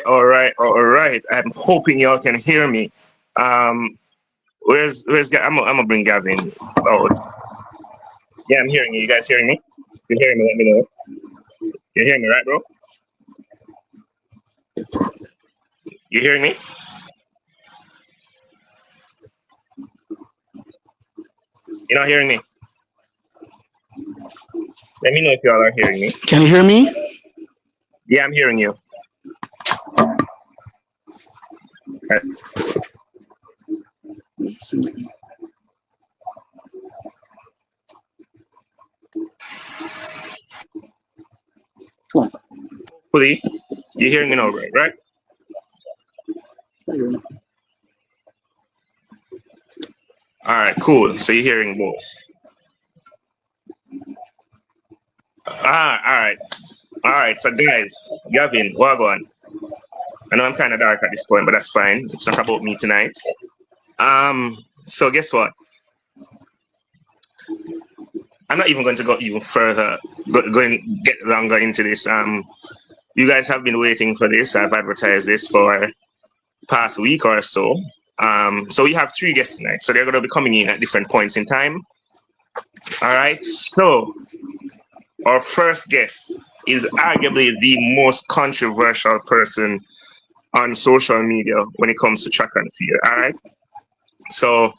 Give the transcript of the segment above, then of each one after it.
all right. I'm hoping y'all can hear me. Um, I'm gonna bring Gavin out. Yeah, I'm hearing you. You guys hearing me? You hearing me? Let me know. You hearing me, right, bro? You hearing me? You're not hearing me. Let me know if y'all are hearing me. Can you hear me? Yeah, I'm hearing you. Hopefully, you're hearing me now, right? All right, cool. So you're hearing both. All right. So guys, Gavin, Wagwan. I know I'm kind of dark at this point, but that's fine. It's not about me tonight. So guess what? I'm not even going to go even further, get longer into this. You guys have been waiting for this. I've advertised this for past week or so. So we have three guests tonight. So they're going to be coming in at different points in time. All right. So our first guest is arguably the most controversial person on social media when it comes to track and field. All right. So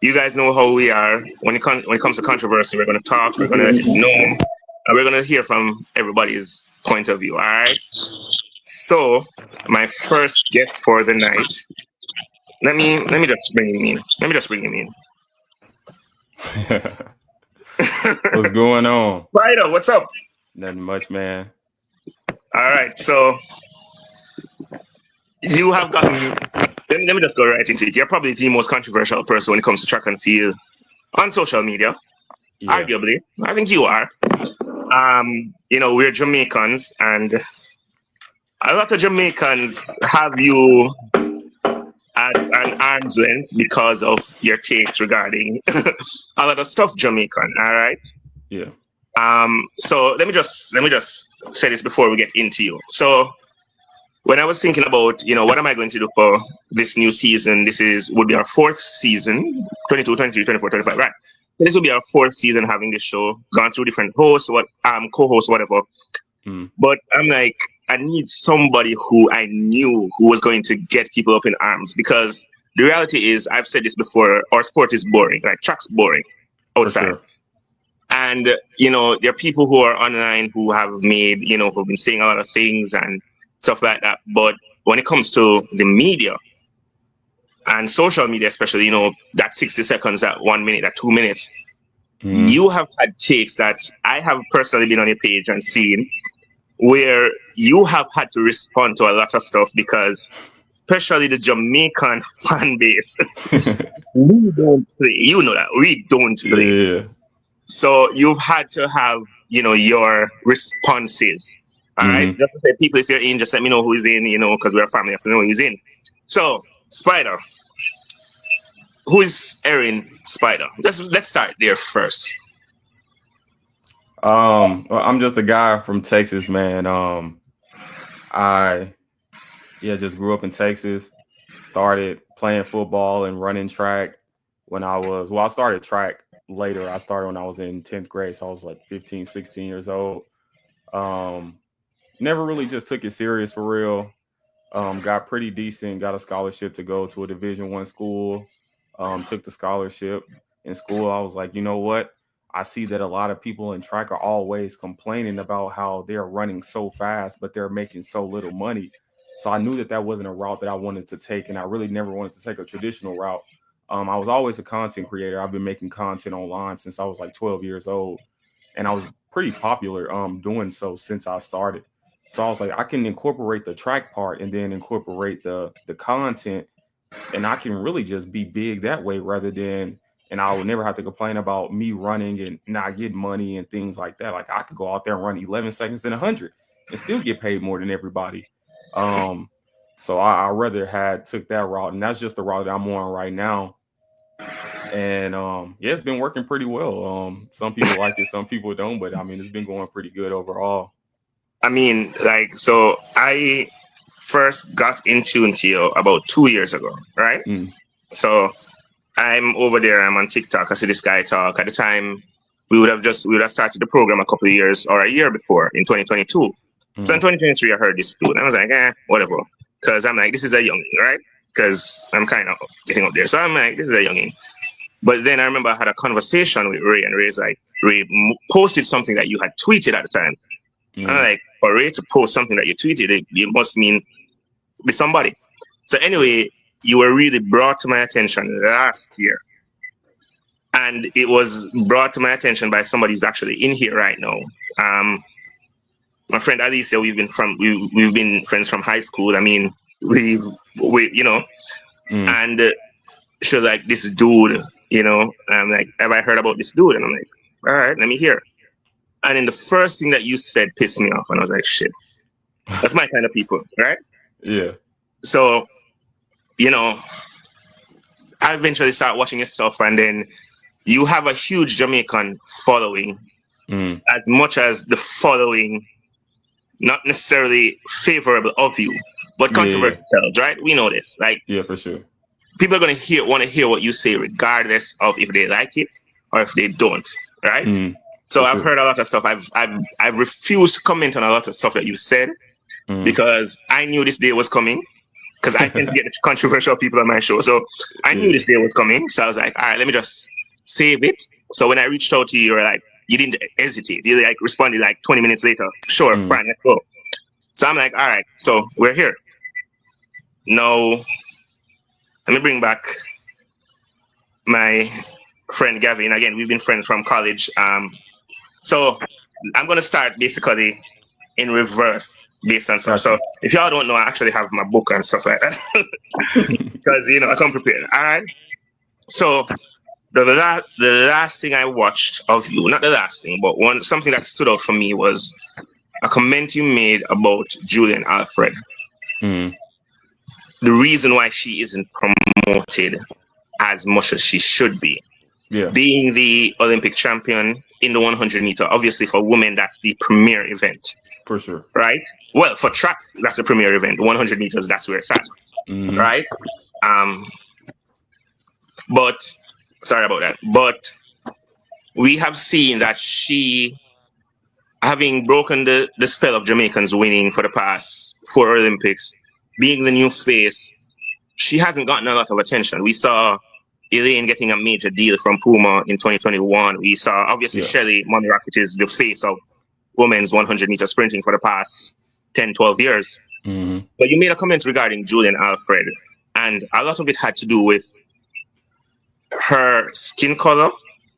you guys know how we are when it comes to controversy. We're going to talk. We're going to know, and we're going to hear from everybody's point of view. All right. So my first guest for the night. Let me just bring him in. Let me just bring him in. What's going on? Spider, what's up? Nothing much, man. All right. So you have gotten. Let me just go right into it. You're probably the most controversial person when it comes to track and field on social media. Yeah. Arguably, I think you are. We're Jamaicans, and a lot of Jamaicans have you at an arm's length because of your takes regarding a lot of stuff Jamaican. All right. Yeah. So let me just say this before we get into you. So when I was thinking about, what am I going to do for this new season? Would be our fourth season, 22, 23, 24, 25, right? So this will be our fourth season having this show, gone through different hosts, co-hosts, whatever. But I'm like, I need somebody who I knew who was going to get people up in arms, because the reality is, I've said this before, our sport is boring, like track's boring outside. For sure. And, there are people who are online who have made, who've been saying a lot of things and stuff like that. But when it comes to the media and social media, especially, that 60 seconds, that 1 minute, that 2 minutes, you have had takes that I have personally been on your page and seen where you have had to respond to a lot of stuff because, especially the Jamaican fan base, we don't play. You know that. We don't play. Yeah. So you've had to have, your responses. All right. Just to say, people, if you're in, just let me know who is in, because we're a family, I have to know who's in. So, Spider, who is Erin Spider? Let's start there first. Well, I'm just a guy from Texas, man. I just grew up in Texas. Started playing football and running track when I started track later. I started when I was in 10th grade, so I was like 15, 16 years old. Never really just took it serious for real. Got pretty decent, got a scholarship to go to a Division I school. Took the scholarship in school. I was like, you know what? I see that a lot of people in track are always complaining about how they're running so fast, but they're making so little money. So I knew that wasn't a route that I wanted to take, and I really never wanted to take a traditional route. I was always a content creator. I've been making content online since I was like 12 years old, and I was pretty popular doing so since I started. So I was like, I can incorporate the track part and then incorporate the content, and I can really just be big that way rather than, and I would never have to complain about me running and not get money and things like that. Like I could go out there and run 11 seconds in 100 and still get paid more than everybody. So I rather had took that route, and that's just the route that I'm on right now. And it's been working pretty well. Some people like it, some people don't, but I mean, it's been going pretty good overall. I mean, like, so I first got in tune to you about 2 years ago, right? Mm, So I'm over there. I'm on TikTok. I see this guy talk. At the time, we would have started the program a couple of years or a year before in 2022. So in mm, 2023, I heard this dude. I was like, whatever, because I'm like, this is a youngin, right? Because I'm kind of getting up there. So I'm like, this is a youngin. But then I remember I had a conversation with Ray, and Ray's like, Ray posted something that you had tweeted at the time. And I'm mm, like, for Ray to post something that you tweeted, it must mean be somebody. So yeah, anyway, you were really brought to my attention last year, and it was brought to my attention by somebody who's actually in here right now. Um, my friend Alicia, we've been friends from high school. I mean, we mm, and she was like, this dude, I'm like, have I heard about this dude? And I'm like, all right, let me hear. And then the first thing that you said pissed me off, and I was like, shit, that's my kind of people, right? yeah, So you know, I eventually start watching your stuff, and then you have a huge Jamaican following, mm, as much as the following not necessarily favorable of you, but yeah, yeah, controversial, right? We know this. Like, yeah, for sure. people are gonna want to hear what you say, regardless of if they like it or if they don't, right? Mm, So for I've sure. heard a lot of stuff. I've refused to comment on a lot of stuff that you said Mm. because I knew this day was coming. Because I tend to get the controversial people on my show, so I knew Yeah, this day was coming. So I was like, all right, let me just save it. So when I reached out to you, you were like, you didn't hesitate. You like responded like 20 minutes later. Sure, mm, fine, let's go. So I'm like, all right, so we're here. Now, let me bring back my friend Gavin. Again, we've been friends from college. So I'm going to start basically in reverse based on stuff. So gotcha. if y'all don't know, I actually have my book and stuff like that because, I come prepared. All right. So the last thing I watched of you, not the last thing, but something that stood out for me was a comment you made about Julian Alfred. Mm, The reason why she isn't promoted as much as she should be. yeah, Being the Olympic champion in the 100-meter, obviously for women, that's the premier event, for sure. right? Well, for track, that's the premier event. 100 meters, that's where it's at, Mm-hmm. right? Um, but sorry about that. But we have seen that she, having broken the spell of Jamaicans winning for the past four Olympics, being the new face, she hasn't gotten a lot of attention. We saw Elaine getting a major deal from Puma in 2021. We saw, obviously, Yeah. Shelley Mommy Rocket is the face of women's 100-meter sprinting for the past 10, 12 years. Mm-hmm. But you made a comment regarding Julian Alfred, and a lot of it had to do with her skin color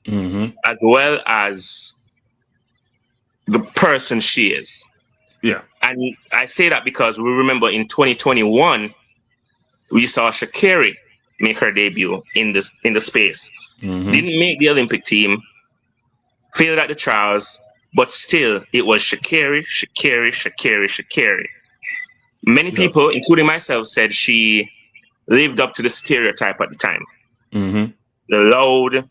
Mm-hmm. as well as the person she is. Yeah. And I say that because we remember in 2021, we saw Shakiri make her debut in the space. Mm-hmm. Didn't make the Olympic team, failed at the trials, but still it was Shakiri, Shakiri, Shakiri, Shakiri. Many Yeah. people, including myself, said she lived up to the stereotype at the time. Mm-hmm. The loud,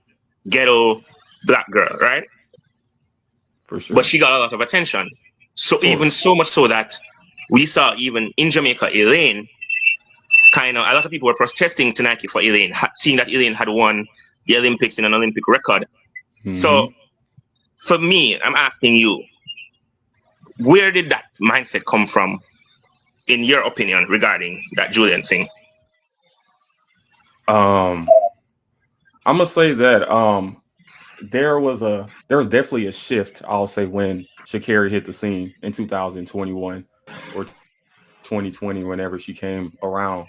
ghetto black girl, right? For But sure. she got a lot of attention. So Of even course. so much so that we saw even in Jamaica, Elaine, kind of, a lot of people were protesting to Nike for Elaine, seeing that Elaine had won the Olympics in an Olympic record. So Mm-hmm. for me, I'm asking you, where did that mindset come from, in your opinion, regarding that Julian thing? Um, I'm gonna say that there was definitely a shift, I'll say, when Shakira hit the scene in 2021 or 2020, whenever she came around.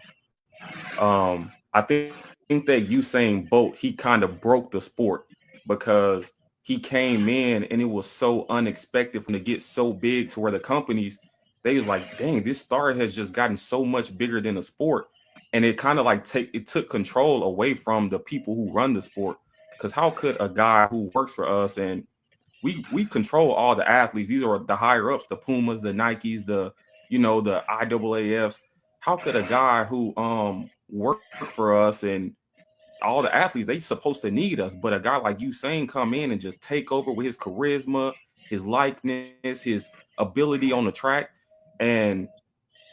I think that Usain Bolt, he kind of broke the sport because he came in and it was so unexpected for him to get so big to where the companies, they was like, dang, this star has just gotten so much bigger than the sport. And it kind of like it took control away from the people who run the sport. Because how could a guy who works for us, and we control all the athletes, these are the higher ups, the Pumas, the Nikes, the IAAFs. How could a guy who work for us and all the athletes, they supposed to need us, but a guy like Usain come in and just take over with his charisma, his likeness, his ability on the track, and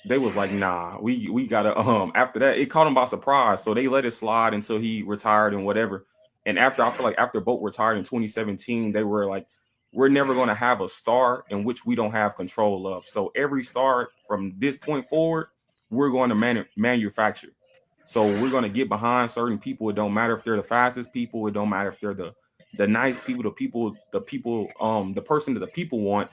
they was like, nah, we gotta after that, it caught him by surprise. So they let it slide until he retired and whatever. And after I feel like after Boat retired in 2017, they were like, we're never gonna have a star in which we don't have control of. So every star from this point forward, we're going to manufacture. So we're going to get behind certain people. It don't matter if they're the fastest people. It don't matter if they're the nice people, the person that the people want.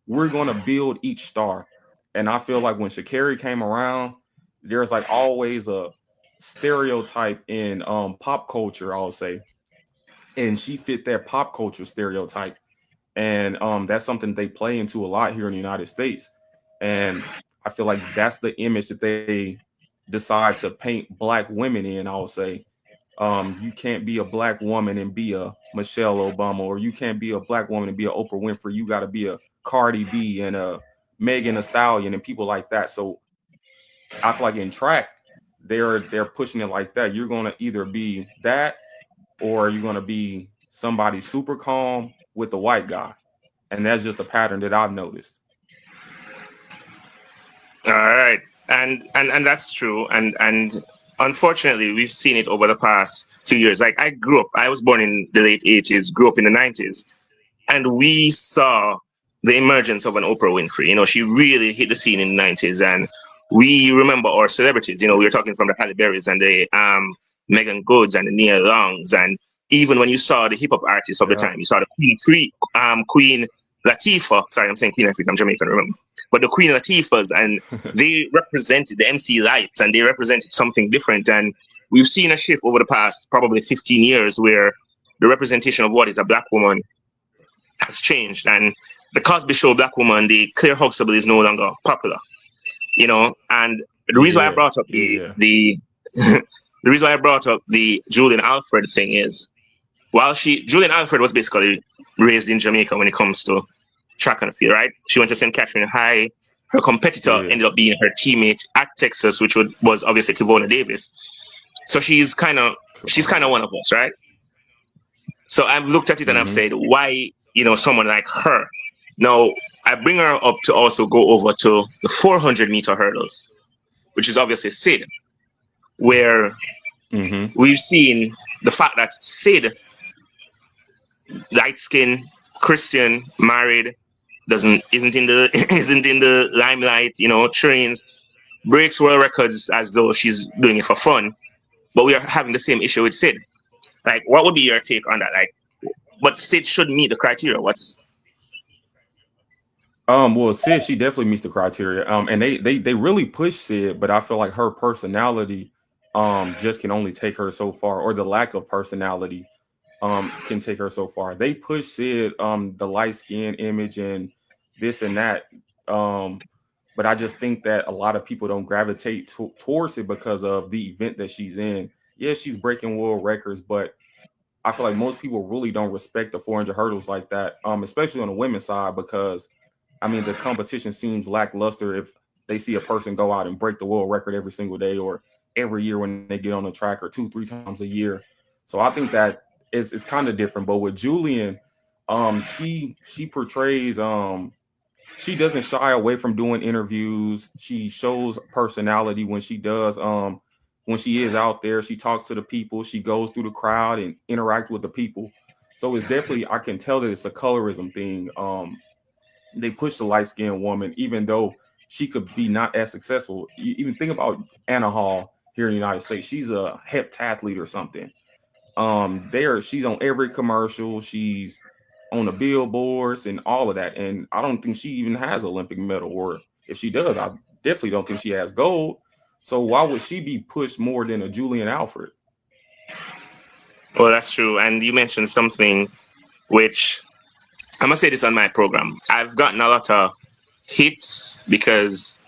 We're going to build each star. And I feel like when Sha'Carri came around, there's like always a stereotype in pop culture, I'll say, and she fit that pop culture stereotype, and that's something they play into a lot here in the United States. And I feel like that's the image that they decide to paint black women in. I would say, you can't be a black woman and be a Michelle Obama, or you can't be a black woman and be a Oprah Winfrey. You got to be a Cardi B and a Megan Thee Stallion and people like that. So I feel like in track, they're pushing it like that. You're gonna either be that, or you're gonna be somebody super calm with the white guy, and that's just a pattern that I've noticed. All right, and that's true, and unfortunately, we've seen it over the past few years. Like I grew up, I was born in the late '80s, grew up in the '90s, and we saw the emergence of an Oprah Winfrey. You know, she really hit the scene in the '90s, and we remember our celebrities. You know, we were talking from the Halle Berrys and the Megan Goods and the Nia Longs, and even when you saw the hip hop artists of the Yeah. time, you saw the Queen Latifah. Sorry, I'm saying Queen Latifah. I'm Jamaican, remember? But the Queen Latifahs, and they represented the MC Lights, and they represented something different. And we've seen a shift over the past probably 15 years where the representation of what is a black woman has changed, and the Cosby Show black woman, the Claire Huxtable, is no longer popular. You know, and the reason why I Yeah, brought up yeah, the the reason why I brought up the Julian Alfred thing is, while Julian Alfred was basically raised in Jamaica when it comes to track and field, right? She went to St. Catherine High. Her competitor yeah. ended up being her teammate at Texas, which was obviously Kivona Davis. So she's kind of one of us, right? So I've looked at it and I've Mm-hmm. said, why, someone like her? Now, I bring her up to also go over to the 400-meter hurdles, which is obviously Sid, where Mm-hmm. we've seen the fact that Sid, light skin, Christian, married, doesn't isn't in the isn't in the limelight, trains, breaks world records as though she's doing it for fun. But we are having the same issue with Sid. Like, what would be your take on that? Like, but Sid should meet the criteria. What's Well, Sid, she definitely meets the criteria. And they really push Sid, but I feel like her personality, just can only take her so far, or the lack of personality, can take her so far. They push Sid, the light skin image and this and that, um, but I just think that a lot of people don't gravitate towards it because of the event that she's in. Yeah, she's breaking world records, but I feel like most people really don't respect the 400 hurdles like that, especially on the women's side, because I mean, the competition seems lackluster if they see a person go out and break the world record every single day or every year when they get on the track, or two, three times a year. So I think that it's kind of different. But with Julian, she portrays, she doesn't shy away from doing interviews. She shows personality when she does, when she is out there. She talks to the people. She goes through the crowd and interacts with the people. So it's definitely, I can tell that it's a colorism thing. They push the light skinned woman, even though she could be not as successful. Even think about Anna Hall here in the United States. She's a heptathlete or something. She's on every commercial. She's on the billboards and all of that. And I don't think she even has an Olympic medal, or if she does, I definitely don't think she has gold. So why would she be pushed more than a Julian Alfred? well, that's true. And you mentioned something which I'm gonna say this on my program. I've gotten a lot of hits because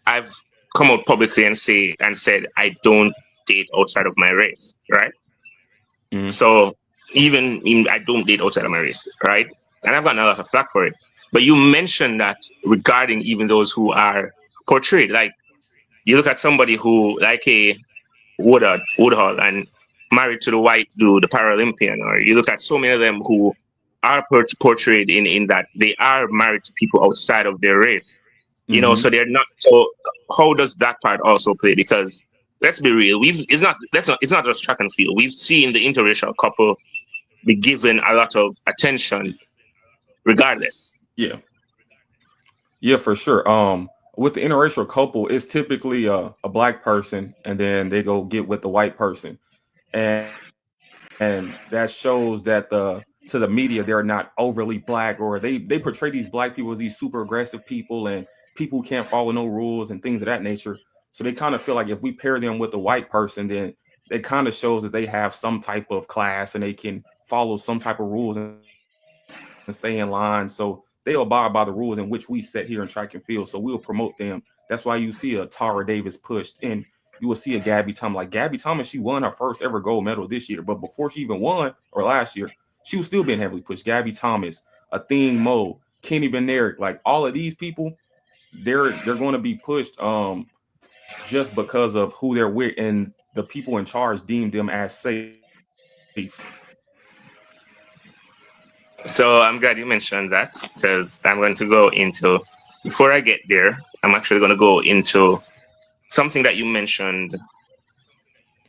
I've come out publicly and said I don't date outside of my race, right? Mm-hmm. So I don't date outside of my race, right? And I've gotten a lot of flack for it. But you mentioned that regarding even those who are portrayed, like you look at somebody who like a Woodhull and married to the white dude, the Paralympian, or you look at so many of them who are portrayed in that they are married to people outside of their race. So Mm-hmm. they're not. So how does that part also play? Because let's be real, it's not just track and field. We've seen the interracial couple be given a lot of attention regardless. Yeah. Yeah, for sure. With the interracial couple, it's typically a black person, and then they go get with the white person, and that shows that to the media they're not overly black, or they portray these black people as these super aggressive people and people who can't follow no rules and things of that nature. So they kind of feel like if we pair them with a white person, then it kind of shows that they have some type of class and they can follow some type of rules and stay in line. So they abide by the rules in which we set here in track and field. So we'll promote them. That's why you see a Tara Davis pushed, and you will see a Gabby Thomas. Like Gabby Thomas, she won her first ever gold medal this year, but before she even won, or last year, she was still being heavily pushed. Gabby Thomas, Athene Mo, Kenny Benerick, like all of these people, they're going to be pushed just because of who they're with, and the people in charge deem them as safe. So I'm glad you mentioned that because I'm going to go into, before I get there, I'm actually going to go into something that you mentioned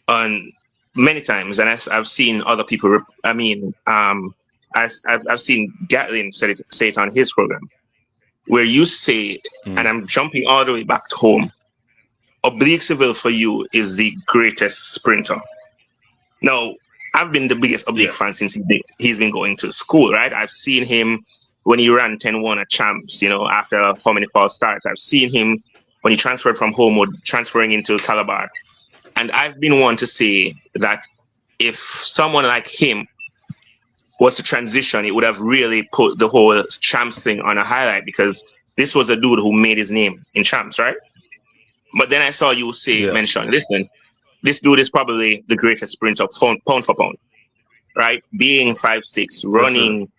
on many times, and I've seen other people. I've seen Gatlin say it on his program, where you say, and I'm jumping all the way back to home. Oblique Civil for you is the greatest sprinter. Now, I've been the biggest Oblique Yes. fan since he's been going to school, right? I've seen him when he ran 10-1 at Champs, after how many false starts. I've seen him when he transferred from Homewood, transferring into Calabar. And I've been one to say that if someone like him was to transition, it would have really put the whole Champs thing on a highlight because this was a dude who made his name in Champs, right? But then I saw you say, Yeah. mention, listen, this dude is probably the greatest sprinter pound for pound, right? Being 5'6", For sure. running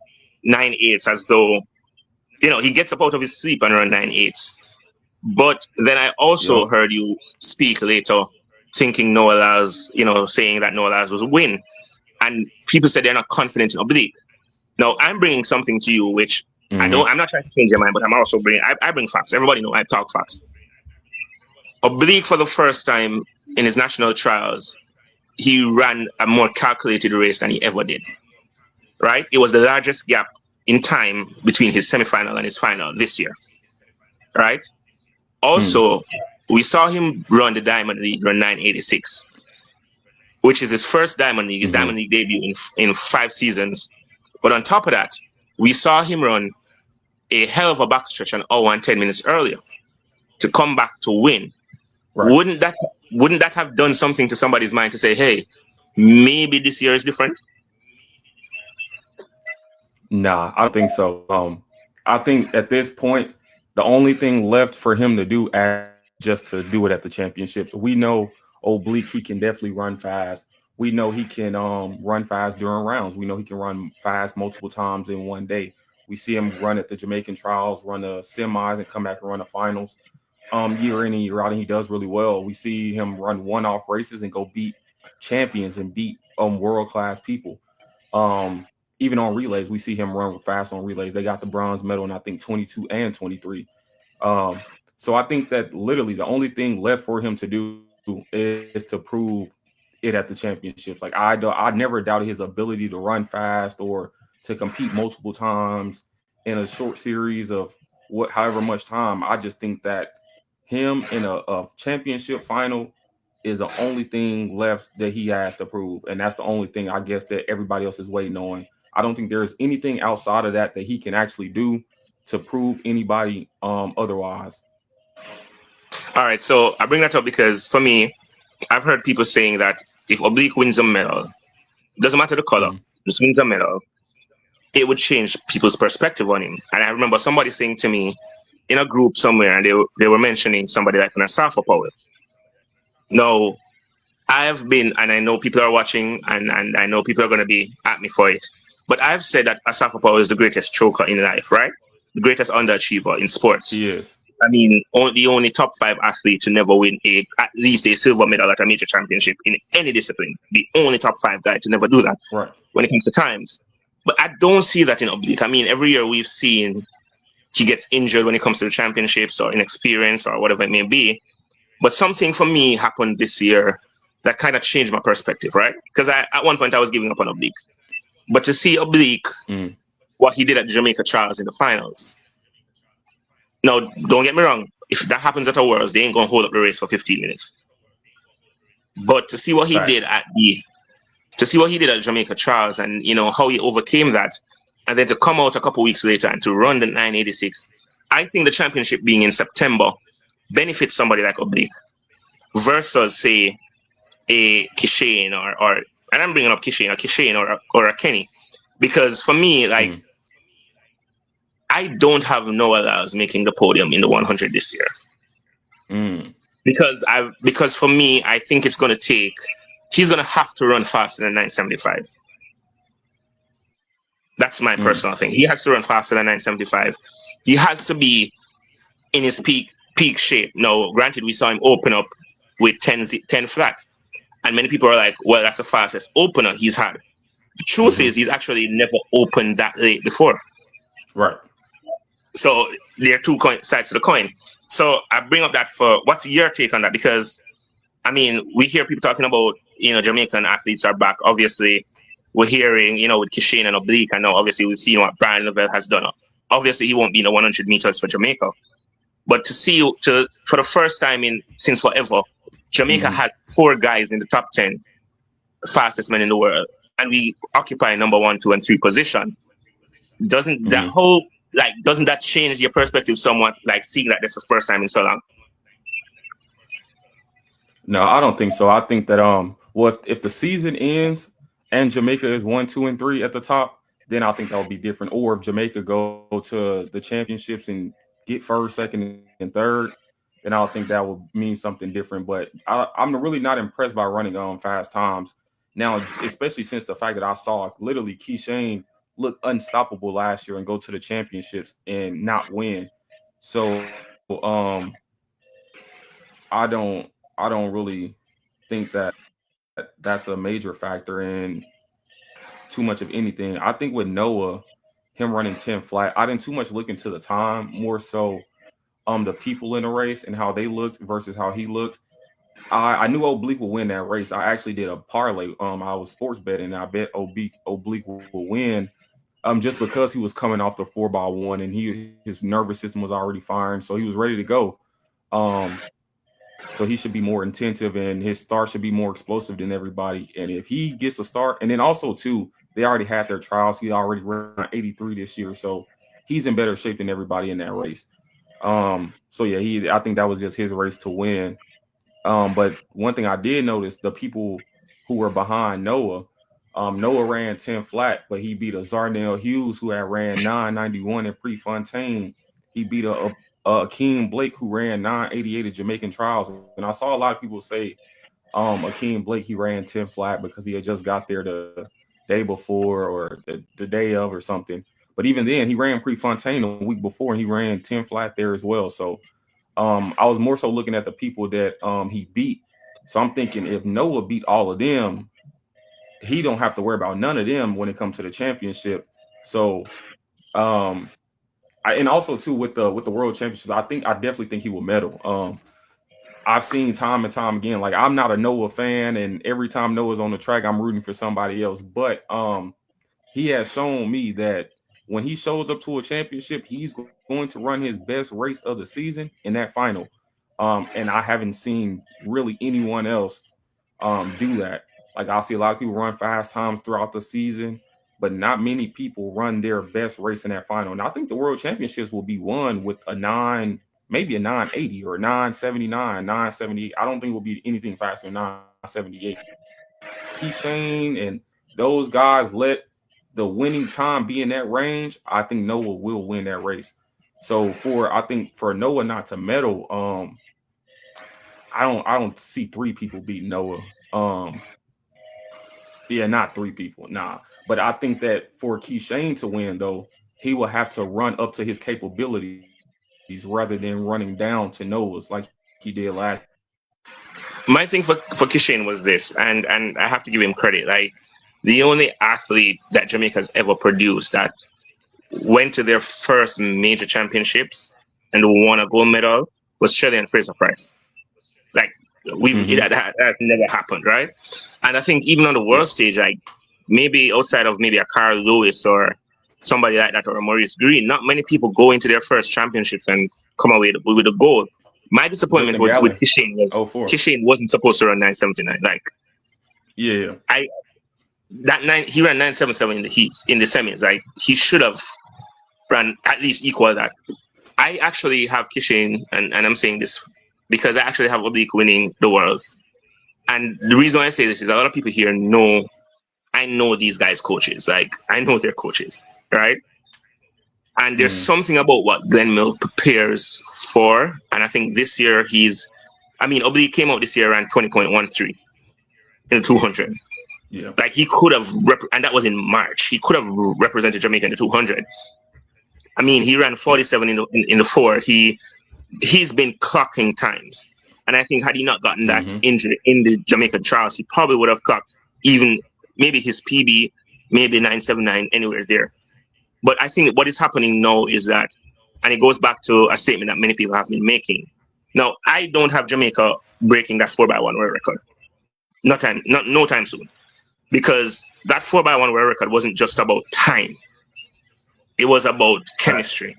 9/8 as though, he gets up out of his sleep and run 9/8. But then I also Yep. heard you speak later thinking Noah Lyles, saying that Noah Lyles was a win. And people said they're not confident in Oblique. Now, I'm bringing something to you which Hmm. I'm not trying to change your mind, but I'm also I bring facts. Everybody know I talk facts. Oblique for the first time in his national trials, he ran a more calculated race than he ever did, right? It was the largest gap in time between his semifinal and his final this year, right? Mm. Also, we saw him run the Diamond League run 986, which is his first Diamond League, his Hmm. Diamond League debut in 5 seasons. But on top of that, we saw him run a hell of a backstretch an hour and 10 minutes earlier to come back to win. Right. Wouldn't that wouldn't that have done something to somebody's mind to say, hey, maybe this year is different? Nah, I don't think so. I think at this point, the only thing left for him to do actually is just to do it at the championships. We know Oblique, he can definitely run fast. We know he can run fast during rounds. We know he can run fast multiple times in one day. We see him run at the Jamaican trials, run the semis, and come back and run the finals. Year in and year out, and he does really well. We see him run one-off races and go beat champions and beat world-class people. Um, Even on relays, we see him run fast on relays. They got the bronze medal in I think 22 and 23. Um, so I think that literally the only thing left for him to do is to prove it at the championships. Like I never doubted his ability to run fast or to compete multiple times in a short series of however much time. I just think that him in a championship final is the only thing left that he has to prove, and that's the only thing I guess that everybody else is waiting on. I don't think there's anything outside of that that he can actually do to prove anybody otherwise. All right, so I bring that up because for me, I've heard people saying that if Oblique wins a medal, doesn't matter the color, Mm. just wins a medal, it would change people's perspective on him. And I remember somebody saying to me in a group somewhere, and they were mentioning somebody like an Asafa Powell. Now, I've been, and I know people are watching, and I know people are going to be at me for it, but I've said that Asafa Powell is the greatest choker in life, right? The greatest underachiever in sports. He is. I mean, the only top five athlete to never win at least a silver medal at a major championship in any discipline. The only top five guy to never do that Right. when it comes to times. But I don't see that in Oblique. I mean, every year we've seen he gets injured when it comes to the championships or inexperience or whatever it may be. But something for me happened this year that kind of changed my perspective, right? Because at one point I was giving up on Oblique. But to see Oblique, Mm. what he did at Jamaica Trials in the finals. Now, don't get me wrong. If that happens at a Worlds, they ain't gonna hold up the race for 15 minutes. But to see what he did Facts. at the to see what he did at Jamaica Trials and how he overcame that, and then to come out a couple weeks later and to run the 986, I think the championship being in September benefits somebody like Oblique versus say a Kishane or and I'm bringing up Kishane or a Kenny because for me like Mm. I don't have Noah Lyles making the podium in the 100 this year Mm. because for me I think it's going to take he's going to have to run faster than 975. That's my Mm. personal thing. He has to run faster than 975. He has to be in his peak shape. Now, granted, we saw him open up with 10 flat, and many people are like, "Well, that's the fastest opener he's had." The truth Mm-hmm. is, he's actually never opened that late before. Right. So there are sides to the coin. So I bring up that for what's your take on that? Because I mean, we hear people talking about Jamaican athletes are back. Obviously, we're hearing with Kishane and Oblique. I know obviously we've seen what Brian Lavelle has done. Obviously, he won't be in the 100 meters for Jamaica, but to see for the first time in since forever, Jamaica Mm-hmm. had four guys in the top 10 fastest men in the world, and we occupy number 1, 2, and 3 position. Doesn't that Mm-hmm. whole doesn't that change your perspective somewhat? Like seeing that this is the first time in so long. No, I don't think so. I think that well if the season ends and Jamaica is 1, 2, and 3 at the top, then I think that would be different. Or if Jamaica go to the championships and get first, second, and third, then I would think that would mean something different. But I'm really not impressed by running on fast times. Now, especially since the fact that I saw literally Keyshane look unstoppable last year and go to the championships and not win. So I don't really think that that's a major factor in too much of anything. I think with Noah, him running 10 flat, I didn't too much look into the time, more so the people in the race and how they looked versus how he looked. I knew Oblique would win that race. I actually did a parlay. I was sports betting and I bet Oblique will win. Just because he was coming off the 4x1 and his nervous system was already firing, so he was ready to go. Um, so he should be more intensive and his start should be more explosive than everybody. And if he gets a start, and then also too, they already had their trials. He already ran 83 this year, so he's in better shape than everybody in that race. So yeah, I think that was just his race to win. But one thing I did notice, the people who were behind Noah, Noah ran 10 flat, but he beat a Zarnell Hughes who had ran 991 in Prefontaine. He beat a Akeem Blake who ran 988 at Jamaican Trials. And I saw a lot of people say Akeem Blake, he ran 10 flat because he had just got there the day before or the day of or something. But even then, he ran Prefontaine a week before and he ran 10 flat there as well. So I was more so looking at the people that he beat. So I'm thinking if Noah beat all of them, he don't have to worry about none of them when it comes to the championship. So um and also too with the world championship, I definitely think he will medal. I've seen time and time again, like I'm not a Noah fan, and every time Noah's on the track, I'm rooting for somebody else. But he has shown me that when he shows up to a championship, he's going to run his best race of the season in that final. And I haven't seen really anyone else do that. Like I see a lot of people run fast times throughout the season, but not many people run their best race in that final. And I think the world championships will be won with a maybe a 980 or 979, 978. I don't think it will be anything faster than 978. Keyshane and those guys let the winning time be in that range, I think Noah will win that race. So I think for Noah not to medal, I don't see three people beat Noah. Yeah, not three people, nah. But I think that for Keyshane to win though, he will have to run up to his capabilities rather than running down to Noah's like he did last year. My thing for Kishane was this, and I have to give him credit. Like the only athlete that Jamaica's ever produced that went to their first major championships and won a gold medal was Shelley and Fraser Price. Like that never happened, right? And I think even on the world Yeah. stage, like maybe outside of maybe a Carl Lewis or somebody like that or a Maurice Green, not many people go into their first championships and come away with a gold. My disappointment Justin was with Gatlin. Kishane was Oh, four. Kishane wasn't supposed to run 979. Like Yeah. I that nine he ran 977 in the heats in the semis. Like he should have ran at least equal that. I actually have Kishane, and I'm saying this because I actually have Oblique winning the Worlds. And the reason why I say this is a lot of people here know I know these guys' coaches. Like I know their coaches, right? And there's Mm. something about what Glenn Mill prepares for. And I think this year Oblique came out this year around 20.13 in the 200. Yeah. Like he could have, and that was in March. He could have represented Jamaica in the 200. I mean, he ran Yeah. 47 in the four. He's been clocking times, and I think had he not gotten that Mm-hmm. injury in the Jamaican trials, he probably would have clocked even maybe his PB, maybe 979 anywhere there. But I think what is happening now is that, and it goes back to a statement that many people have been making. Now, I don't have Jamaica breaking that 4x1 world record. No time soon. Because that 4x1 world record wasn't just about time. It was about Facts. chemistry.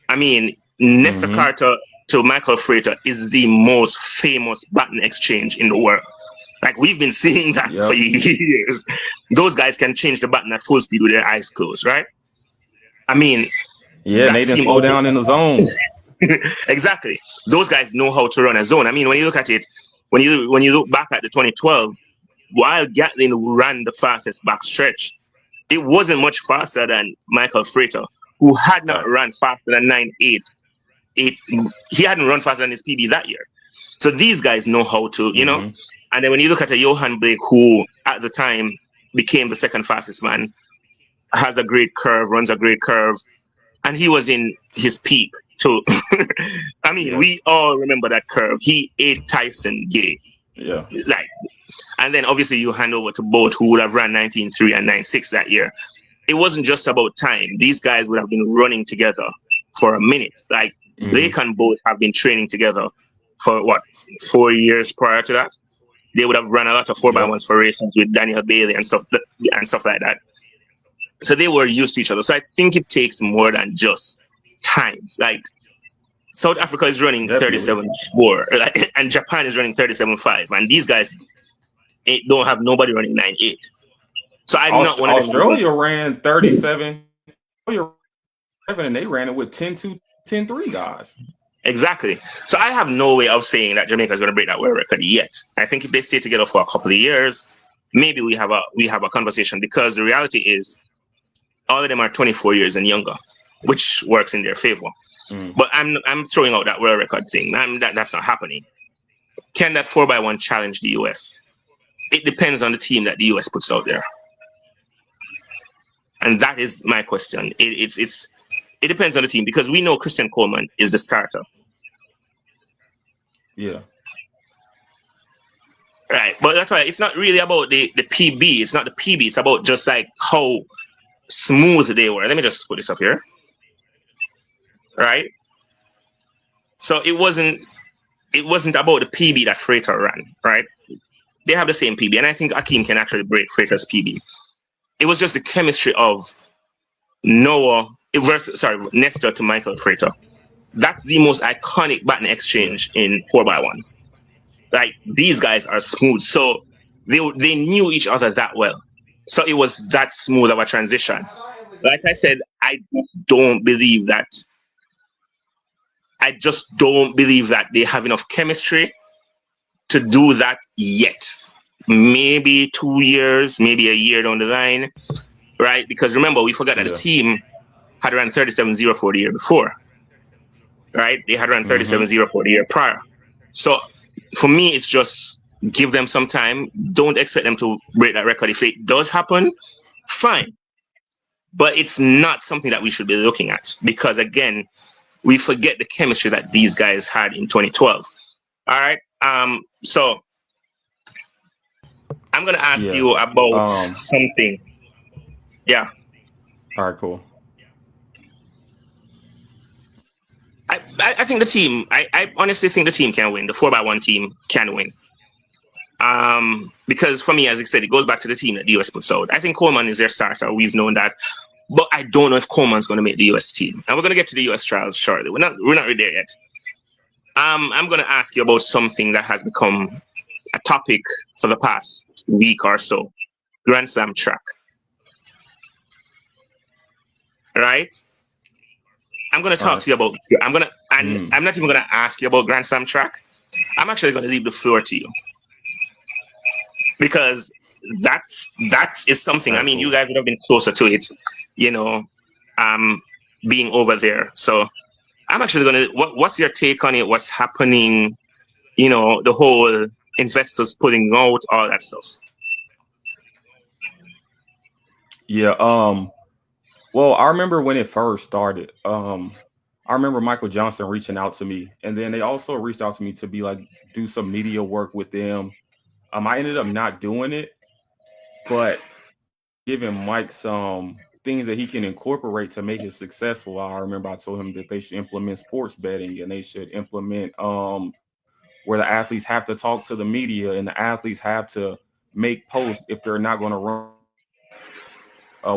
I mean, Nestor Mm-hmm. Carter to Michael Frater is the most famous baton exchange in the world. Like we've been seeing that for Yep. years. Those guys can change the baton at full speed with their eyes closed, right? I mean, Yeah, and they that didn't team slow also down in the zones. exactly. Those guys know how to run a zone. I mean, when you look at it, when you look back at the 2012, while Gatlin ran the fastest back stretch, it wasn't much faster than Michael Frater, who had not Facts. run faster than 9.88. He hadn't run faster than his PB that year. So these guys know how to, Mm-hmm. And then when you look at a Johan Blake, who at the time became the second fastest man, has a great curve, runs a great curve, and he was in his peak too. I mean, Yeah. we all remember that curve. He ate Tyson Gay, Yeah. like, and then obviously you hand over to Boat, who would have run 19.3 and 9.6 that year. It wasn't just about time. These guys would have been running together for a minute. Like Mm-hmm. Blake and Boat have been training together for what 4 years prior to that. They would have run a lot of four by Yep. ones for races with Daniel Bailey and stuff like that. So they were used to each other. So I think it takes more than just times. Like South Africa is running Definitely. 37.4, like, and Japan is running 37.5, and these guys don't have nobody running 9.8. So I'm not one of them. Australia ran 37. Australia ran and they ran it with 10-2, 10-3 guys. Exactly. So I have no way of saying that Jamaica is going to break that world record yet. I think if they stay together for a couple of years, maybe we have a conversation because the reality is all of them are 24 years and younger, which works in their favor. Mm. But I'm throwing out that world record thing. That's not happening. Can that 4x1 challenge the US? It depends on the team that the US puts out there, and that is my question. It depends on the team because we know Christian Coleman is the starter, Yeah. right? But that's why it's not really about the PB. It's not the PB. It's about just like how smooth they were. Let me just put this up here, right? So it wasn't about the PB that Freighter ran, right? They have the same PB, and I think Akeem can actually break Freighter's PB. It was just the chemistry of Noah versus Nestor to Michael Freighter. That's the most iconic baton Yeah. exchange in 4x1. Like these guys are smooth, so they knew each other that well. So it was that smooth of a transition. Like I said, don't believe that. I just don't believe that they have enough chemistry to do that yet. Maybe 2 years, maybe a year down the line, right? Because remember, we forgot that the Yeah. team had run 37.04 the year before, right? They had run Mm-hmm. 37.04 the year prior. So for me, it's just give them some time. Don't expect them to break that record. If it does happen, fine. But it's not something that we should be looking at because, again, we forget the chemistry that these guys had in 2012. All right. So I'm going to ask Yeah. you about Um, something. Yeah. all right, cool. I think the team. I honestly think the team can win. The 4x1 team can win. Because for me, as I said, it goes back to the team that the US puts out. I think Coleman is their starter. We've known that, but I don't know if Coleman's going to make the US team. And we're going to get to the US trials shortly. We're not really there yet. I'm going to ask you about something that has become a topic for the past week or so. Grand Slam track, right? I'm going to All talk right. to you about. And Mm, I'm not even going to ask you about Grand Slam track. I'm actually going to leave the floor to you because that is something. I okay, mean, you cool. guys would have been closer to it, you know, um, being over there. So I'm actually going to. What's your take on it? What's happening? The whole investors pulling out, all that stuff. Yeah. Well, I remember when it first started. I remember Michael Johnson reaching out to me, and then they also reached out to me to be like do some media work with them. I ended up not doing it, but giving Mike some things that he can incorporate to make it successful. I remember I told him that they should implement sports betting and they should implement where the athletes have to talk to the media and the athletes have to make posts if they're not going to run.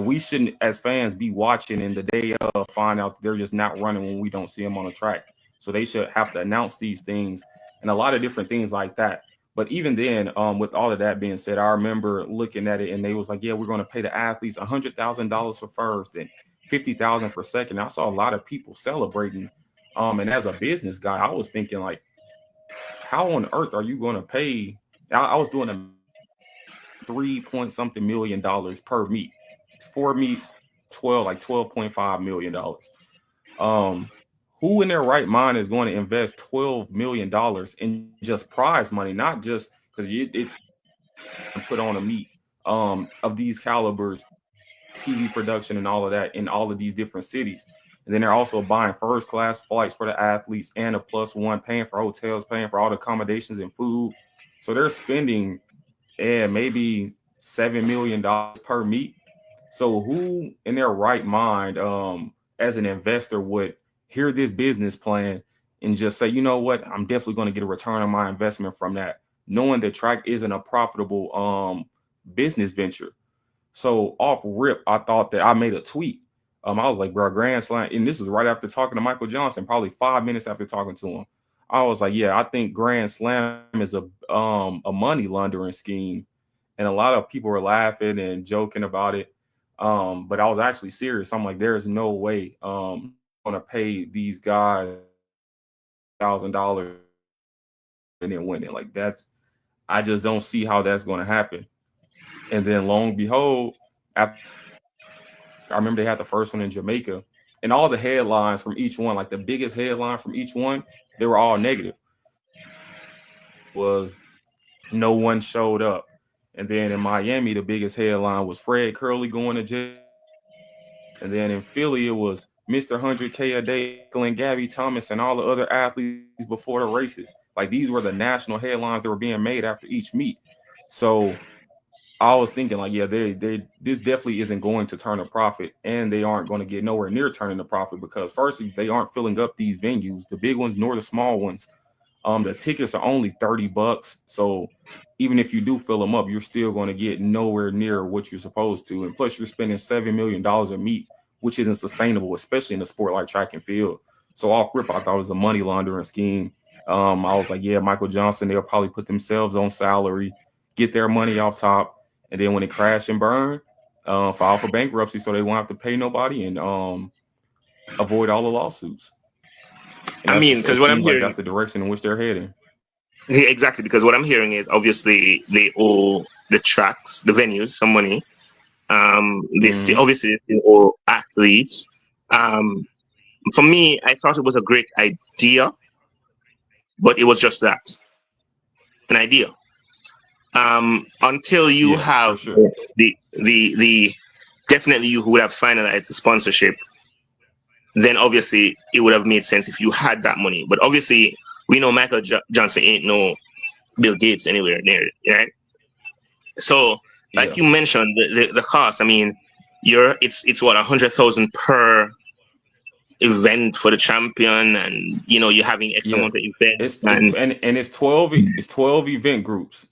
We shouldn't, as fans, be watching and the day of find out they're just not running when we don't see them on the track. So they should have to announce these things and a lot of different things like that. But even then, with all of that being said, I remember looking at it and they was like, "Yeah, we're going to pay the athletes $100,000 for first and 50,000 for second." I saw a lot of people celebrating. And as a business guy, I was thinking like, how on earth are you going to pay? I was doing a 3 point something $1 million per meet. 4 meets, 12.5 million dollars. Um, who in their right mind is going to invest $12 million in just prize money, not just because it put on a meet of these calibers, TV production and all of that in all of these different cities. And then they're also buying first class flights for the athletes and a plus one, paying for hotels, paying for all the accommodations and food. So they're spending maybe $7 million per meet. So who in their right mind, as an investor, would hear this business plan and just say, you know what, I'm definitely going to get a return on my investment from that, knowing that track isn't a profitable business venture. So off rip, I thought that I made a tweet. I was like, bro, Grand Slam, and this was right after talking to Michael Johnson, probably 5 minutes after talking to him. I was like, yeah, I think Grand Slam is a money laundering scheme, and a lot of people were laughing and joking about it. But I was actually serious. I'm like, there is no way going to pay these guys $1,000 and then win it. Like that's, I just don't see how that's going to happen. And then long and behold, after I remember they had the first one in Jamaica, and all the headlines from each one, like the biggest headline from each one, they were all negative. Was no one showed up. And then in Miami, the biggest headline was Fred Curley going to jail. And then in Philly, it was Mr. 100K a day, and Gabby Thomas, and all the other athletes before the races. Like these were the national headlines that were being made after each meet. So I was thinking like, yeah, they this definitely isn't going to turn a profit, and they aren't going to get nowhere near turning a profit because firstly, they aren't filling up these venues, the big ones nor the small ones. The tickets are only $30, so even if you do fill them up, you're still going to get nowhere near what you're supposed to, and plus you're spending $7 million a meet, which isn't sustainable, especially in a sport like track and field. So off rip, I thought it was a money laundering scheme. I was like, yeah, Michael Johnson, they'll probably put themselves on salary, get their money off top, and then when it crash and burn, file for bankruptcy so they won't have to pay nobody and avoid all the lawsuits. And I that's mean, it because what I'm seems like hearing that's the direction in which they're heading. yeah, exactly, because what I'm hearing is obviously they owe the tracks, the venues, some money. They still Hmm. obviously they still owe athletes. Um, for me, I thought it was a great idea, but it was just that, an idea. Until you Yeah, have for sure. the definitely you would have finalized the sponsorship, then obviously it would have made sense if you had that money. But obviously, we know Michael Johnson ain't no Bill Gates anywhere near it, right? So, like Yeah. you mentioned, the cost. I mean, it's what 100,000 per event for the champion, and you're having X Yeah. amount of events, It's and and it's 12 event groups.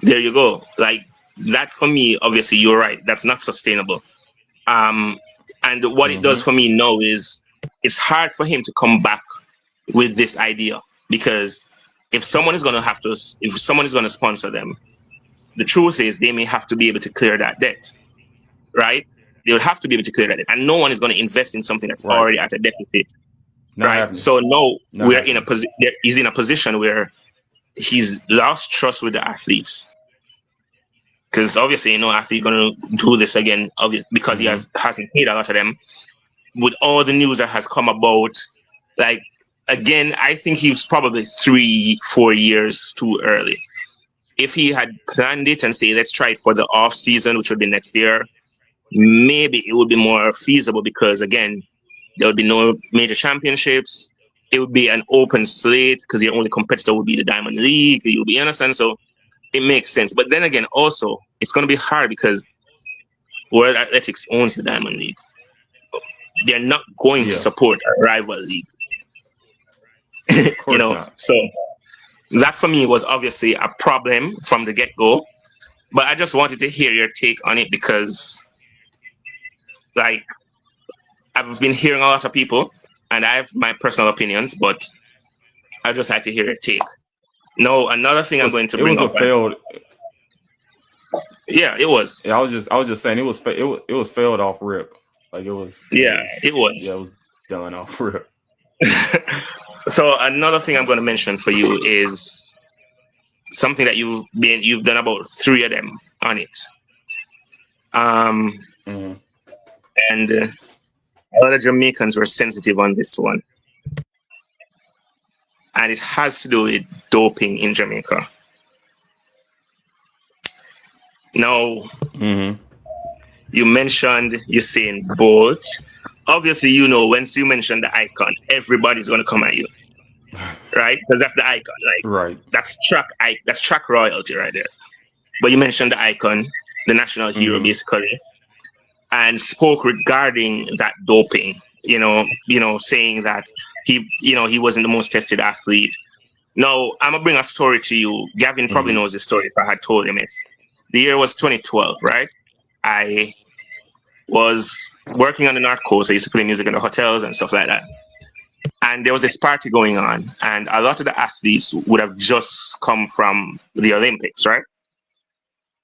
there you go. Like that for me, obviously, you're right. That's not sustainable. Um, and what it does Mm-hmm. for me now is it's hard for him to come back with this idea, because if someone is going to sponsor them, the truth is they may have to be able to clear that debt, right? They would have to be able to clear that debt, and no one is going to invest in something that's Right. already at a deficit, Not right? happening. So now Not we're in a happening. position. He's in a position where he's lost trust with the athletes, because obviously no athlete going to do this again, because he Mm-hmm. hasn't paid a lot of them. With all the news that has come about, like again, I think he was probably 3-4 years too early. If he had planned it and say, let's try it for the off season, which would be next year, maybe it would be more feasible, because again, there would be no major championships. It would be an open slate because your only competitor would be the Diamond League. You'll be innocent, so it makes sense. But then again, also, it's going to be hard because World Athletics owns the Diamond League. They're not going to Yeah. support a rival league, Of course not. So that for me was obviously a problem from the get go. But I just wanted to hear your take on it, because, like, I've been hearing a lot of people, and I have my personal opinions, but I just had to hear your take. No, another thing I'm going to It bring was a up, and failed. yeah, it was. Yeah, I was just saying it was failed off rip. Like it Yeah, was it yeah, was. it was done off rip. So another thing I'm going to mention for you is something that you've done about three of them on it. Um, Mm-hmm. and a lot of Jamaicans were sensitive on this one, and it has to do with doping in Jamaica. Now, Mm-hmm. you mentioned Usain Bolt. Obviously, once you mention the icon, everybody's going to come at you, right? Because that's the icon. Like Right. that's track royalty right there. But you mentioned the icon, the national hero, Mm-hmm. basically, and spoke regarding that doping. Saying that he wasn't the most tested athlete. Now, I'm gonna bring a story to you. Gavin probably Mm-hmm. knows this story if I had told him it. The year was 2012, right? I was working on the North Coast. I used to play music in the hotels and stuff like that. And there was this party going on, and a lot of the athletes would have just come from the Olympics, right?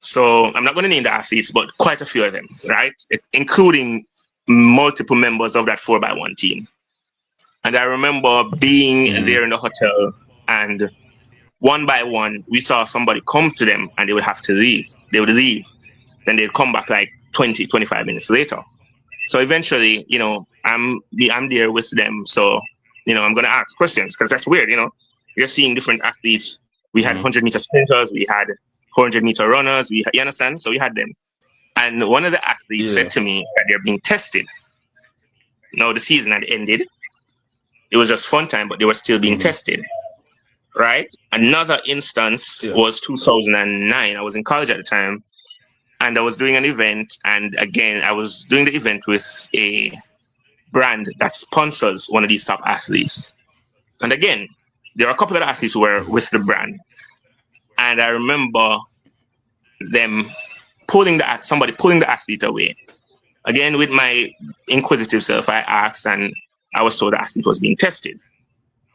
So I'm not going to name the athletes, but quite a few of them, right? Including multiple members of that 4x1 team. And I remember being Mm-hmm. there in the hotel, and one by one, we saw somebody come to them and they would have to leave. They would leave. Then they'd come back like 20, 25 minutes later. So eventually, I'm there with them. So, I'm going to ask questions, because that's weird. You're seeing different athletes. We had Mm-hmm. 100-meter sprinters. We had 400-meter runners. You understand? So we had them. And one of the athletes said Yeah. to me that they're being tested. Now, the season had ended. It was just fun time, but they were still being Mm-hmm. tested. Right? Another instance Yeah. was 2009. I was in college at the time, and I was doing an event. And again, I was doing the event with a brand that sponsors one of these top athletes. And again, there are a couple of athletes who were with the brand. And I remember them somebody pulling the athlete away. Again, with my inquisitive self, I asked, and I was told the athlete was being tested.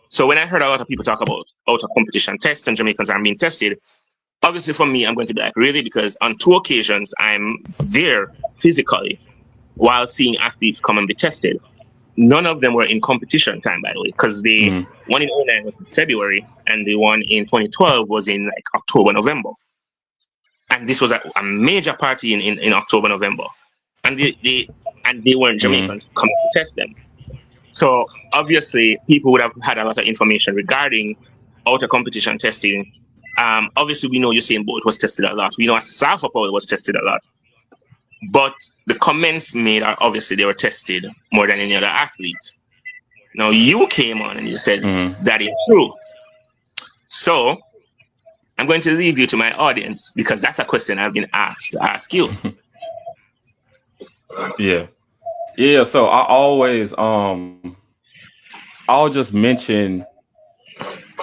So when I heard a lot of people talk about out of competition tests and Jamaicans are being tested, obviously for me, I'm going to be like, really? Because on two occasions, I'm there physically while seeing athletes come and be tested. None of them were in competition time, by the way, because the Mm-hmm. one in '09 was in February and the one in 2012 was in like October, November. And this was a major party in October, November. And they weren't Mm-hmm. Jamaicans coming to test them. So obviously, people would have had a lot of information regarding outer competition testing. Obviously, we know Usain Bolt was tested a lot. We know Safa Powell was tested a lot. But the comments made are obviously they were tested more than any other athlete. Now you came on and you said Mm-hmm. that is true. So I'm going to leave you to my audience, because that's a question I've been asked to ask you. Yeah. Yeah, so I always I'll just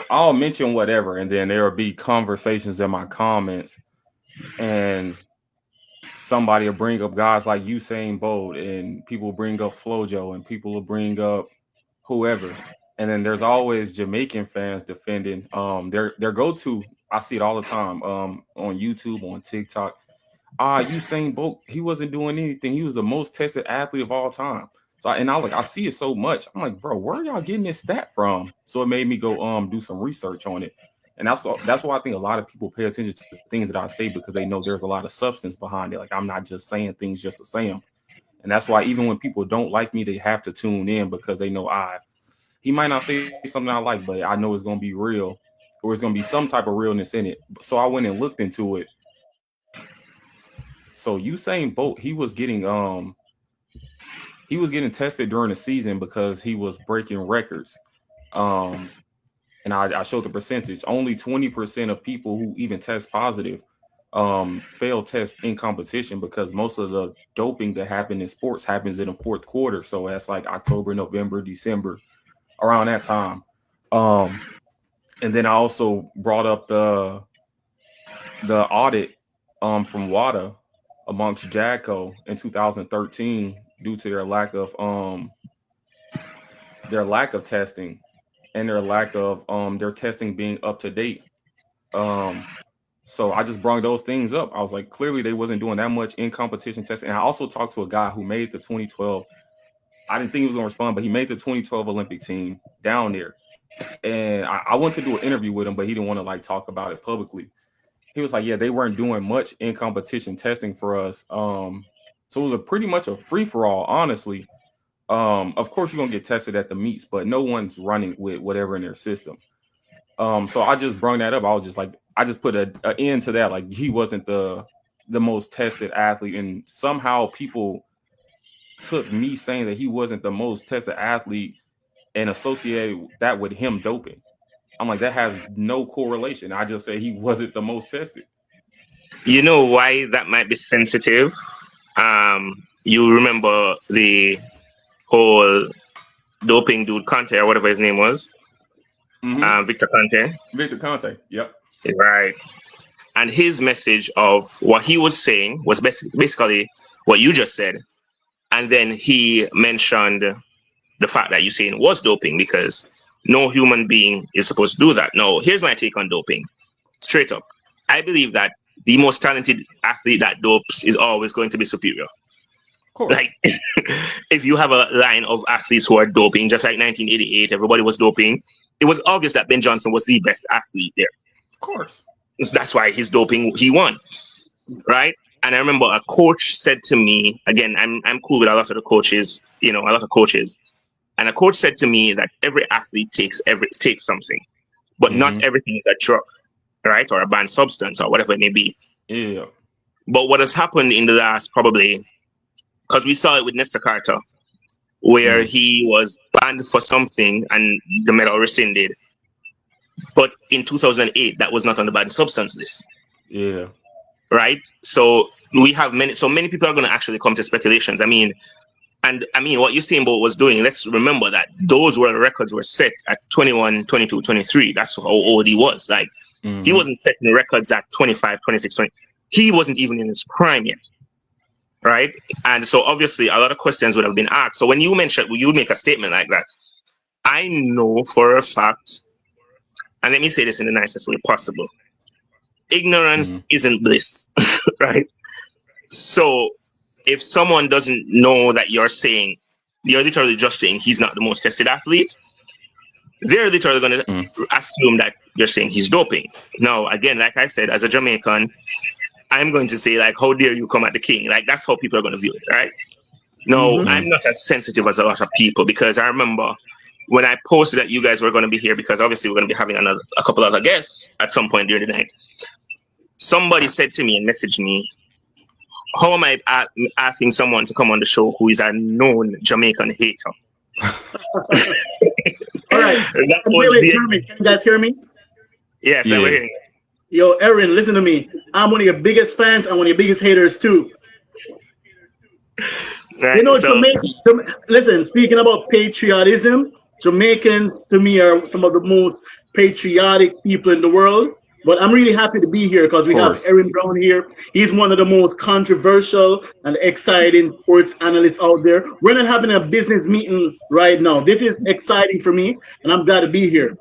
I'll mention whatever, and then there will be conversations in my comments, and somebody will bring up guys like Usain Bolt, and people will bring up Flojo, and people will bring up whoever. And then there's always Jamaican fans defending their go to. I see it all the time on YouTube, on TikTok. Usain Bolt, he wasn't doing anything. He was the most tested athlete of all time. So I see it so much. I'm like, bro, where are y'all getting this stat from? So it made me go do some research on it. And that's why I think a lot of people pay attention to things that I say, because they know there's a lot of substance behind it. Like, I'm not just saying things just to say them. And that's why even when people don't like me, they have to tune in, because they know he might not say something I like, but I know it's gonna be real, or it's gonna be some type of realness in it. So I went and looked into it. So Usain Bolt, he was getting tested during the season because he was breaking records. Um, and I showed the percentage. Only 20% of people who even test positive fail test in competition, because most of the doping that happened in sports happens in the fourth quarter. So that's like October, November, December, around that time. Um, and then I also brought up the audit from WADA amongst JADCO in 2013, due to their lack of testing, and their lack of their testing being up to date. Um, so I just brought those things up. I was like, clearly they wasn't doing that much in competition testing. And I also talked to a guy who made the 2012. I didn't think he was going to respond, but he made the 2012 Olympic team down there. And I went to do an interview with him, but he didn't want to like talk about it publicly. He was like, yeah, they weren't doing much in competition testing for us. So it was a pretty much a free for all, honestly. Of course, you're gonna get tested at the meets, but no one's running with whatever in their system. So I just brung that up. I was just like, I just put a end to that. Like, he wasn't the most tested athlete, and somehow people took me saying that he wasn't the most tested athlete and associated that with him doping. I'm like, that has no correlation. I just say he wasn't the most tested. You know why that might be sensitive? You remember the whole doping dude Conte or whatever his name was, Mm-hmm. Victor Conte, Victor Conte. Yep. right? And his message of what he was saying was basically what you just said, and then he mentioned the fact that Usain was doping, because no human being is supposed to do that. No, here's my take on doping. Straight up, I believe that the most talented athlete that dopes is always going to be superior. Of course. Like, if you have a line of athletes who are doping, just like 1988, everybody was doping. It was obvious that Ben Johnson was the best athlete there. Of course. That's why his doping, he won, right? And I remember a coach said to me, again, I'm cool with a lot of the coaches, a lot of coaches, and a coach said to me that every athlete takes something, but not Mm-hmm. everything is a drug, right, or a banned substance or whatever it may be. Yeah. But what has happened in the last, probably, because we saw it with Nestor Carter, where Mm. he was banned for something and the medal rescinded. But in 2008, that was not on the banned substance list, Yeah. right? So many people are going to actually come to speculations. And what Usain Bolt was doing, let's remember that those world records were set at 21, 22, 23. That's how old he was. Like, he Mm-hmm. wasn't setting records at 25, 26, 20. He wasn't even in his prime yet, right? And so obviously a lot of questions would have been asked. So when you make a statement like that, I know for a fact, and let me say this in the nicest way possible, ignorance Mm-hmm. isn't bliss, right? So if someone doesn't know that you're literally just saying he's not the most tested athlete, they're literally going to Mm-hmm. assume that you're saying he's doping. Now, again, like I said, as a Jamaican, I'm going to say, like, how dare you come at the king? Like, that's how people are going to view it, right? No, Mm-hmm. I'm not as sensitive as a lot of people, because I remember when I posted that you guys were going to be here, because obviously we're going to be having a couple other guests at some point during the night. Somebody said to me and messaged me, how am I asking someone to come on the show who is a known Jamaican hater? All right. That Wait, was wait, the hear me. Can you guys hear me? yes, I was Yeah. hearing. Yo, Erin, listen to me. I'm one of your biggest fans and one of your biggest haters too. right? So Listen, speaking about patriotism, Jamaicans to me are some of the most patriotic people in the world. But I'm really happy to be here because Of we have course. Erin Brown here. He's one of the most controversial and exciting sports analysts out there. We're not having a business meeting right now. This is exciting for me, and I'm glad to be here.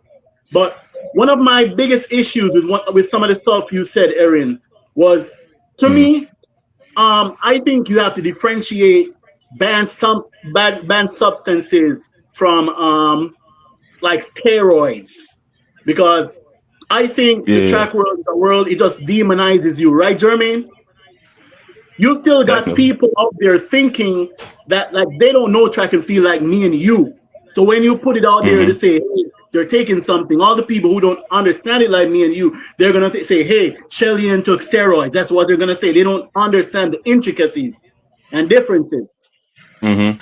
But one of my biggest issues with some of the stuff you said, Erin, was to Mhm. me, I think you have to differentiate banned substances from like steroids because I think the Yeah, track world is a world it just demonizes you, right, Jermaine? You still got definitely. people out there thinking that like they don't know track and field like me and you. So when you put it out there to Hmm. say, hey, they're taking something, all the people who don't understand it like me and you, they're gonna say, hey, Shelly took steroids. That's what they're gonna say. They don't understand the intricacies and differences. Hmm.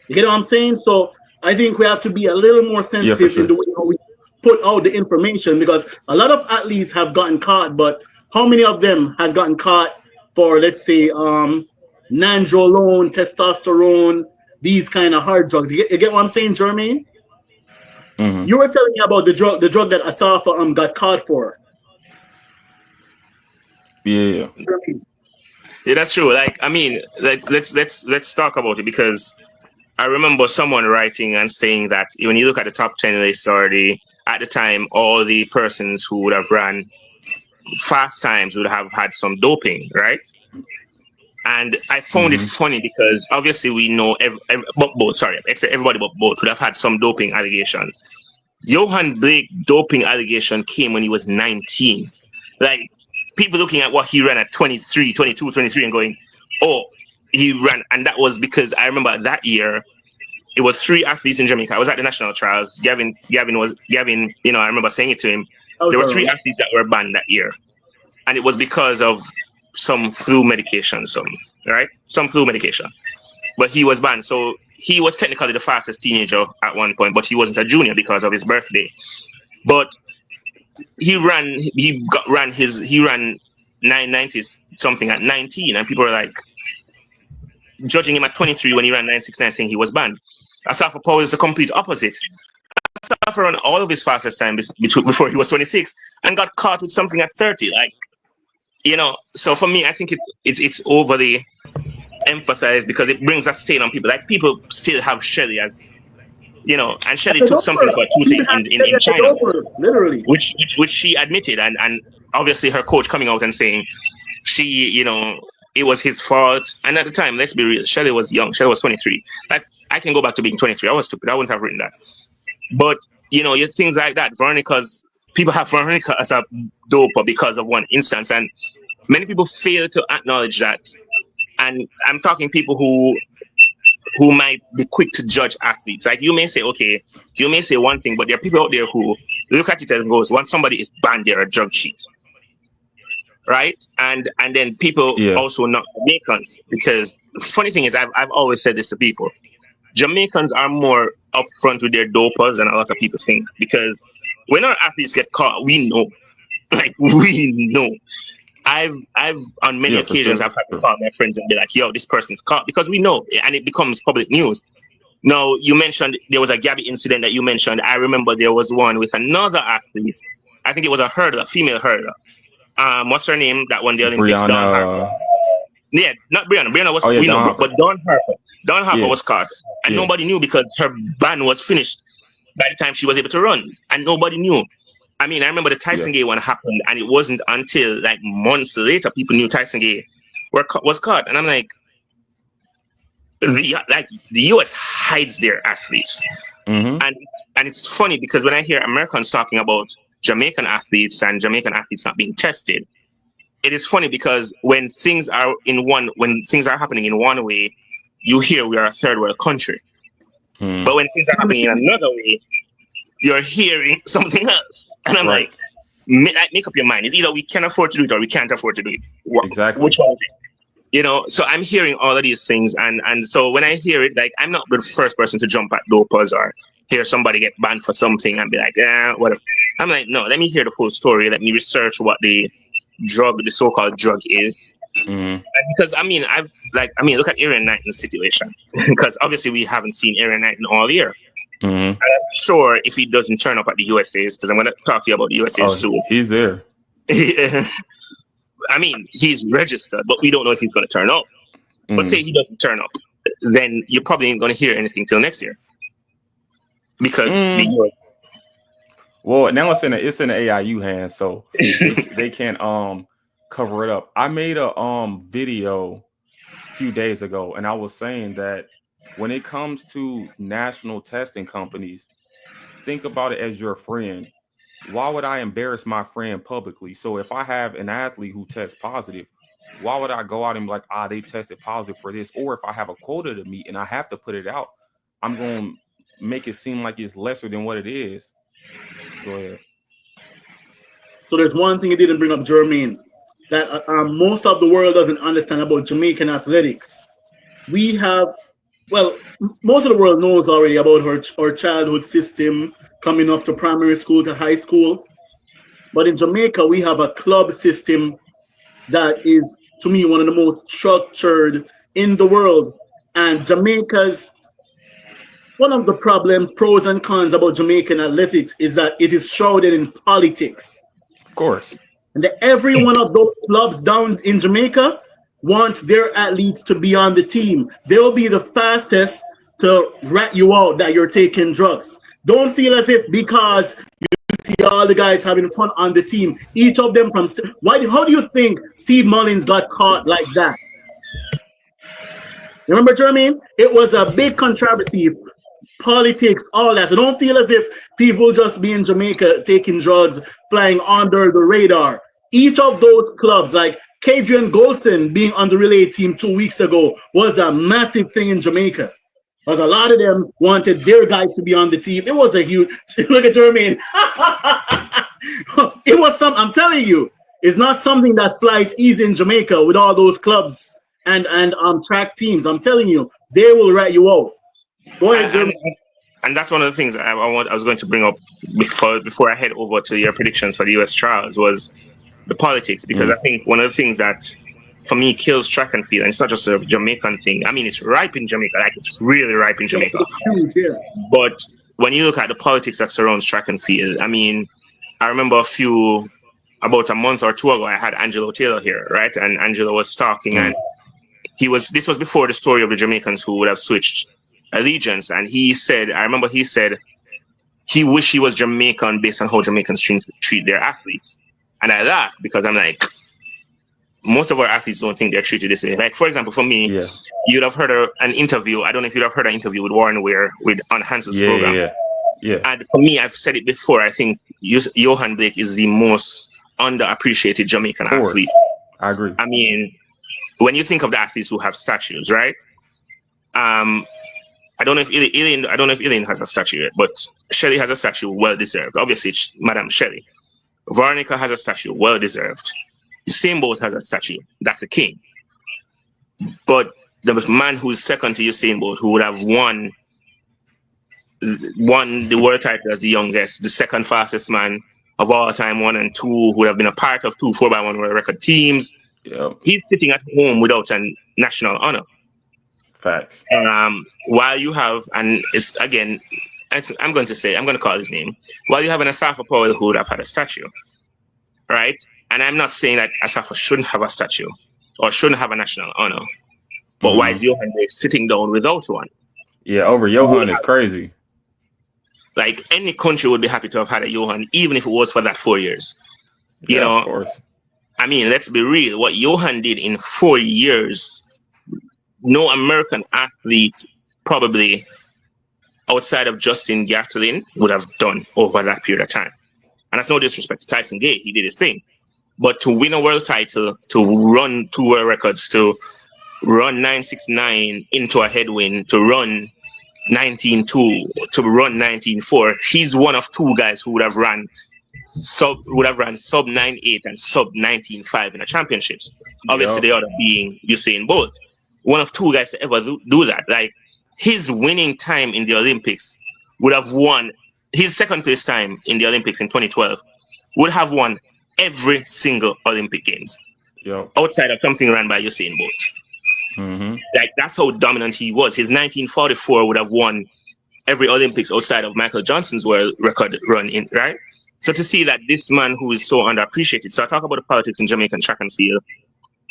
You get what I'm saying? So I think we have to be a little more Yeah, for sensitive in sure. the way how we put out the information because a lot of athletes have gotten caught, but how many of them has gotten caught for let's say nandrolone, testosterone, these kind of hard drugs? You get what I'm saying, Jermaine? Hmm. You were telling me about the drug that Asafa got caught for. Yeah. Jermaine. yeah, that's true. Like, I mean, like let's talk about it because I remember someone writing and saying that when you look at the top 10 list already, at the time, all the persons who would have ran fast times would have had some doping, right? And I found it Hmm. funny because obviously we know, but both, sorry, except everybody but both would have had some doping allegations. Johan Blake doping allegation came when he was 19. Like, people looking at what he ran at 23, 22, 23 and going, oh, he ran. And that was because I remember that year, it was three athletes in Jamaica. I was at the national trials. Gavin, I remember saying it to him. I was There were three around. athletes that were banned that year. And it was because of some flu medication, right? Some flu medication. But he was banned. So he was technically the fastest teenager at one point, but he wasn't a junior because of his birthday. But he ran 990s something at 19, and people were like judging him at 23 when he ran 969, saying he was banned. Asafa Powell is the complete opposite. Asafa ran all of his fastest time before he was 26 and got caught with something at 30. Like, so for me, I think it's overly emphasized because it brings a stain on people. Like, people still have Shelly as, and As Shelly a took something doper. for People tooting have said in as a China, doper, literally. which she admitted, and obviously her coach coming out and saying she, it was his fault. And at the time, let's be real, Shelly was young. Shelly was 23. Like, I can go back to being 23. I was stupid. I wouldn't have written that. But, things like that. People have Veronica as a doper because of one instance. And many people fail to acknowledge that. And I'm talking people who might be quick to judge athletes. Like, you may say, okay, you may say one thing, but there are people out there who look at it and goes, once somebody is banned, they're a drug cheat, right? And then people Yeah. also not Jamaicans, because the funny thing is, I've always said this to people: Jamaicans are more upfront with their dopers than a lot of people think, because when our athletes get caught, we know, like, we know. I've on many Yeah, for occasions sure. I've had to call my friends and be like, "Yo, this person's caught," because we know, and it becomes public news. Now, you mentioned there was a Gabby incident that you mentioned. I remember there was one with another athlete. I think it was a hurdler, female hurdler. What's her name? That won the Olympics, Dawn Harper. Brianna. Yeah, not Brianna. Brianna Oh was, yeah, we know, Don Hopper. but Dawn Harper. Dawn Harper Yeah. was caught, and Yeah. nobody knew because her ban was finished by the time she was able to run, and nobody knew. I mean, I remember the Yeah. Tyson Gay one happened, and it wasn't until like months later people knew Tyson Gay was caught, and I'm like, the US hides their athletes, Hmm. and it's funny because when I hear Americans talking about Jamaican athletes and Jamaican athletes not being tested, it is funny because when things are happening in one way, you hear we are a third world country, Hmm. but when things are happening in another way, you're hearing something else, and I'm Right. like, make up your mind. It's either we can afford to do it or we can't afford to do it. Which Exactly. one? So I'm hearing all of these things, and so when I hear it, like, I'm not the first person to jump at dopers or hear somebody get banned for something and be like, whatever. I'm like, no, let me hear the full story. Let me research what the so-called drug is. Mm-hmm. Because look at Erin Knighton's situation. Because obviously we haven't seen Erin Knighton all year. Mm-hmm. Sure, if he doesn't turn up at the USA's, because I'm going to talk to you about the USA's Oh, soon. he's there. I mean, he's registered, but we don't know if he's going to turn up. But say he doesn't turn up, then you probably ain't going to hear anything till next year. Because well, now it's in the AIU hands, so they can't cover it up. I made a video a few days ago, and I was saying that when it comes to national testing companies, think about it as your friend. Why would I embarrass my friend publicly? So if I have an athlete who tests positive, why would I go out and be like, they tested positive for this? Or if I have a quota to meet and I have to put it out, I'm going to make it seem like it's lesser than what it is. Go ahead. So there's one thing you didn't bring up, Jermaine, that most of the world doesn't understand about Jamaican athletics. We have, well, most of the world knows already about our childhood system coming up to primary school to high school. But in Jamaica, we have a club system that is, to me, one of the most structured in the world. And Jamaica's one of the problems, pros and cons about Jamaican athletics is that it is shrouded in politics. Of course. And every one of those clubs down in Jamaica wants their athletes to be on the team. They'll be the fastest to rat you out that you're taking drugs. Don't feel as if because you see all the guys having fun on the team, each of them from how do you think Steve Mullins got caught like that? Remember, Jermaine? It was a big controversy, politics, all that. So don't feel as if people just be in Jamaica taking drugs, flying under the radar. Each of those clubs, like Kadrian Goldson being on the relay team 2 weeks ago, was a massive thing in Jamaica. Like a lot of them wanted their guys to be on the team. It was a huge look at Jermaine. It was I'm telling you, it's not something that flies easy in Jamaica with all those clubs and track teams. I'm telling you, they will rat you out. Go ahead, Jermaine. And that's one of the things that I was going to bring up before I head over to your predictions for the US trials was the politics, because I think one of the things that for me kills track and field, and it's not just a Jamaican thing. I mean, it's ripe in Jamaica, like it's really ripe in Jamaica. Huge, yeah. But when you look at the politics that surrounds track and field, I mean, I remember about a month or two ago, I had Angelo Taylor here, right? And Angelo was talking, and this was before the story of the Jamaicans who would have switched allegiance, and I remember he said he wished he was Jamaican based on how Jamaicans treat their athletes. And I laughed because I'm like, most of our athletes don't think they're treated this way. Like, for example, for me, you'd have heard an interview. I don't know if you'd have heard an interview with Warren Weir on Hanson's program. Yeah. And for me, I've said it before, I think Johan Blake is the most underappreciated Jamaican athlete. I agree. I mean, when you think of the athletes who have statues, right? I don't know if Elaine has a statue yet, but Shelley has a statue, well deserved. Obviously, it's Madame Shelley. Veronica has a statue, well deserved. Usain Bolt has a statue. That's a king. But the man who's second to Usain Bolt, who would have won the world title as the youngest, the second fastest man of all time, 1 and 2, who would have been a part of 2 4x1 world record teams. Yep. He's sitting at home without a national honor. Facts. While you have, and it's again, I'm going to call his name. While you have an Asafa Powell who would have had a statue, right? And I'm not saying that Asafa shouldn't have a statue or shouldn't have a national honor, but why is Johan sitting down without one? Yeah, over Johan is crazy. Like, any country would be happy to have had a Johan, even if it was for that 4 years. You know, of course. I mean, let's be real. What Johan did in 4 years, no American athlete probably outside of Justin Gatlin would have done over that period of time. And that's no disrespect to Tyson Gay. He did his thing. But to win a world title, to run 2 world records, to run 9.69 into a headwind, to run 19.2, to run 19.4, he's one of 2 guys who would have run sub 9.8 and sub 19.5 in the championships. Obviously, the other being Usain Bolt. One of 2 guys to ever do that. Like, his winning time in the Olympics would have won, his second place time in the Olympics in 2012 would have won every single Olympic Games. Yep. outside of something run by Usain Bolt. Mm-hmm. Like that's how dominant he was. His 1944 would have won every Olympics outside of Michael Johnson's world record run in, right? So to see that this man who is so underappreciated. So I talk about the politics in Jamaican track and field.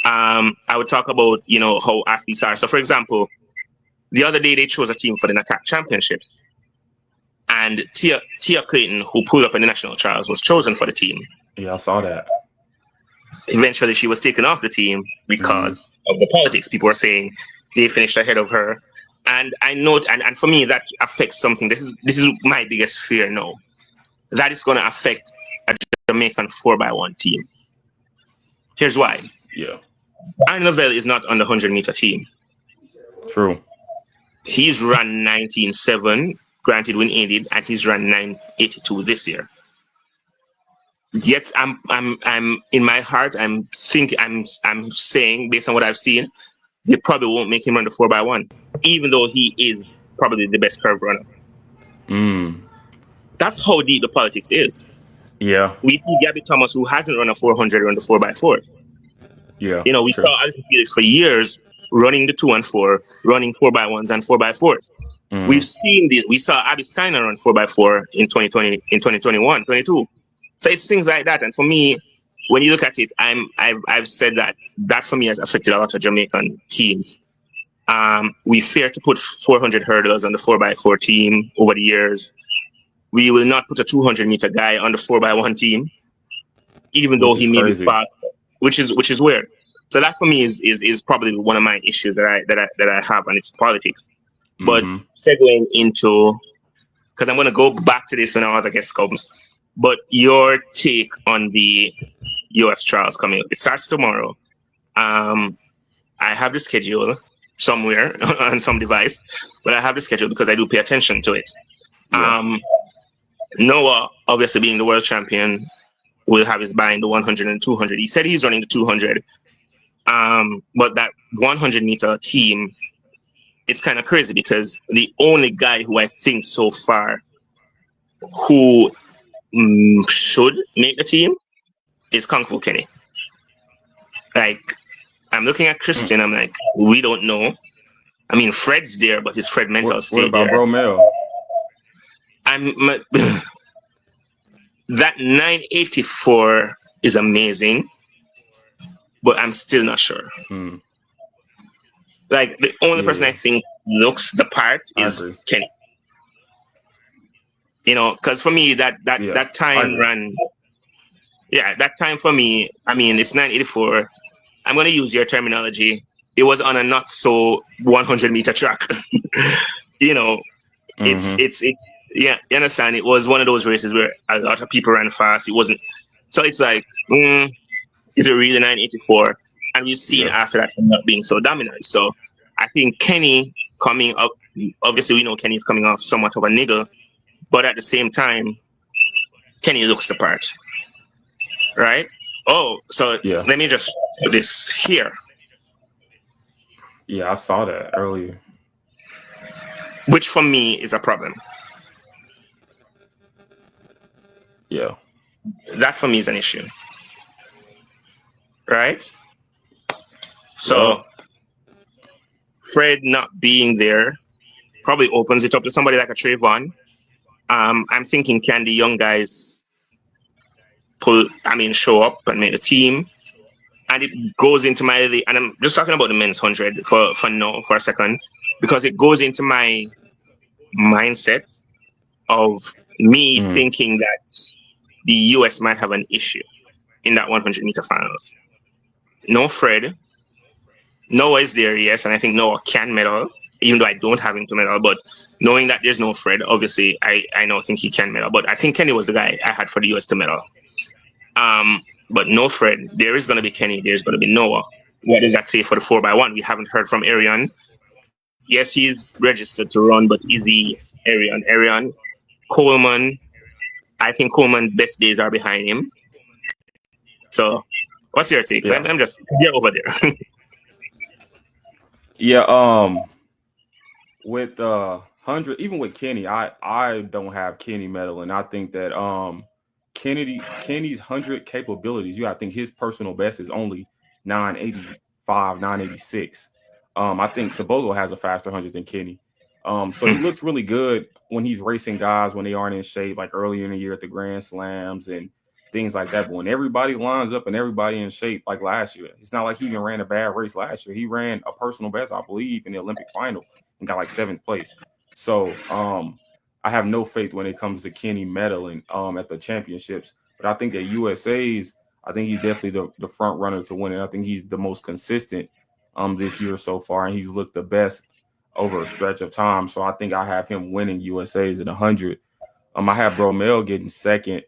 I would talk about, how athletes are. So for example, the other day they chose a team for the NACAC championship. And Tia Clayton, who pulled up in the national trials, was chosen for the team. Yeah, I saw that. Eventually she was taken off the team because of the politics. People were saying they finished ahead of her. And I know, and for me, that affects something. This is my biggest fear now. That is going to affect a Jamaican 4x1 team. Here's why. Yeah. Aaron Lavelle is not on the 100-meter team. True. He's run 19.7, granted when aided, and he's run 9.82 this year. Yet I'm in my heart, I'm saying, based on what I've seen, they probably won't make him run the 4x1, even though he is probably the best curve runner. That's how deep the politics is. Yeah. We see Gabby Thomas, who hasn't run a 400, run the 4x4. Yeah. We saw Alison Felix for years running the 2 and 4, running 4x1s and 4x4s. We've seen this. We saw Abby Steiner run 4x4 in 2020, in 2021, 22. So it's things like that. And for me, when you look at it, I've said that for me has affected a lot of Jamaican teams. We fear to put 400 hurdlers on the 4x4 team over the years. We will not put a 200-meter guy on the 4x1 team, even though he may be fast, which is weird. So that for me is probably one of my issues that I have, and it's politics. But segueing into, because I'm going to go back to this when our other guest comes, but your take on the US trials coming up. It starts tomorrow. I have the schedule somewhere on some device, but I have the schedule because I do pay attention to it. Yeah. Noah, obviously being the world champion, will have his buy in the 100 and 200. He said he's running the 200. But that 100-meter team, it's kind of crazy because the only guy who I think so far who should make the team is Kung Fu Kenny. Like, I'm looking at Christian, I'm like, we don't know. I mean, Fred's there, but is Fred mental state there? What about Bromel? That 984 is amazing, but I'm still not sure. Like, the only person I think looks the part is Kenny. Because for me, that time run, that time for me, I mean, it's 984. I'm going to use your terminology. It was on a not so 100-meter track. It's you understand? It was one of those races where a lot of people ran fast. It wasn't. So it's like, is it really 984? And we've seen after that him not being so dominant. So I think Kenny coming up, obviously we know Kenny's coming off somewhat of a niggle, but at the same time, Kenny looks the part. Right? Oh, so let me just put this here. Yeah, I saw that earlier. Which for me is a problem. Yeah. That for me is an issue. Right? So Fred not being there probably opens it up to somebody like a Trayvon. I'm thinking, can the young guys show up and make the team? And it goes into and I'm just talking about the men's 100 for a second, because it goes into my mindset of me thinking that the US might have an issue in that 100-meter finals. No Fred. Noah is there, yes, and I think Noah can medal, even though I don't have him to medal. But knowing that there's no Fred, obviously, I think he can medal. But I think Kenny was the guy I had for the US to medal. But no Fred. There is going to be Kenny. There's going to be Noah. What does that say for the 4x1? We haven't heard from Erin. Yes, he's registered to run, but is he Erin? Coleman. I think Coleman's best days are behind him. So, what's your take? Yeah. I'm just over there. With 100, even with Kenny, I don't have Kenny medaling. I think that Kenny's 100 capabilities, I think his personal best is only 985, 986. I think Tobogo has a faster 100 than Kenny. So he looks really good when he's racing guys when they aren't in shape, like earlier in the year at the Grand Slams and things like that. But when everybody lines up and everybody in shape, like last year, it's not like he even ran a bad race last year. He ran a personal best, I believe, in the Olympic final and got like 7th place. So I have no faith when it comes to Kenny medaling at the championships. But I think at USA's, I think he's definitely the front runner to win it. I think he's the most consistent this year so far, and he's looked the best over a stretch of time. So I think I have him winning USA's at 100. I have Bromell getting second.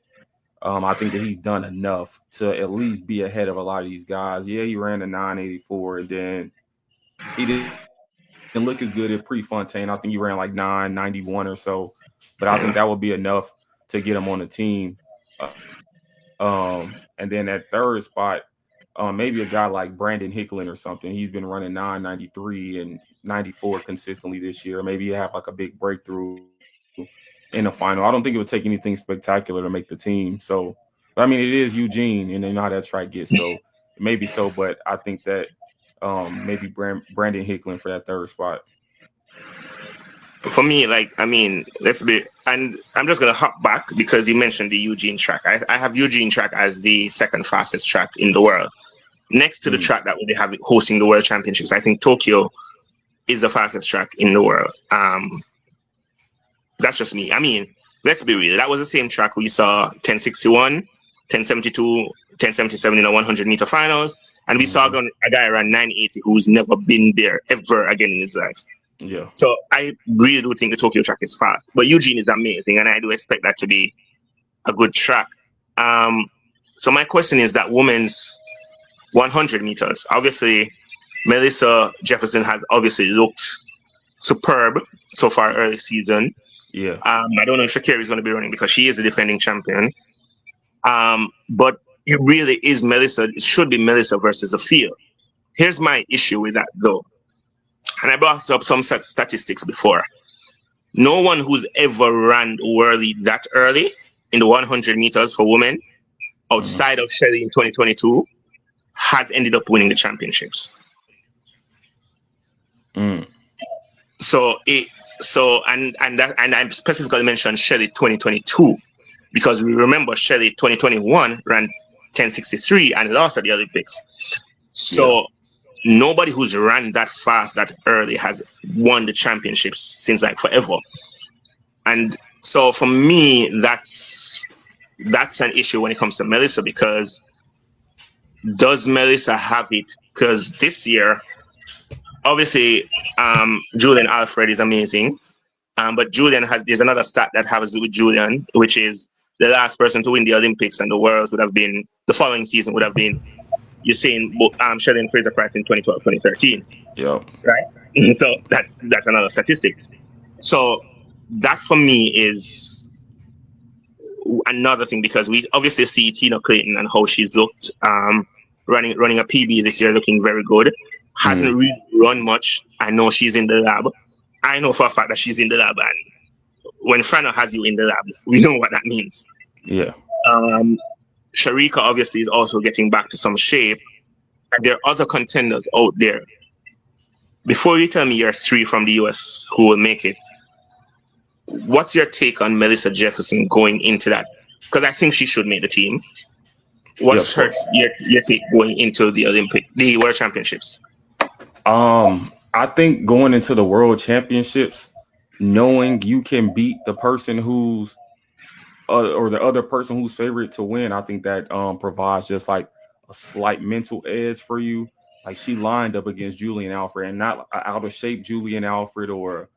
I think that he's done enough to at least be ahead of a lot of these guys. Yeah, he ran a 984, and then he didn't look as good at Prefontaine. I think he ran like 991 or so, but I think that would be enough to get him on the team. And then at third spot, maybe a guy like Brandon Hicklin or something. He's been running 993 and 94 consistently this year. Maybe you have like a big breakthrough in the final. I don't think it would take anything spectacular to make the team. So, I mean, it is Eugene, and they know how that track gets. So maybe so, but I think that maybe Brandon Hicklin for that third spot. For me, like, I mean, and I'm just going to hop back because you mentioned the Eugene track. I have Eugene track as the second fastest track in the world. Next to the track that will be hosting the World Championships, I think Tokyo is the fastest track in the world. That's just me. I mean, let's be real. That was the same track we saw 1061, 1072, 1077 in the 100-meter finals. And we saw a guy around 980 who's never been there ever again in his life. Yeah. So I really do think the Tokyo track is fast. But Eugene is amazing, and I do expect that to be a good track. So my question is that women's 100 meters. Obviously, Melissa Jefferson has obviously looked superb so far early season. Yeah. I don't know if Shakira is going to be running because she is the defending champion. But it really is Melissa. It should be Melissa versus the field. Here's my issue with that, though. And I brought up some statistics before. No one who's ever ran Worley that early in the 100 meters for women outside of Shelley in 2022 has ended up winning the championships. So I specifically mentioned Shelley 2022 because we remember Shelley 2021 ran 1063 and lost at the Olympics. So nobody who's ran that fast that early has won the championships since like forever. And so for me, that's an issue when it comes to Melissa, because does Melissa have it? Because this year, obviously, Julian Alfred is amazing. But there's another stat that has with Julian, which is the last person to win the Olympics and the Worlds the following season would have been Usain Sheldon and Fraser Price in 2012, 2013. Yep. Right? So that's another statistic. So that for me is another thing, because we obviously see Tina Clayton and how she's looked running a PB this year, looking very good. Hasn't really run much. I know she's in the lab. I know for a fact that she's in the lab, and when Frano has you in the lab, we know what that means. Yeah. Sharika obviously is also getting back to some shape. There are other contenders out there. Before you tell me your three from the US who will make it, what's your take on Melissa Jefferson going into that? Because I think she should make the team. What's your take going into the World Championships? I think going into the World Championships, knowing you can beat the person who's or the other person who's favorite to win, I think that provides just like a slight mental edge for you. Like, she lined up against Julian Alfred, and not out of shape Julian Alfred or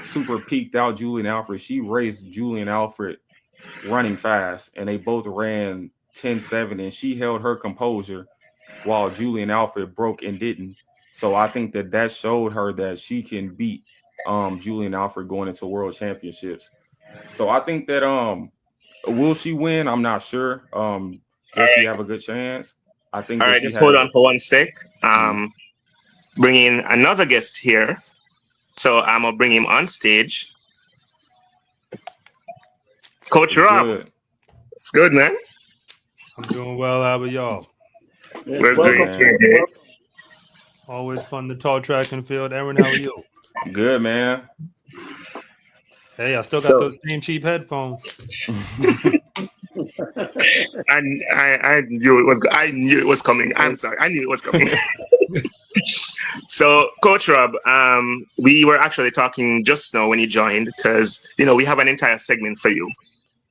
super peaked out Julian Alfred. She raced Julian Alfred running fast, and they both ran 10-7, and she held her composure while Julian Alfred broke and didn't. So I think that showed her that she can beat Julian Alfred going into World Championships. So I think that will she win? I'm not sure. Does she have a good chance? I think all that right, she just has. hold on for 1 sec. Bring in another guest here. So I'm gonna bring him on stage. Coach Rob. Good. It's good, man. I'm doing well. How about y'all? Yes, We're Good great. welcome. man. We're great. Always fun to talk track and field. Aaron, how are you? Good man. Hey, I still got So, those same cheap headphones. and I knew it was. I knew it was coming. I'm sorry. I knew it was coming. So, Coach Rob, we were actually talking just now when you joined because we have an entire segment for you.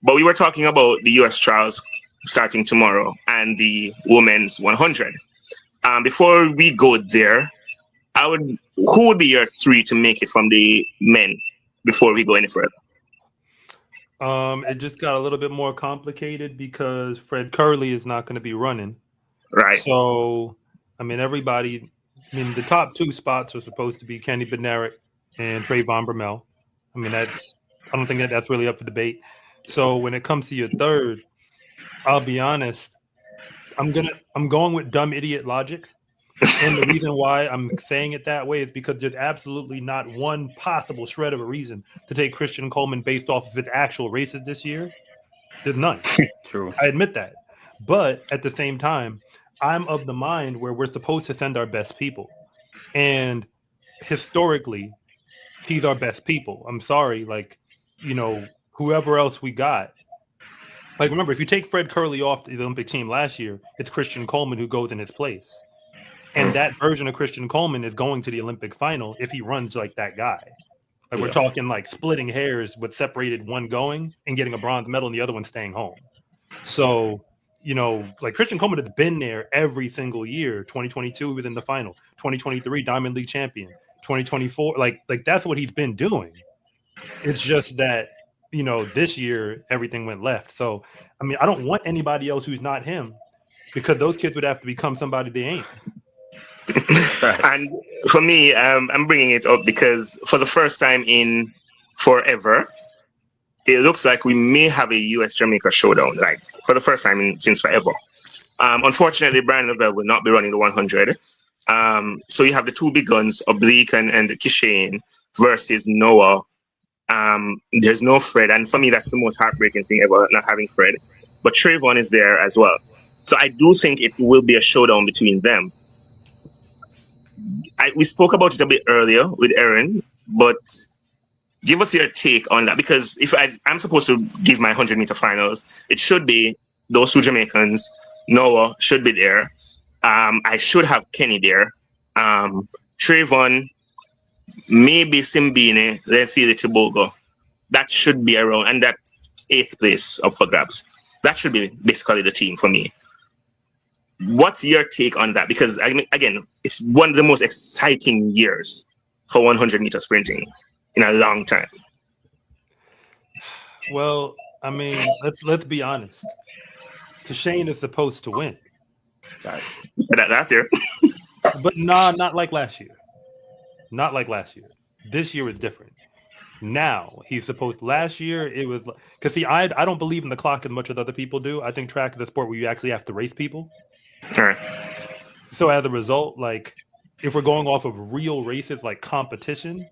But we were talking about the U.S. trials starting tomorrow and the women's 100. Before we go there, who would be your three to make it from the men before we go any further? It just got a little bit more complicated because Fred Curley is not going to be running. Right. So, I mean, everybody. I mean, the top two spots are supposed to be Kenny Bednarik and Trayvon Bromell. I mean, that's. I don't think that's really up for debate. So when it comes to your third, I'll be honest. I'm going with dumb idiot logic. And the reason why I'm saying it that way is because there's absolutely not one possible shred of a reason to take Christian Coleman based off of his actual races this year. There's none. True. I admit that. But at the same time, I'm of the mind where we're supposed to send our best people. And historically, he's our best people. I'm sorry. Like, whoever else we got. Like, remember, if you take Fred Curley off the Olympic team last year, it's Christian Coleman who goes in his place. And that version of Christian Coleman is going to the Olympic final if he runs like that guy. Like we're talking like splitting hairs with separated one going and getting a bronze medal and the other one staying home. So, like Christian Coleman has been there every single year. 2022 he was in the final. 2023 Diamond League champion. 2024 like that's what he's been doing. It's just that this year everything went left. So, I mean, I don't want anybody else who's not him because those kids would have to become somebody they ain't. And for me, I'm bringing it up because for the first time in forever, it looks like we may have a U.S. Jamaica showdown, like for the first time since forever. Unfortunately, Brian Lavelle will not be running the 100. So you have the two big guns, Oblique and Kishane versus Noah. There's no Fred, and for me, that's the most heartbreaking thing ever, not having Fred. But Trayvon is there as well. So I do think it will be a showdown between them. We spoke about it a bit earlier with Erin, but give us your take on that because if I'm supposed to give my 100-meter finals, it should be those two Jamaicans. Noah should be there. I should have Kenny there. Trayvon, maybe Simbine. Let's see the Tobago. That should be around, and that 8th place up for grabs. That should be basically the team for me. What's your take on that? Because I mean, again, it's one of the most exciting years for 100-meter sprinting in a long time. Well, I mean, let's be honest. Kishane is supposed to win. That's here. But not like last year. Not like last year. This year is different. Now he's supposed. Last year it was because see, I don't believe in the clock as much as other people do. I think track is a sport where you actually have to race people. All right. So as a result, like if we're going off of real races like competition,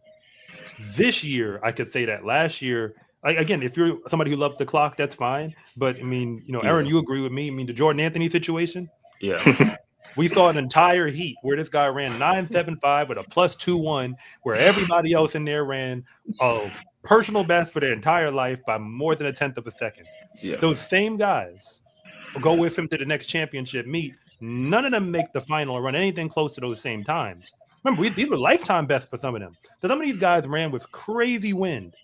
this year I could say that last year. Again, if you're somebody who loves the clock, that's fine. But I mean, Aaron, you agree with me? I mean, the Jordan Anthony situation. Yeah. We saw an entire heat where this guy ran 9.75 with a +2.1, where everybody else in there ran a personal best for their entire life by more than 1/10 of a second. Yeah. Those same guys will go with him to the next championship meet. None of them make the final or run anything close to those same times. Remember, these were lifetime bests for some of them. So some of these guys ran with crazy wind.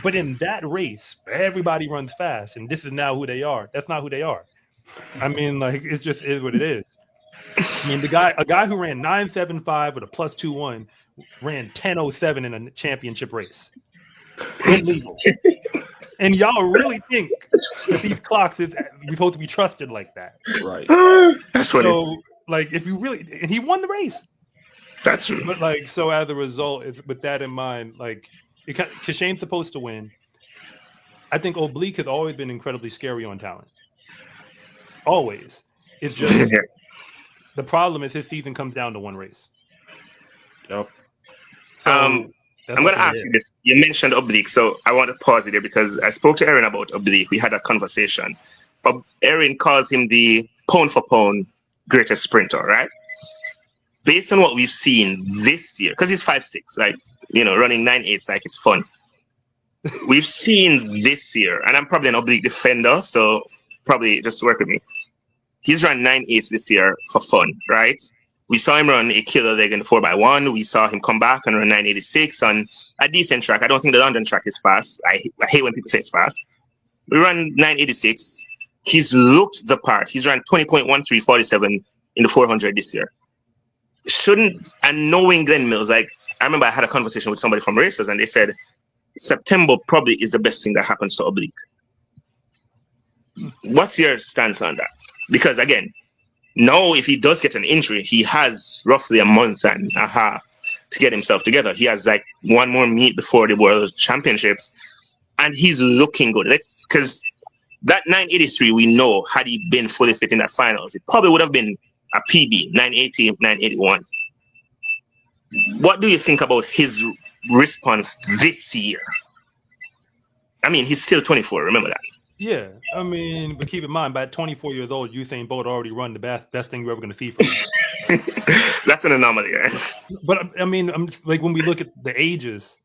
But in that race, everybody runs fast, and this is now who they are. That's not who they are. I mean, like, it just is what it is. I mean, a guy who ran 9.75 with a +2.1 ran 10.07 in a championship race. Illegal. And y'all really think that these clocks is supposed to be trusted like that? Right. That's funny. So, like, if you really, and he won the race. That's true. But like, so as a result, with that in mind, like, Kishane's supposed to win. I think Oblique has always been incredibly scary on talent. Always. It's just the problem is his season comes down to one race. Yep. So I'm going to ask you this. You mentioned Oblique, so I want to pause it there because I spoke to Erin about Oblique. We had a conversation. Erin calls him the pound for pound greatest sprinter, right? Based on what we've seen this year, because he's 5'6", like, running 9.8s like it's fun. We've seen this year, and I'm probably an oblique defender, so probably just work with me. He's run 9.8s this year for fun, right? We saw him run a killer leg in the 4x1. We saw him come back and run 9.86 on a decent track. I don't think the London track is fast. I hate when people say it's fast. We ran 9.86. He's looked the part. He's run 20.1347 in the 400 this year. And knowing Glenn Mills, like, I remember I had a conversation with somebody from Racers, and they said September probably is the best thing that happens to oblique. What's your stance on that? Because again, now if he does get an injury, he has roughly a month and a half to get himself together. He has like one more meet before the World Championships, and he's looking good. Because that 983, we know, had he been fully fit in that finals, it probably would have been a PB, 980, 981. What do you think about his response this year? I mean, he's still 24, remember that. Yeah, I mean, but keep in mind, by 24 years old, Usain Bolt already run the best thing you're ever going to see from him. That's an anomaly, right? But I mean, I'm just, like, when we look at the ages,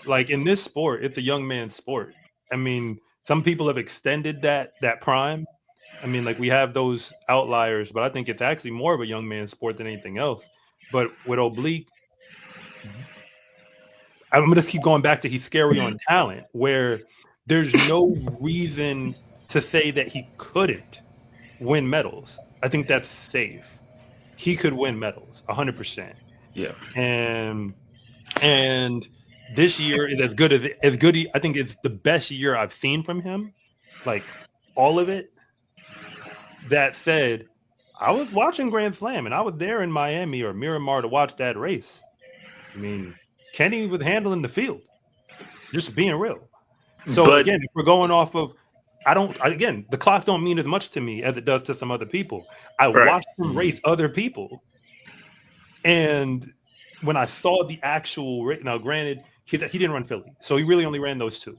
like in this sport, it's a young man's sport. I mean, some people have extended that prime. I mean, like, we have those outliers, but I think it's actually more of a young man's sport than anything else. But with oblique, I'm going to just keep going back to he's scary on talent, where there's no reason to say that he couldn't win medals. I think that's safe. He could win medals 100%. Yeah. And this year is as good. I think it's the best year I've seen from him, like all of it. That said, I was watching Grand Slam and I was there in Miami or Miramar to watch that race. I mean, Kenny was handling the field, just being real. So again, if we're going off of, the clock don't mean as much to me as it does to some other people. I watched him race other people, and when I saw the actual race, now granted, he didn't run Philly, so he really only ran those two.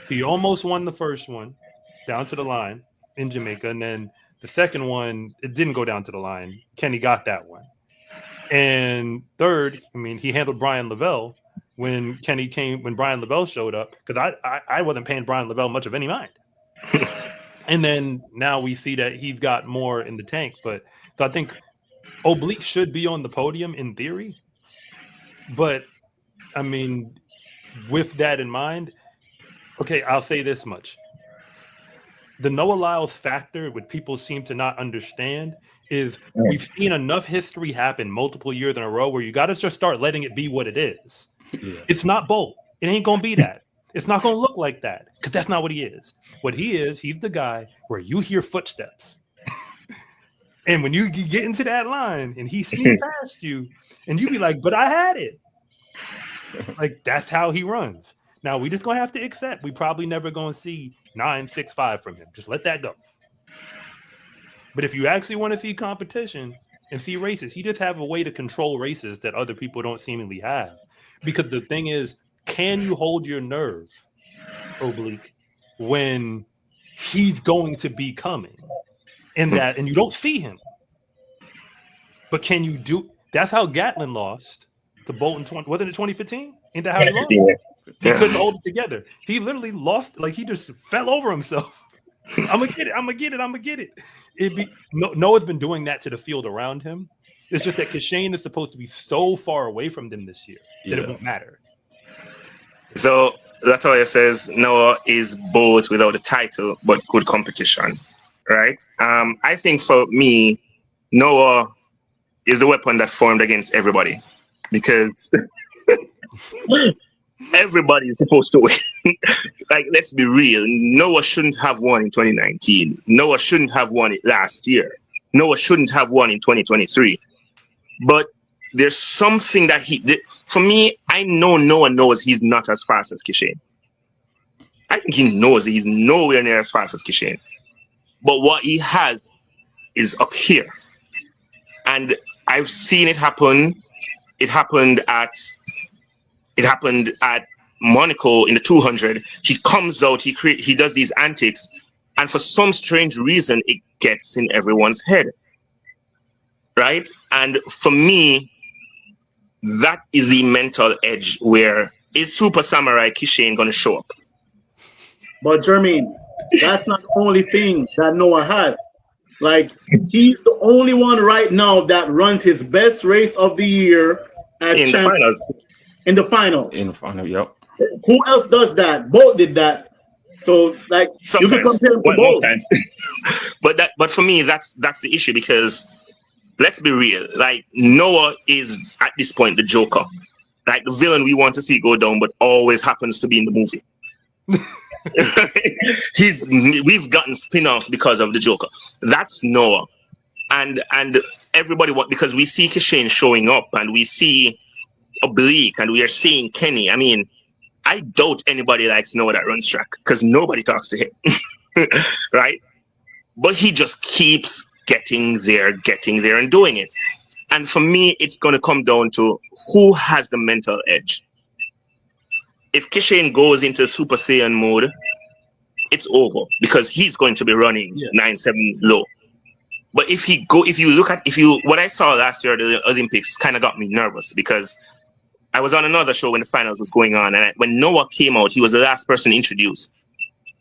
He almost won the first one down to the line in Jamaica, and then the second one, it didn't go down to the line. Kenny got that one. And third, I mean, he handled Brian Lavelle when Brian Lavelle showed up, because I wasn't paying Brian Lavelle much of any mind. And then now we see that he's got more in the tank. But so I think oblique should be on the podium in theory. But I mean, with that in mind, okay, I'll say this much. The Noah Lyles factor, what people seem to not understand, is we've seen enough history happen multiple years in a row where you got to just start letting it be what it is. Yeah. It's not Bolt. It ain't going to be that. It's not going to look like that, because that's not what he is. What he is, he's the guy where you hear footsteps. And when you get into that line and he sneaks past you and you be like, but I had it. Like, that's how he runs. Now, we just going to have to accept we probably never going to see 9.65 from him. Just let that go. But if you actually want to see competition and see races, he just have a way to control races that other people don't seemingly have. Because the thing is, can you hold your nerve, oblique, when he's going to be coming and you don't see him? But can you do? That's how Gatlin lost to Bolton. Wasn't it 2015? Ain't that how he lost? He couldn't hold it together. He literally lost, like he just fell over himself. I'm gonna get it. Noah's been doing that to the field around him. It's just that Kishane is supposed to be so far away from them this year that it won't matter. So that's why it says Noah is both without a title but good competition, right? I think for me, Noah is the weapon that formed against everybody, because everybody is supposed to win. Like, let's be real. Noah shouldn't have won in 2019. Noah shouldn't have won it last year. Noah shouldn't have won in 2023. But there's something that for me, I know Noah knows he's not as fast as Kishane. I think he knows he's nowhere near as fast as Kishane. But what he has is up here. And I've seen it happen. It happened at Monaco in the 200. He comes out, he does these antics, and for some strange reason, it gets in everyone's head. right? And for me, that is the mental edge where is Super Samurai Kishin going to show up? But Jermaine, that's not the only thing that Noah has. Like, he's the only one right now that runs his best race of the year at In the champ finals. in the In the finals. final, yep. Who else does that? Both did that. So, like, you can Sometimes, compare them to well, most both. times. But for me, that's the issue because let's be real. Like Noah is at this point the Joker, like the villain we want to see go down, but always happens to be in the movie. We've gotten spin-offs because of the Joker. That's Noah, and everybody want because we see Kishane showing up and we see Oblique and we are seeing Kenny. I mean, I doubt anybody likes Noah that runs track because nobody talks to him, right? But he just keeps getting there, and doing it. And for me, it's going to come down to who has the mental edge. If Kishane goes into Super Saiyan mode, it's over because he's going to be running 9-7 low. But if what I saw last year at the Olympics kind of got me nervous because I was on another show when the finals was going on, and when Noah came out, he was the last person introduced.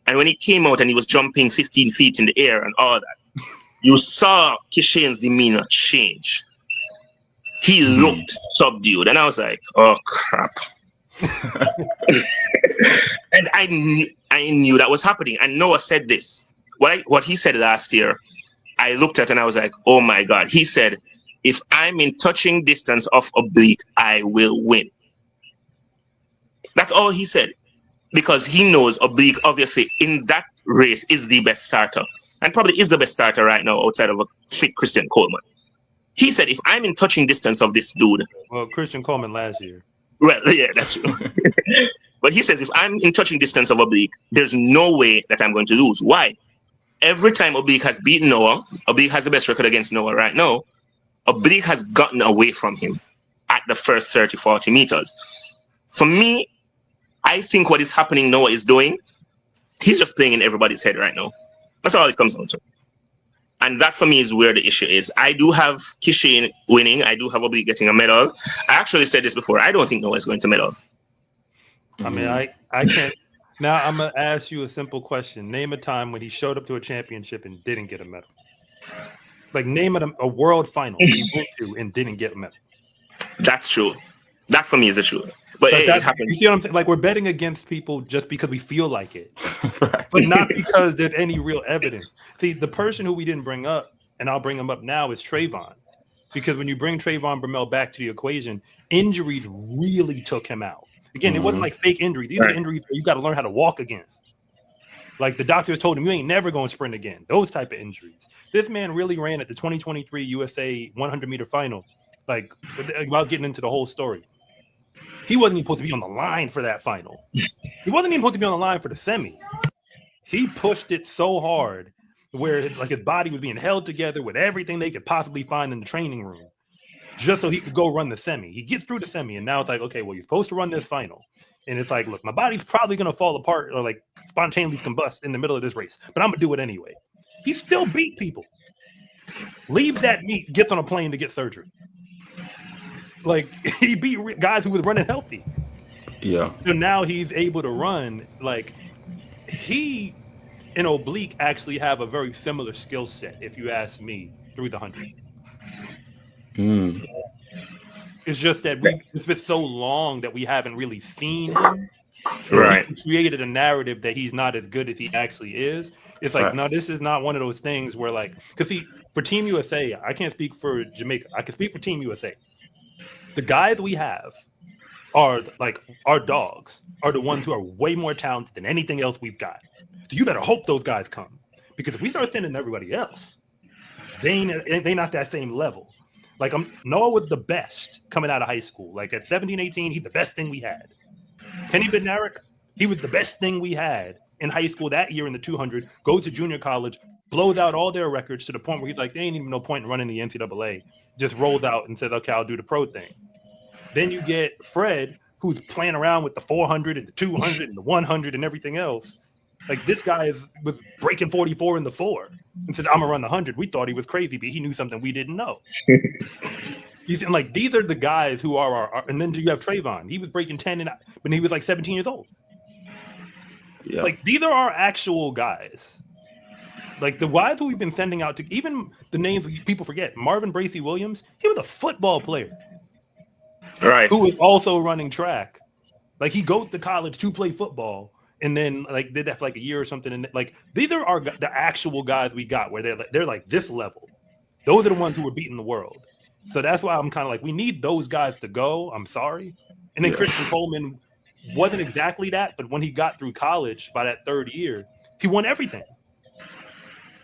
And when he came out and he was jumping 15 feet in the air and all that, you saw Kishane's demeanor change. He looked subdued, and I was like, "Oh crap!" And I knew that was happening. And Noah said this. What he said last year, I looked at and I was like, "Oh my God!" He said, "If I'm in touching distance of Oblique, I will win." That's all he said, because he knows Oblique, obviously, in that race is the best starter, and probably is the best starter right now outside of a sick Christian Coleman. He said, if I'm in touching distance of this dude. Well, Christian Coleman last year. Well, yeah, that's true. But he says, if I'm in touching distance of Oblique, there's no way that I'm going to lose. Why? Every time Oblique has beaten Noah, Oblique has the best record against Noah right now. Oblique has gotten away from him at the first 30, 40 meters. For me, I think what is happening Noah is doing, he's just playing in everybody's head right now. That's all it comes down to. And that for me is where the issue is. I do have Kishane winning. I do have Oblique getting a medal. I actually said this before. I don't think Noah is going to medal. I mean, I can't. Now I'm going to ask you a simple question. Name a time when he showed up to a championship and didn't get a medal. Like, name it a world final he went to and didn't get a medal. That's true. That for me is the truth. But So it happens. You see what I'm saying? Like, we're betting against people just because we feel like it, but not because there's any real evidence. See, the person who we didn't bring up, and I'll bring him up now, is Trayvon. Because when you bring Trayvon Bromell back to the equation, injuries really took him out. Again, it wasn't like fake injuries. These are injuries where you got to learn how to walk again. Like the doctors told him, you ain't never going to sprint again. Those type of injuries. This man really ran at the 2023 USA 100-meter final, like, without getting into the whole story. He wasn't even supposed to be on the line for that final. He wasn't even supposed to be on the line for the semi. He pushed it so hard where like his body was being held together with everything they could possibly find in the training room just so he could go run the semi. He gets through the semi, and now it's like, okay, well, you're supposed to run this final. And it's like, look, my body's probably going to fall apart or like spontaneously combust in the middle of this race, but I'm going to do it anyway. He still beat people. Leaves that meet, gets on a plane to get surgery. Like, he beat guys who was running healthy. Yeah. So now he's able to run. Like, he and Oblique actually have a very similar skill set, if you ask me, through the 100. It's just that it's been so long that we haven't really seen him. Right. He created a narrative that he's not as good as he actually is. It's like, no, this is not one of those things where, like, because for Team USA, I can't speak for Jamaica. I can speak for Team USA. The guys we have are like our dogs are the ones who are way more talented than anything else we've got. So you better hope those guys come, because if we start sending everybody else, they not that same level. Like, Noah was the best coming out of high school. Like at 17, 18, he's the best thing we had. Kenny Bednarik, he was the best thing we had in high school that year in the 200, goes to junior college, blows out all their records to the point where he's like, there ain't even no point in running the NCAA. Just rolls out and says, okay, I'll do the pro thing. Then you get Fred, who's playing around with the 400 and the 200 and the 100 and everything else. Like, this guy was breaking 44 in the 4. and said, "I'm gonna run the 100." We thought he was crazy, but he knew something we didn't know. You see, like these are the guys who are our, and then you have Trayvon. He was breaking 10 when he was like 17 years old. Yeah. Like these are our actual guys. Like the guys who we've been sending out to, even the names people forget. Marvin Bracey Williams, he was a football player, Right. who was also running track. Like he goes to college to play football, and then like did that for like a year or something. And like these are the actual guys we got, where they're like this level. Those are the ones who are beating the world. So that's why I'm kind of like, we need those guys to go. I'm sorry. And then Christian Coleman wasn't exactly that, but when he got through college by that third year, he won everything.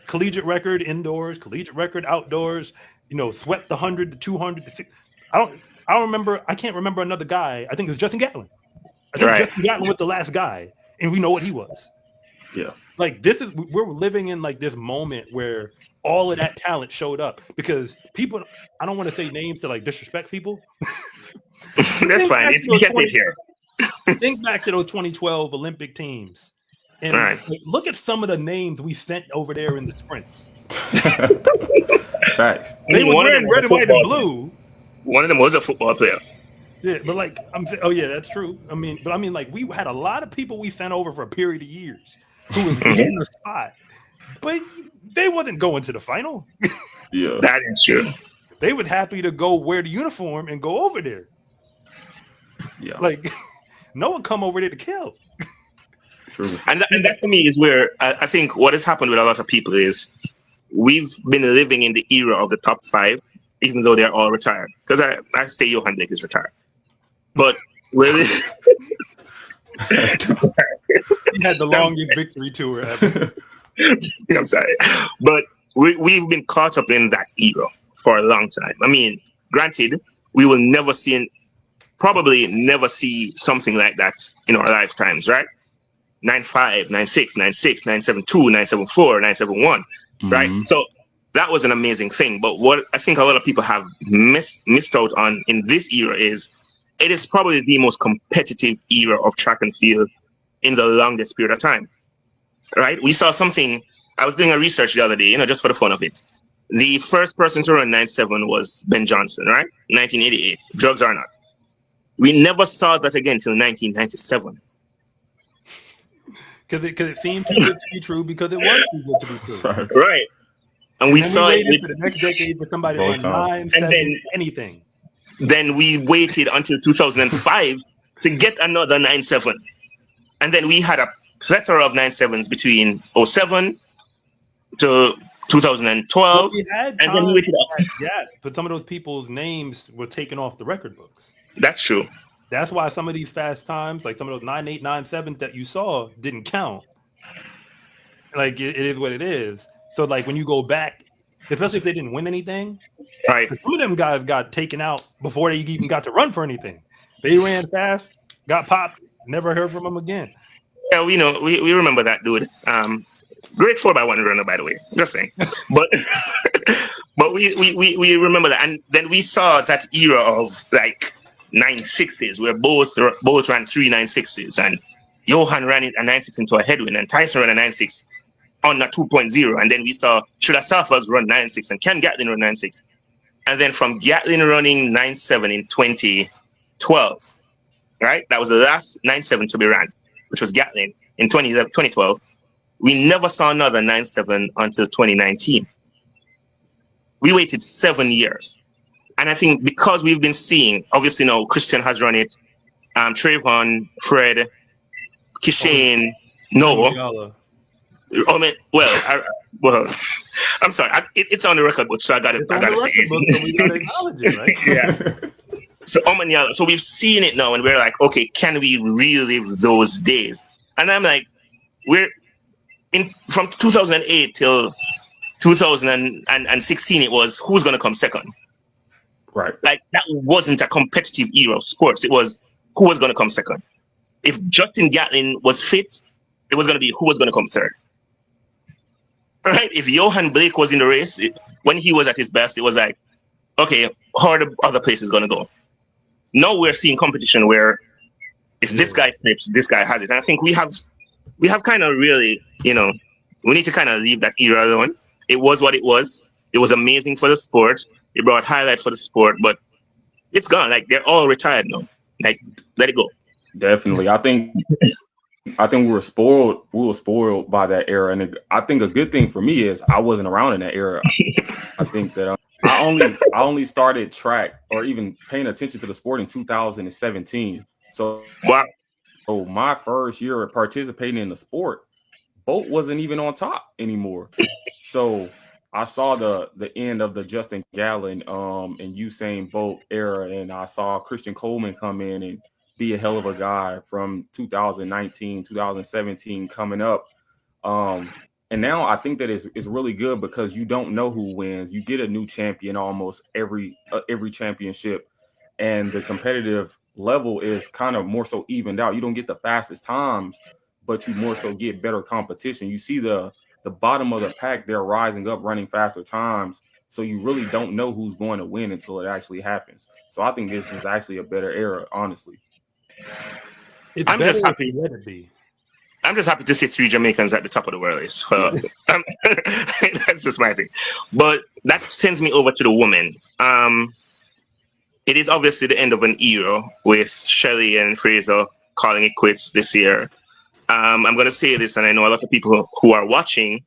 Collegiate record indoors, collegiate record outdoors, swept the 100, the 200, the 6. I don't remember. I can't remember another guy. I think it was Justin Gatlin. I think Justin Gatlin was the last guy, and we know what he was. Yeah. Like we're living in like this moment where all of that talent showed up, because people, I don't want to say names to like disrespect people. That's fine. You get it here. Think back to those 2012 Olympic teams, and like, look at some of the names we sent over there in the sprints. Facts. They were wearing red and white and blue. One of them was a football player. Yeah, but like yeah, that's true. I mean, like we had a lot of people we sent over for a period of years who was in the spot, but they wasn't going to the final. Yeah, that is true. They were happy to go wear the uniform and go over there. Yeah, like no one come over there to kill. True. And that for me is where I think what has happened with a lot of people is we've been living in the era of the top 5, even though they're all retired. Because I say Johan Blake is retired, but really. He had the longest victory tour ever. I'm sorry, but we've been caught up in that era for a long time. I mean, granted, we will probably never see something like that in our lifetimes, right? 9.5, 9.6, 9.6, 9.72, 9.74, 9.71, right? So that was an amazing thing. But what I think a lot of people have missed out on in this era is it is probably the most competitive era of track and field in the longest period of time. Right? We saw something. I was doing a research the other day, just for the fun of it. The first person to run 9.7 was Ben Johnson, right? 1988. Drugs or not. We never saw that again until 1997. Because it seemed too good to be true, because it was too good to be true. Right. And we saw it for the next decade for somebody to run 9, 7, anything. Then we waited until 2005 to get another 9.7. And then we had a plethora of 9.7s between 07 to 2012. We had and then we waited up. Yeah, but some of those people's names were taken off the record books. That's true. That's why some of these fast times, like some of those 9.8, 9.7s that you saw, didn't count. Like it is what it is. So like when you go back, especially if they didn't win anything, right? Some of them guys got taken out before they even got to run for anything. They ran fast, got popped, never heard from them again. Yeah, we remember that dude. Great 4x1 runner, by the way. Just saying. But we remember that, and then we saw that era of like 9.6s where both ran 3 9.6s, and Johan ran it a 9.6 into a headwind, and Tyson ran a 9.6 on a 2.0, and then we saw Shuda Safas run 9.6 and Ken Gatlin run 9.6, and then from Gatlin running 9.7 in 2012, right? That was the last 9.7 to be ran, which was Gatlin in 2012. We never saw another 9.7 until 2019. We waited 7 years. And I think because we've been seeing, obviously now Christian has run it, Trayvon, Fred, Kishane, Noah. I'm sorry. It's on the record book, so I got to say it. Book, so we got to acknowledge it, right? Yeah. So we've seen it now, and we're like, okay, can we relive those days? And I'm like, from 2008 till 2016, it was who's going to come second. Right. Like that wasn't a competitive era of sports. It was who was going to come second. If Justin Gatlin was fit, it was going to be who was going to come third. Right? If Johan Blake was in the race, when he was at his best, it was like, okay, how are the other places going to go? Now we're seeing competition where if this guy slips, this guy has it. And I think we have kind of really, we need to kind of leave that era alone. It was what it was. It was amazing for the sport. It brought highlight for the sport, but it's gone. Like they're all retired now. Like let it go. Definitely. I think we were spoiled. We were spoiled by that era, and I think a good thing for me is I wasn't around in that era. I think that I only started track or even paying attention to the sport in 2017. So Wow. my first year of participating in the sport, boat wasn't even on top anymore. So I saw the end of the Justin Gatlin and Usain Bolt era, and I saw Christian Coleman come in and be a hell of a guy from 2019, 2017 coming up. Um, and now I think that is really good because you don't know who wins. You get a new champion almost every championship, and the competitive level is kind of more so evened out. You don't get the fastest times, but you more so get better competition. You see the bottom of the pack, they're rising up, running faster times. So you really don't know who's going to win until it actually happens. So I think this is actually a better era, honestly. It's I'm better just if happy. you let it be. I'm just happy to see three Jamaicans at the top of the world list. That's just my thing. But that sends me over to the women. It is obviously the end of an era with Shelley and Fraser calling it quits this year. I'm going to say this, and I know a lot of people who are watching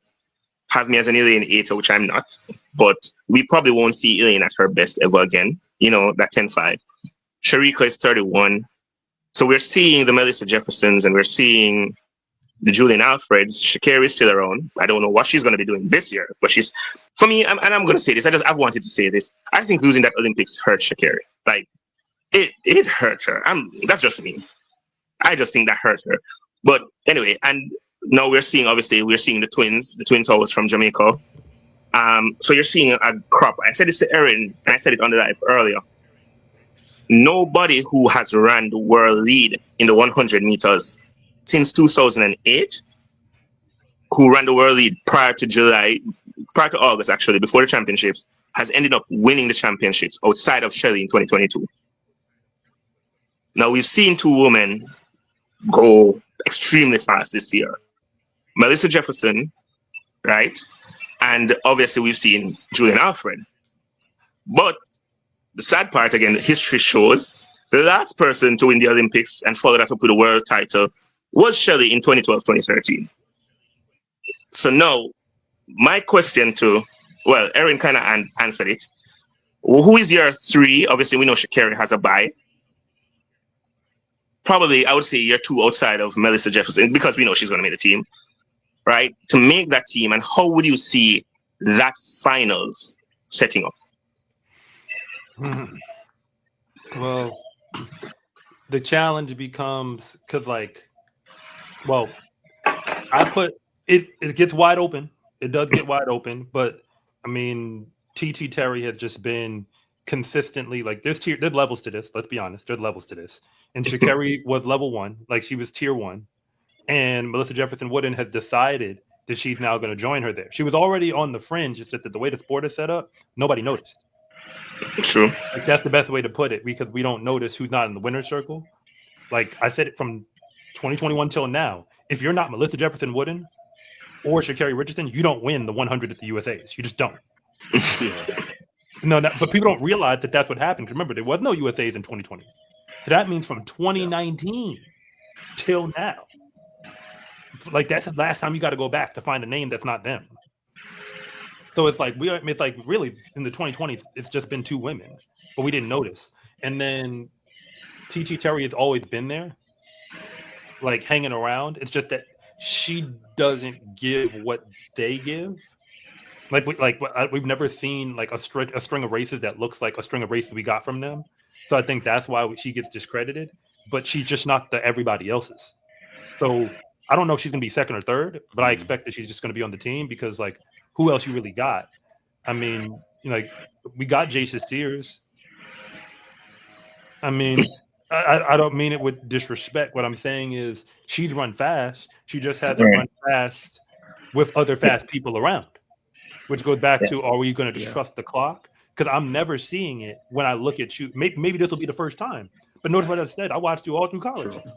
have me as an Elaine hater, which I'm not. But we probably won't see Elaine at her best ever again. You know, that 10-5. Sharika is 31. So we're seeing the Melissa Jeffersons and we're seeing the Julian Alfreds. Shakira is still around. I don't know what she's going to be doing this year, but she's, for me, and I'm going to say this, I've wanted to say this. I think losing that Olympics hurt Shakira. Like, it hurt her. That's just me. I just think that hurt her. But anyway, and now we're seeing the twins, the Twin Towers from Jamaica. So you're seeing a crop. I said this to Erin, and I said it on the live earlier. Nobody who has run the world lead in the 100 meters since 2008, who ran the world lead prior to August actually, before the championships, has ended up winning the championships outside of Shelley in 2022. Now we've seen two women go extremely fast this year. Melissa Jefferson, right? And obviously we've seen Julian Alfred. But the sad part, again, history shows the last person to win the Olympics and follow that up with a world title was Shelley in 2012, 2013. So now, my question Erin kind of answered it. Who is your three? Obviously, we know Shakira has a bye. Probably, I would say you're two outside of Melissa Jefferson because we know she's going to make the team, right? To make that team, and how would you see that finals setting up? Well, the challenge becomes because, I put it. It gets wide open. It does get wide open, but I mean, TT Terry has just been consistently like there's levels to this. Let's be honest, there's levels to this. And Shakari was level 1, like she was tier 1, and Melissa Jefferson Wooden has decided that she's now going to join her there. She was already on the fringe. It's just that the way the sport is set up, nobody noticed. True. Like that's the best way to put it because we don't notice who's not in the winner's circle. Like I said it from 2021 till now. If you're not Melissa Jefferson Wooden or Sha'Carri Richardson, you don't win the 100 at the USAs. You just don't. But people don't realize that that's what happened. Remember, there was no USAs in 2020. So that means from 2019 till now. Like that's the last time you got to go back to find a name that's not them. So it's like really in the 2020s, it's just been 2 women, but we didn't notice. And then TT Terry has always been there, like hanging around. It's just that she doesn't give what they give. We've never seen like a string of races that looks like a string of races we got from them. So I think that's why she gets discredited. But she's just not the everybody else's. So I don't know if she's gonna be second or third, but I expect that she's just gonna be on the team because like who else you really got? I mean, we got Jason Sears. I mean, I don't mean it with disrespect. What I'm saying is she's run fast. She just hasn't run fast with other fast people around, which goes back to, are we going to just trust the clock? Because I'm never seeing it when I look at you. Maybe this will be the first time. But notice what I said. I watched you all through college. True.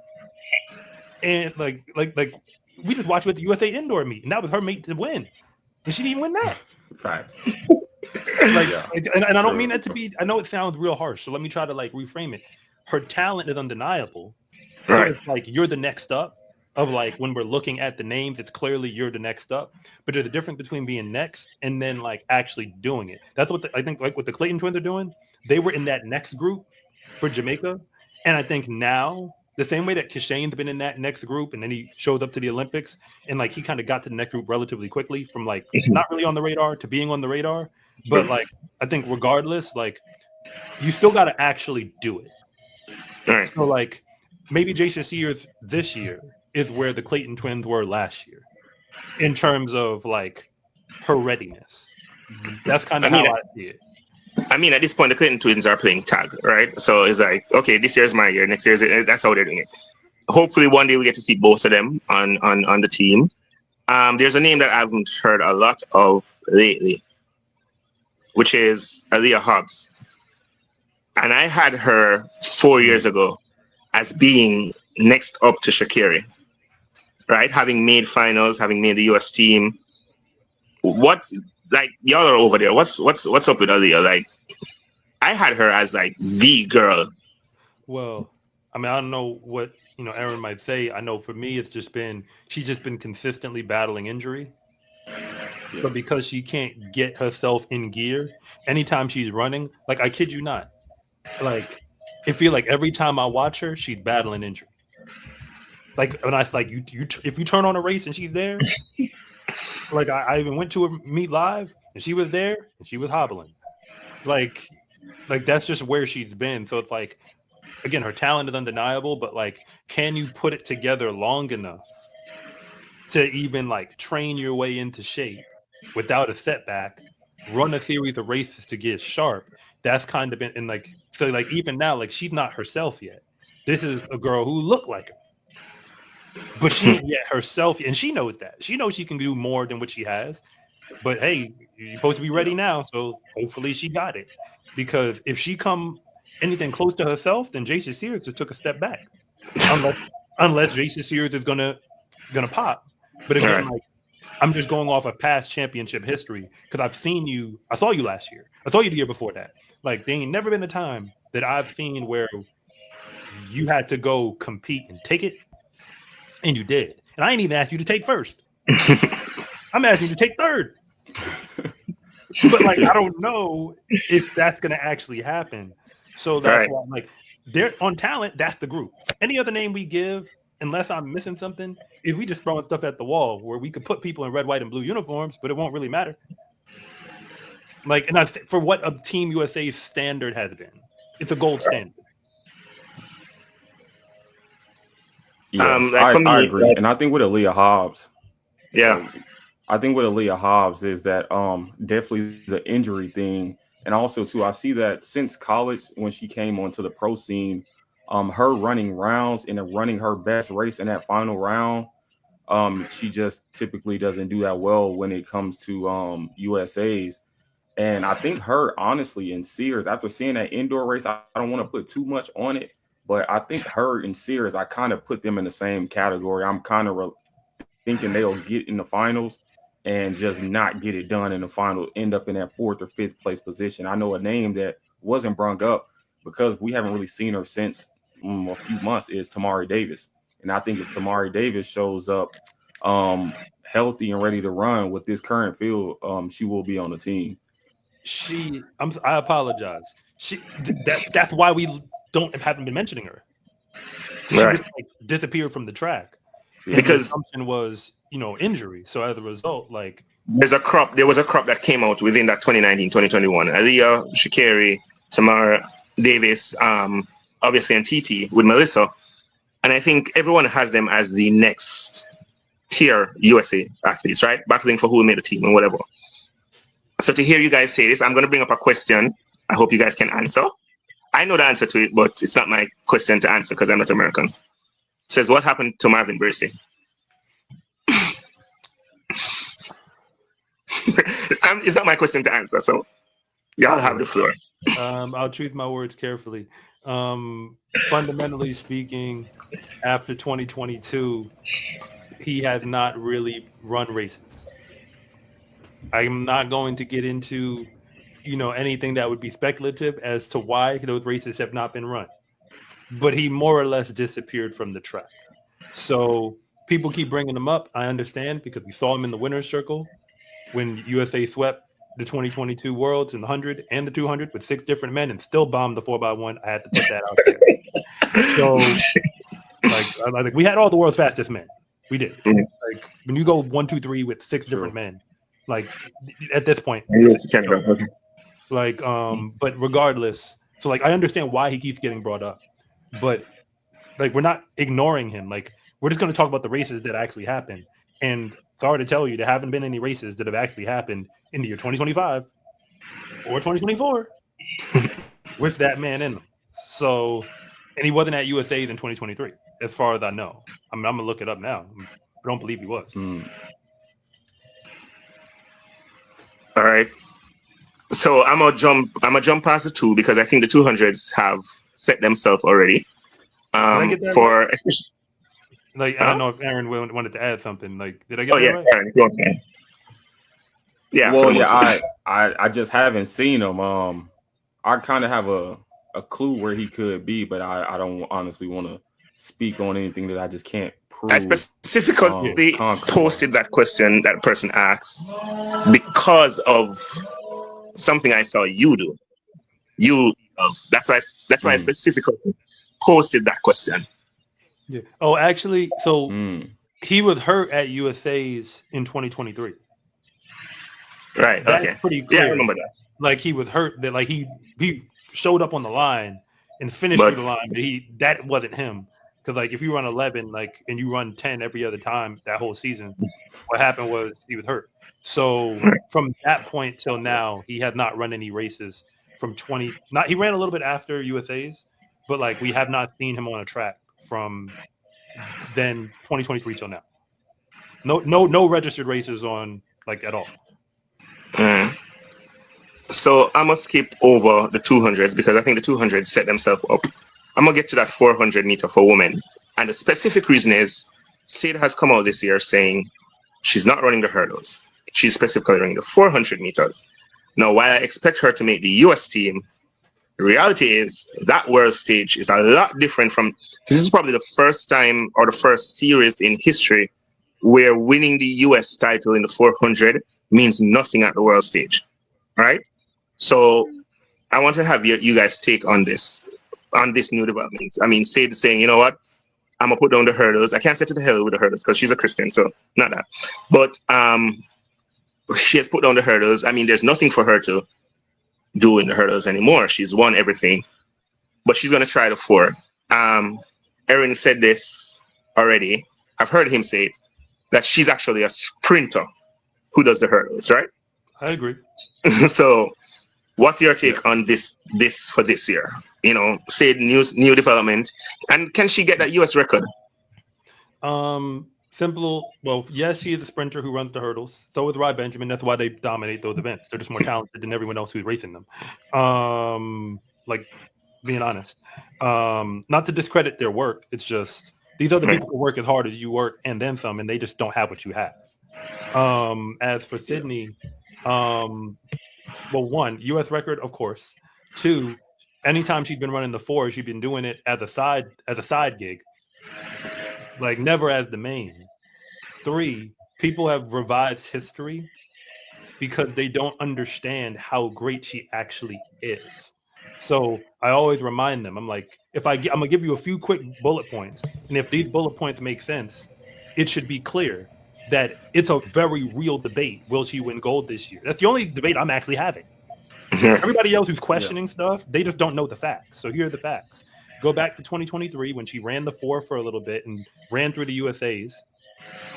And like we just watched you at the USA Indoor meet, and that was her mate to win. and she didn't even win that. Facts. Like, Yeah. and I don't True. mean that to be. I know it sounds real harsh, so let me try to like reframe it. Her talent is undeniable, so Right. it's like you're the next up. Of like when we're looking at the names, it's clearly you're the next up. But there's a difference between being next and then like actually doing it. That's what I think. Like what the Clayton twins are doing, they were in that next group for Jamaica, and I think now the same way that Kishane's been in that next group, and then he showed up to the Olympics, and like he kind of got to the next group relatively quickly from like not really on the radar to being on the radar. But like I think regardless, like you still got to actually do it. Right. So like maybe Jason Sears this year is where the Clayton twins were last year in terms of like her readiness. That's kind of I mean, how I see it. I mean, at this point, the Clinton twins are playing tag, right? So it's like, okay, this year's my year, next year's that's how they're doing it. Hopefully, one day we get to see both of them on the team. There's a name that I haven't heard a lot of lately, which is Aaliyah Hobbs, and I had her 4 years ago as being next up to Shakiri, right? Having made finals, having made the US team. What's like y'all are over there? What's up with Aaliyah? Like I had her as like the girl. Well, I mean, I don't know what Erin might say. I know for me, she's just been consistently battling injury. But because she can't get herself in gear, anytime she's running, like I kid you not, like it feel like every time I watch her, she's battling injury. Like when I like you if you turn on a race and she's there, like I even went to her meet live and she was there and she was hobbling. Like that's just where she's been. So it's like again, her talent is undeniable, but like can you put it together long enough to even like train your way into shape without a setback, run a series of races to get sharp? That's kind of been and like so like even now, like she's not herself yet. This is a girl who looked like her, but she ain't yet herself, and she knows that. She knows she can do more than what she has. But hey, you're supposed to be ready now, so hopefully she got it. Because if she come anything close to herself, then Jason Sears just took a step back. Unless Jason Sears is gonna pop. But again, Right. like I'm just going off of past championship history because I've seen you. I saw you last year. I saw you the year before that. Like there ain't never been a time that I've seen where you had to go compete and take it, and you did. And I ain't even asked you to take first. I'm asking you to take third. But like I don't know if that's gonna actually happen. So that's Right. why I'm like they're on talent, that's the group. Any other name we give, unless I'm missing something, is we just throwing stuff at the wall where we could put people in red, white, and blue uniforms, but it won't really matter. Like, and for what a Team USA's standard has been, it's a gold standard. Yeah, Like for I me, agree, and I think with Aaliyah Hobbs, yeah, I think with Aaliyah Hobbs is that definitely the injury thing, and also too I see that since college when she came onto the pro scene, her running rounds and running her best race in that final round, she just typically doesn't do that well when it comes to USA's. And I think her, honestly, and Sears, after seeing that indoor race, I don't want to put too much on it, but I think her and Sears, I kind of put them in the same category. I'm kind of thinking they'll get in the finals and just not get it done in the final, end up in that fourth or fifth place position. I know a name that wasn't brung up because we haven't really seen her since a few months is Tamari Davis. And I think if Tamari Davis shows up healthy and ready to run with this current field, she will be on the team. I apologize. That's why we haven't been mentioning her. She right. just like disappeared from the track. And the Because assumption was, injury. So as a result, like there was a crop that came out within that 2019, 2021. Aaliyah, Shakiri, Tamara Davis, obviously, and TT with Melissa. And I think everyone has them as the next tier USA athletes, right? Battling for who will make the team and whatever. So to hear you guys say this, I'm going to bring up a question. I hope you guys can answer. I know the answer to it, but it's not my question to answer because I'm not American. It says, what happened to Marvin Bursey? It's not my question to answer, so y'all have the floor. I'll choose my words carefully. Fundamentally speaking, after 2022, he has not really run races. I'm not going to get into, anything that would be speculative as to why those races have not been run. But he more or less disappeared from the track. So people keep bringing him up. I understand because we saw him in the winner's circle when USA swept the 2022 Worlds in the 100 and the 200 with 6 different men and still bombed the 4x1. I had to put that out there. So, like we had all the world's fastest men. We did. Mhm. Like when you go 1, 2, 3 with 6 True. different men, like at this point, Yes, Canada. Okay. like but regardless, so like I understand why he keeps getting brought up, but like we're not ignoring him. Like we're just going to talk about the races that actually happened. And sorry to tell you, there haven't been any races that have actually happened in the year 2025 or 2024 with that man in them. So, and he wasn't at USA's in 2023, as far as I know. I mean, I'm gonna look it up now. I don't believe he was. All right. So I'm gonna jump past the 2 because I think the 200s have set themselves already. Did I get that For right? Like I don't know if Erin wanted to add something. Like, did I get oh that yeah, right? Aaron, if you want to. Yeah. For Well, the most part. I just haven't seen him. I kind of have a clue where he could be, but I don't honestly want to speak on anything that I just can't prove. I specifically concrete. posted that question that person asked because of something I saw you do. That's why I specifically posted that question. Yeah. Oh, actually, so he was hurt at USA's in 2023. Right. That's Okay. pretty clear. Yeah, I remember that. Like he was hurt. That like he showed up on the line and finished through the line, but that wasn't him. Because like if you run 11, like and you run 10 every other time that whole season, what happened was he was hurt. So from that point till now, he has not run any races from 20. He ran a little bit after USA's, but like we have not seen him on a track from then 2023 till now. No registered races on like at all. So I'm gonna skip over the 200s because I think the 200s set themselves up. I'm gonna get to that 400 meter for women, and the specific reason is Sid has come out this year saying she's not running the hurdles. She's specifically running the 400 meters. Now, while I expect her to make the US team, the reality is that world stage is a lot different from. This is probably the first time or the first series in history where winning the US title in the 400 means nothing at the world stage, right? So I want to have you guys take on this new development. I mean, saying, you know what, I'm gonna put down the hurdles. I can't say to the hell with the hurdles because she's a Christian, so not that. But she has put down the hurdles. I mean, there's nothing for her to do in the hurdles anymore. She's won everything, but she's gonna try the 4. Erin said this already. I've heard him say it, that she's actually a sprinter who does the hurdles, right? I agree. So what's your take on this for this year? Say new development, and can she get that US record? Simple. Well, yes, she is a sprinter who runs the hurdles. So is Rye Benjamin. That's why they dominate those events. They're just more talented than everyone else who's racing them. Like being honest. Not to discredit their work. It's just these other people who work as hard as you work and then some, and they just don't have what you have. As for Sydney, well, 1, US record, of course. 2, anytime she's been running the 4, she's been doing it as a side gig. Like never as the main. 3, people have revised history because they don't understand how great she actually is. So I always remind them, I'm like, I'm gonna give you a few quick bullet points, and if these bullet points make sense, it should be clear that it's a very real debate. Will she win gold this year? That's the only debate I'm actually having. Everybody else who's questioning stuff, they just don't know the facts. So here are the facts. Go back to 2023 when she ran the 4 for a little bit and ran through the USA's,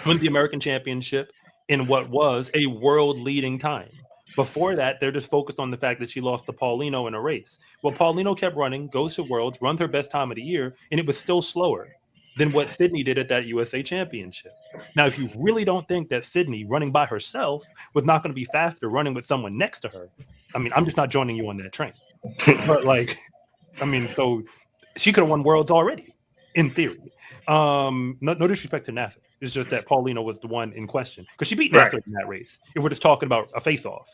won the American Championship in what was a world-leading time. Before that, they're just focused on the fact that she lost to Paulino in a race. Well, Paulino kept running, goes to Worlds, runs her best time of the year, and it was still slower than what Sydney did at that USA Championship. Now, if you really don't think that Sydney running by herself was not going to be faster running with someone next to her, I mean, I'm just not joining you on that train. But like, I mean, so she could have won Worlds already, in theory. No disrespect to NASA. It's just that Paulina was the one in question because she beat Right. Nasser in that race. If we're just talking about a face-off,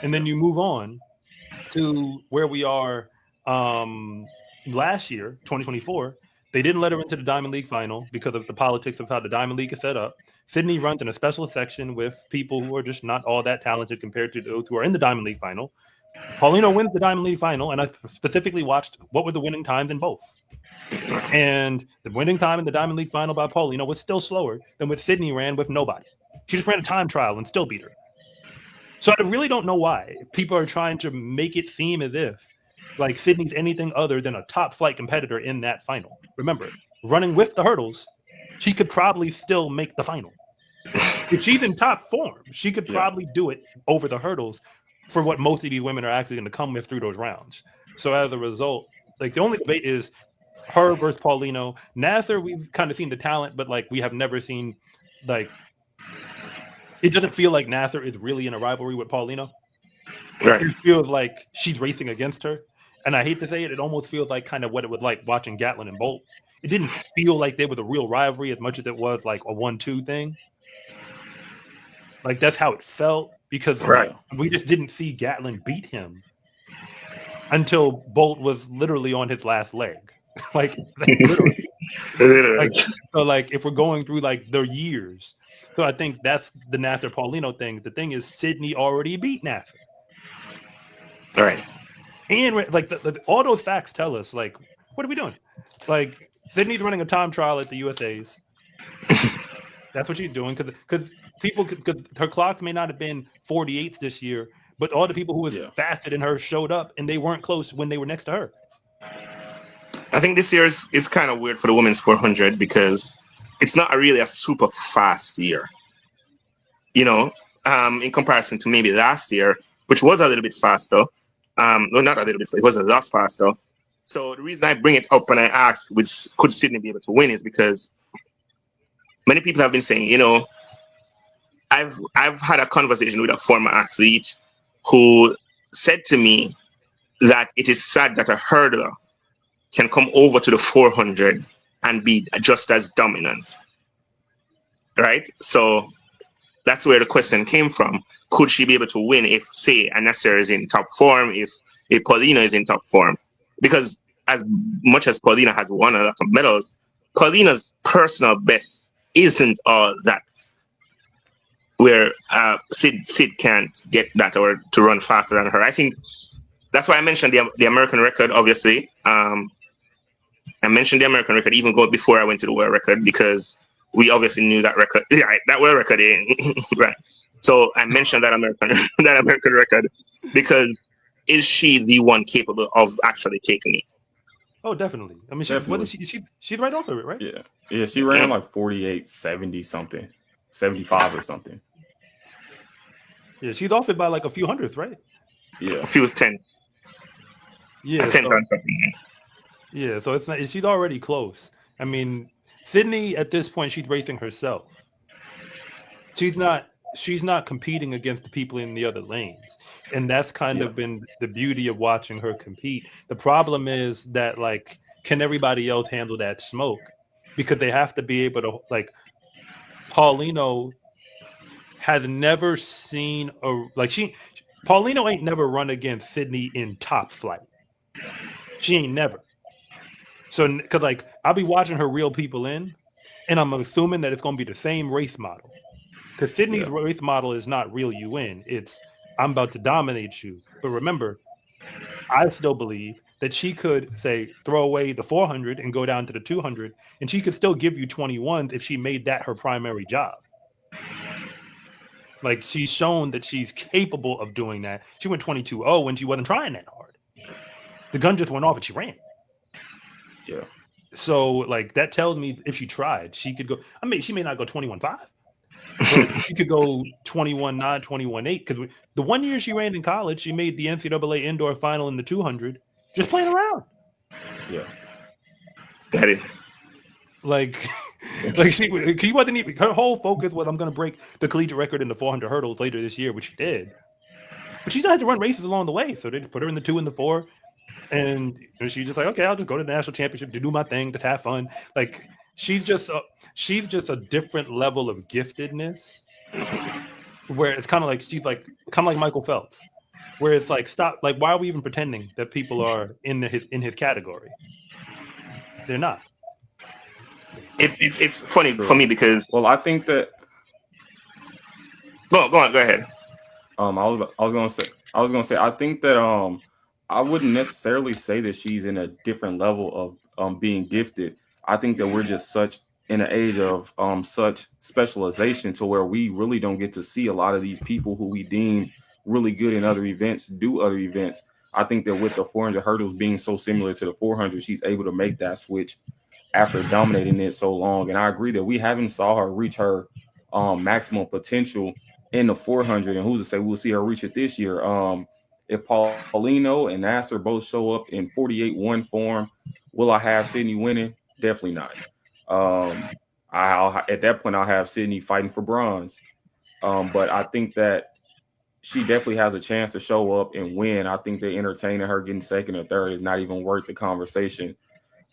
and then you move on to where we are last year, 2024. They didn't let her into the Diamond League final because of the politics of how the Diamond League is set up. Sydney runs in a special section with people who are just not all that talented compared to those who are in the Diamond League final. Paulino wins the Diamond League final, and I specifically watched what were the winning times in both. And the winning time in the Diamond League final by Paulino was still slower than what Sydney ran with nobody. She just ran a time trial and still beat her. So I really don't know why people are trying to make it seem as if like Sydney's anything other than a top flight competitor in that final. Remember, running with the hurdles, she could probably still make the final. If she's in top form, she could probably do it over the hurdles for what most of these women are actually going to come with through those rounds. So as a result, like the only debate is her versus Paulino. Nasser, we've kind of seen the talent, but like we have never seen like it doesn't feel like Nasser is really in a rivalry with Paulino. Right. It feels like she's racing against her. And I hate to say it, it almost feels like kind of what it would like watching Gatlin and Bolt. It didn't feel like there was a real rivalry as much as it was like a 1-2 thing. Like that's how it felt because we just didn't see Gatlin beat him until Bolt was literally on his last leg. like literally. So like if we're going through like their years. So I think that's the Nasser Paulino thing. The thing is Sydney already beat Nasser. All right. And like all those facts tell us, like, what are we doing? Like, Sydney's running a time trial at the USA's. That's what she's doing because her clocks may not have been 48s this year, but all the people who was faster than her showed up, and they weren't close when they were next to her. I think this year is kind of weird for the women's 400 because it's not really a super fast year. You know, in comparison to maybe last year, which was a little bit faster. Well, not a little bit, it was a lot faster. So the reason I bring it up and I ask, which could Sydney be able to win, is because many people have been saying, you know, I've had a conversation with a former athlete who said to me that it is sad that a hurdler can come over to the 400 and be just as dominant. Right? So that's where the question came from. Could she be able to win if, say, Nasser is in top form, if Paulina is in top form? Because as much as Paulina has won a lot of medals, Paulina's personal best isn't all that. Where Sid can't get that or to run faster than her. I think that's why I mentioned the American record, obviously. I mentioned the American record even before I went to the world record because we obviously knew that record. Yeah, that world record, right? So I mentioned that American record because is she the one capable of actually taking it? Oh, definitely. I mean, she's right off of it, right? Yeah. She ran like 48, 70 something, 75 or something. Yeah, she's off it by like a few hundredths, right? Yeah, a few 10. Yeah, 10 something. Yeah, so it's not. She's already close. I mean, Sydney at this point she's racing herself. She's not competing against the people in the other lanes, and that's kind of been the beauty of watching her compete. The problem is that like, can everybody else handle that smoke? Because they have to be able to like. Paulino has never seen Paulino ain't never run against Sydney in top flight. She ain't never. So, because like I'll be watching her reel people in, and I'm assuming that it's going to be the same race model. Because Sydney's race model is not reel you in; it's I'm about to dominate you. But remember, I still believe that she could say throw away the 400 and go down to the 200, and she could still give you 21s if she made that her primary job. Like she's shown that she's capable of doing that. She went 22-0 when she wasn't trying that hard. The gun just went off and she ran. Yeah. So like that tells me if she tried, she could go. I mean, she may not go 21-5, but she could go 21-9, 21-8. Because the 1 year she ran in college, she made the NCAA indoor final in the 200, just playing around. Yeah. That is. Like she wasn't even, her whole focus was I'm going to break the collegiate record in the 400 hurdles later this year, which she did. But she still had to run races along the way, so they just put her in the 2 and the 4, and she just like, okay, I'll just go to the national championship to do my thing, just have fun. Like she's just a different level of giftedness, where it's kind of like she's like kind of like Michael Phelps, where it's like stop, like why are we even pretending that people are in his category? They're not. It's funny for True. me because Well, I think that go ahead. I was gonna say I think that I wouldn't necessarily say that she's in a different level of being gifted. I think that we're just such in an age of such specialization to where we really don't get to see a lot of these people who we deem really good in other events do other events. I think that with the 400 hurdles being so similar to the 400, she's able to make that switch after dominating it so long. And I agree that we haven't saw her reach her maximum potential in the 400. And who's to say we'll see her reach it this year? If Paulino and Nasser both show up in 48-1 form, will I have Sydney winning? Definitely not. I'll at that point I'll have Sydney fighting for bronze. But I think that she definitely has a chance to show up and win. I think that entertaining her getting second or third is not even worth the conversation,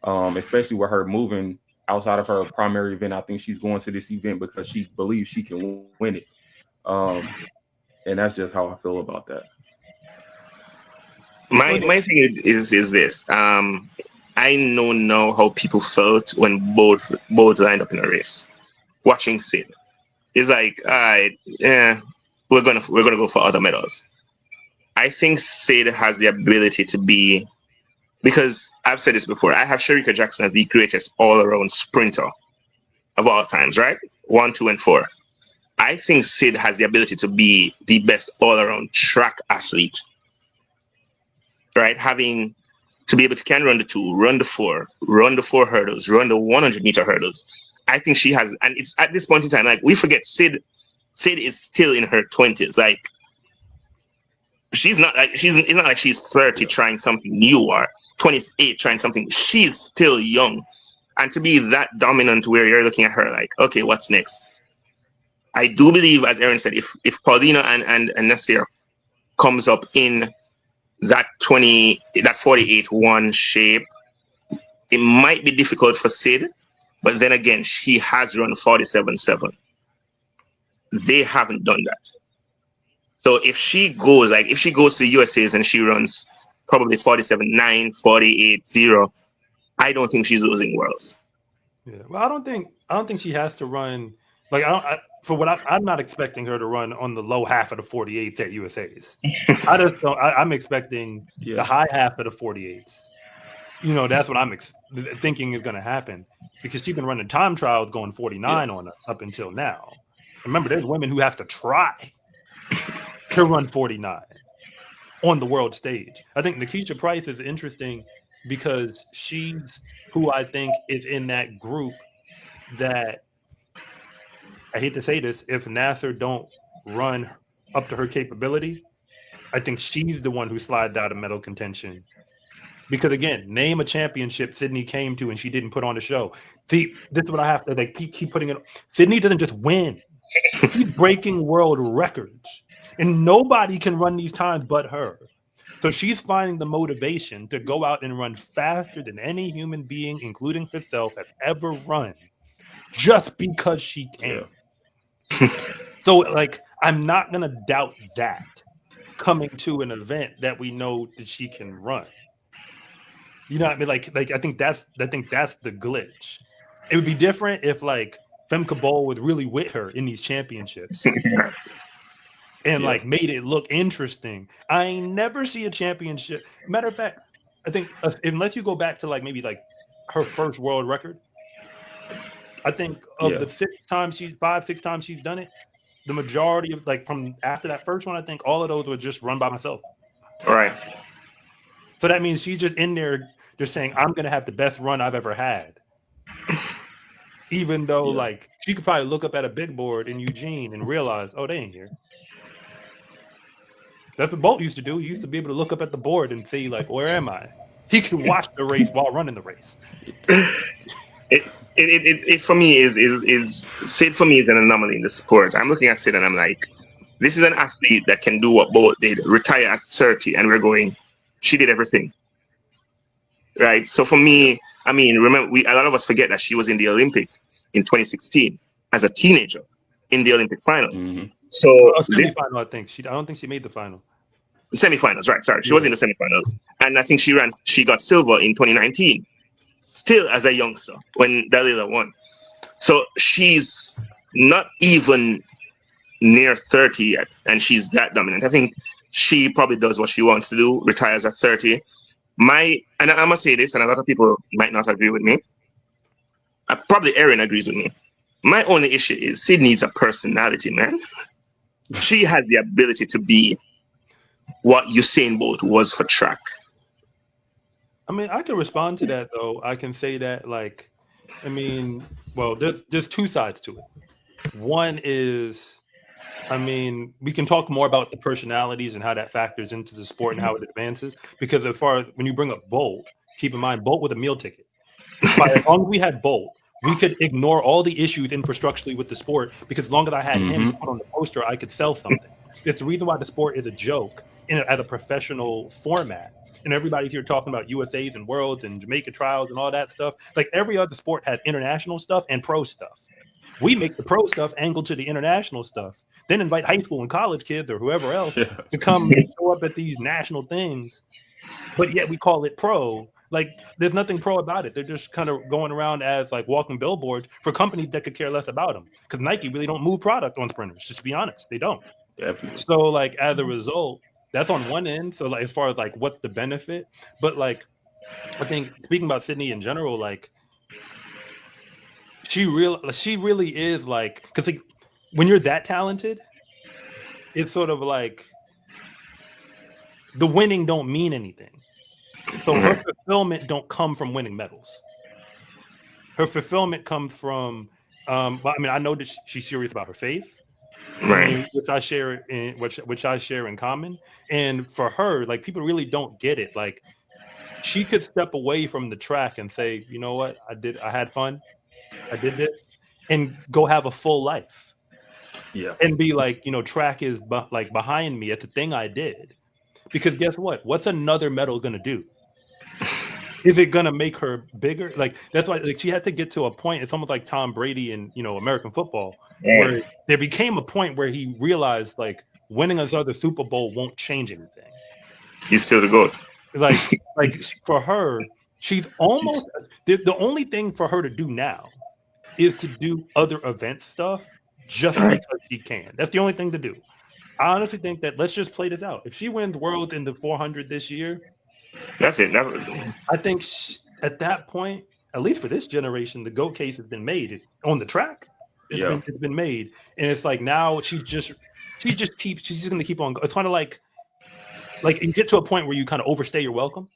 especially with her moving outside of her primary event. I think she's going to this event because she believes she can win it. And that's just how I feel about that. My thing is this. I know now how people felt when both lined up in a race. Watching Sid, it's like, all right, yeah, we're gonna go for other medals. I think Sid has the ability to be, because I've said this before. I have Sherika Jackson as the greatest all-around sprinter of all times, right? 1, 2, and 4. I think Sid has the ability to be the best all-around track athlete, right? Having to be able to can run the 2, run the 4, run the 4 hurdles, run the 100-meter hurdles. I think she has, and it's at this point in time, like we forget Sid is still in her 20s. Like she's not like it's not like she's 30 trying something new or 28 trying something. She's still young. And to be that dominant where you're looking at her like, okay, what's next? I do believe, as Erin said, if Paulina and Nasir comes up in that 48-1 shape, it might be difficult for Sid, but then again, she has run 47-7. They haven't done that. So if she goes to USA's and she runs probably 47-9, 48-0, I don't think she's losing worlds. Yeah. Well, I don't think she has to run like for what I'm not expecting her to run on the low half of the 48s at USA's. I just don't. I'm expecting the high half of the 48s. That's what I'm thinking is going to happen, because she's been running time trials going 49 on us up until now. Remember, there's women who have to try to run 49 on the world stage. I think Nikisha Price is interesting because she's who I think is in that group that, I hate to say this, if Nasser don't run up to her capability, I think she's the one who slides out of medal contention. Because again, name a championship Sydney came to and she didn't put on the show. See, this is what I have to keep putting it. Sydney doesn't just win; she's breaking world records, and nobody can run these times but her. So she's finding the motivation to go out and run faster than any human being, including herself, has ever run, just because she can. So, like, I'm not gonna doubt that coming to an event that we know that she can run. You know what I mean? Like I think that's the glitch. It would be different if like Femke Bol was really with her in these championships and like made it look interesting. I ain't never see a championship. Matter of fact, I think unless you go back to like maybe like her first world record, I think of the 6 times she's done it, the majority of like from after that first one, I think all of those were just run by myself. Right. So that means she's just in there just saying, I'm going to have the best run I've ever had. Even though, like, she could probably look up at a big board in Eugene and realize, oh, they ain't here. That's what Bolt used to do. He used to be able to look up at the board and see, like, where am I? He could watch the race while running the race. It for me is Sid for me is an anomaly in the sport. I'm looking at Sid and I'm like, this is an athlete that can do what Bolt did, retire at 30, and we're going, she did everything. Right. So for me, I mean, remember, a lot of us forget that she was in the Olympics in 2016 as a teenager in the Olympic final. Mm-hmm. So A semifinal, I think. I don't think she made the final. Semifinals, right? Sorry, she was in the semifinals, and I think she got silver in 2019, still as a youngster when Dalila won. So she's not even near 30 yet, and she's that dominant. I think she probably does what she wants to do, retires at 30. And I must say this, and a lot of people might not agree with me. Probably Erin agrees with me. My only issue is Sid needs a personality, man. She has the ability to be what Usain Bolt was for track. I mean, I can respond to that though. I can say that, like, I mean, well, there's two sides to it. One is, I mean, we can talk more about the personalities and how that factors into the sport and how it advances. Because as far as when you bring up Bolt, keep in mind Bolt with a meal ticket. As long as we had Bolt, we could ignore all the issues infrastructurally with the sport, because as long as I had him put on the poster, I could sell something. It's the reason why the sport is a joke at a professional format. And everybody's here talking about USAs and Worlds and Jamaica trials and all that stuff. Like every other sport has international stuff and pro stuff. We make the pro stuff angle to the international stuff, then invite high school and college kids or whoever else to come show up at these national things. But yet we call it pro. Like there's nothing pro about it. They're just kind of going around as like walking billboards for companies that could care less about them. Because Nike really don't move product on sprinters. Just to be honest, they don't. Definitely. So like as a result, that's on one end. So like as far as like what's the benefit, but like I think speaking about Sydney in general, like she really is like, because like when you're that talented, it's sort of like the winning don't mean anything. So her fulfillment don't come from winning medals. Her fulfillment comes from, I mean, I know that she's serious about her faith, Right. which I share in common. And for her, like people really don't get it. Like she could step away from the track and say, you know what, I had fun, I did this, and go have a full life. Yeah. And be like, you know, track is like behind me. It's a thing I did. Because guess what? What's another medal gonna do? Is it gonna make her bigger? Like that's why like she had to get to a point. It's almost like Tom Brady in, you know, American football, where there became a point where he realized like winning another Super Bowl won't change anything. He's still the GOAT. Like for her, she's almost the only thing for her to do now is to do other event stuff just because she can. That's the only thing to do. I honestly think that let's just play this out. If she wins Worlds in the 400 this year, that's it. I think at that point, at least for this generation, the GOAT case has been made on the track. It's been made, and it's like now she's just going to keep on. It's kind of like you get to a point where you kind of overstay your welcome,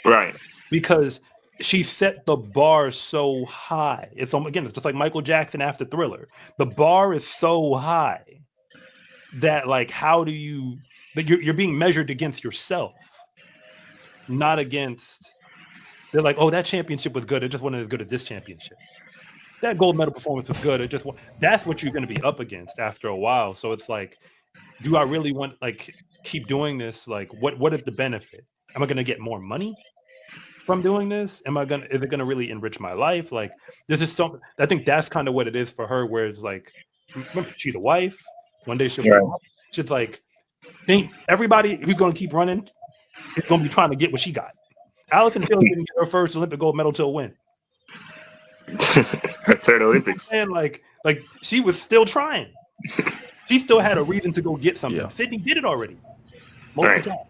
right? Because she set the bar so high. It's just like Michael Jackson after Thriller. The bar is so high that like, how do you? Like you're being measured against yourself, not against. They're like, oh, that championship was good. It just wasn't as good as this championship. That gold medal performance was good. That's what you're going to be up against after a while. So it's like, do I really want like keep doing this? Like, what is the benefit? Am I going to get more money from doing this? Is it going to really enrich my life? Like, this is something. I think that's kind of what it is for her. Where it's like, remember, she's a wife. One day she's like, think everybody who's going to keep running is going to be trying to get what she got. Allison Hill didn't get her first Olympic gold medal till when? Her third Olympics. And like she was still trying. She still had a reason to go get something. Yeah. Sydney did it already. Multiple times.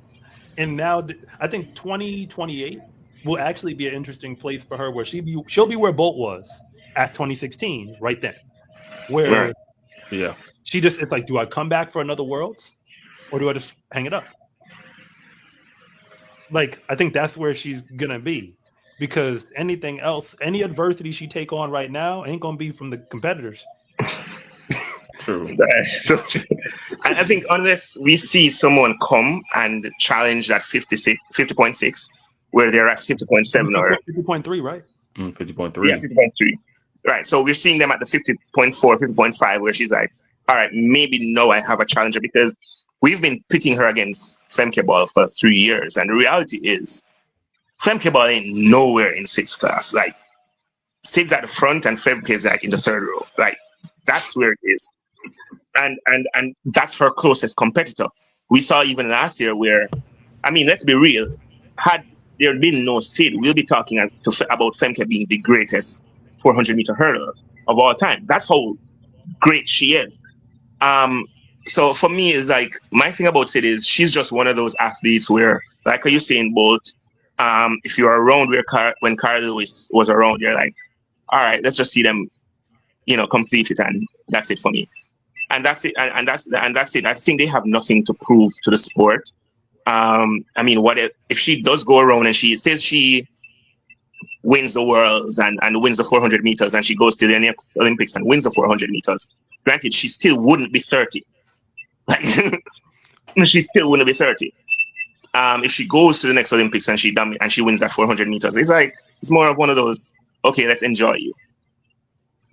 And now I think 2028 will actually be an interesting place for her where she'll be where Bolt was at 2016 right then. Where she just, it's like, do I come back for another Worlds or do I just hang it up? Like, I think that's where she's going to be, because anything else, any adversity she take on right now ain't going to be from the competitors. True. I think unless we see someone come and challenge that 50.6, where they're at 50.7 or 50.3, right? 50.3. Yeah, 50.3. Right. So we're seeing them at the 50.4, 50.5, where she's like, all right, maybe no, I have a challenger, because we've been pitting her against Femke Ball for 3 years. And the reality is Femke ball ain't nowhere in sixth class. Like Sid's at the front and Femke is like in the third row. Like that's where it is. And that's her closest competitor. We saw even last year where, I mean, let's be real. Had there been no Sid, we'll be talking about Femke being the greatest 400-meter hurdler of all time. That's how great she is. Um, so for me, it's like my thing about Sid is she's just one of those athletes where, like you saying, Bolt. If you're around when Carl Lewis was around, you're like, all right, let's just see them, complete it, and that's it for me. And that's it. And that's it. I think they have nothing to prove to the sport. I mean, what if she does go around and she says she wins the worlds and wins the 400 meters and she goes to the next Olympics and wins the 400 meters? Granted, she still wouldn't be 30. Like, she still wouldn't be 30. If she goes to the next Olympics and she wins that 400 meters, it's more of one of those, okay, let's enjoy you,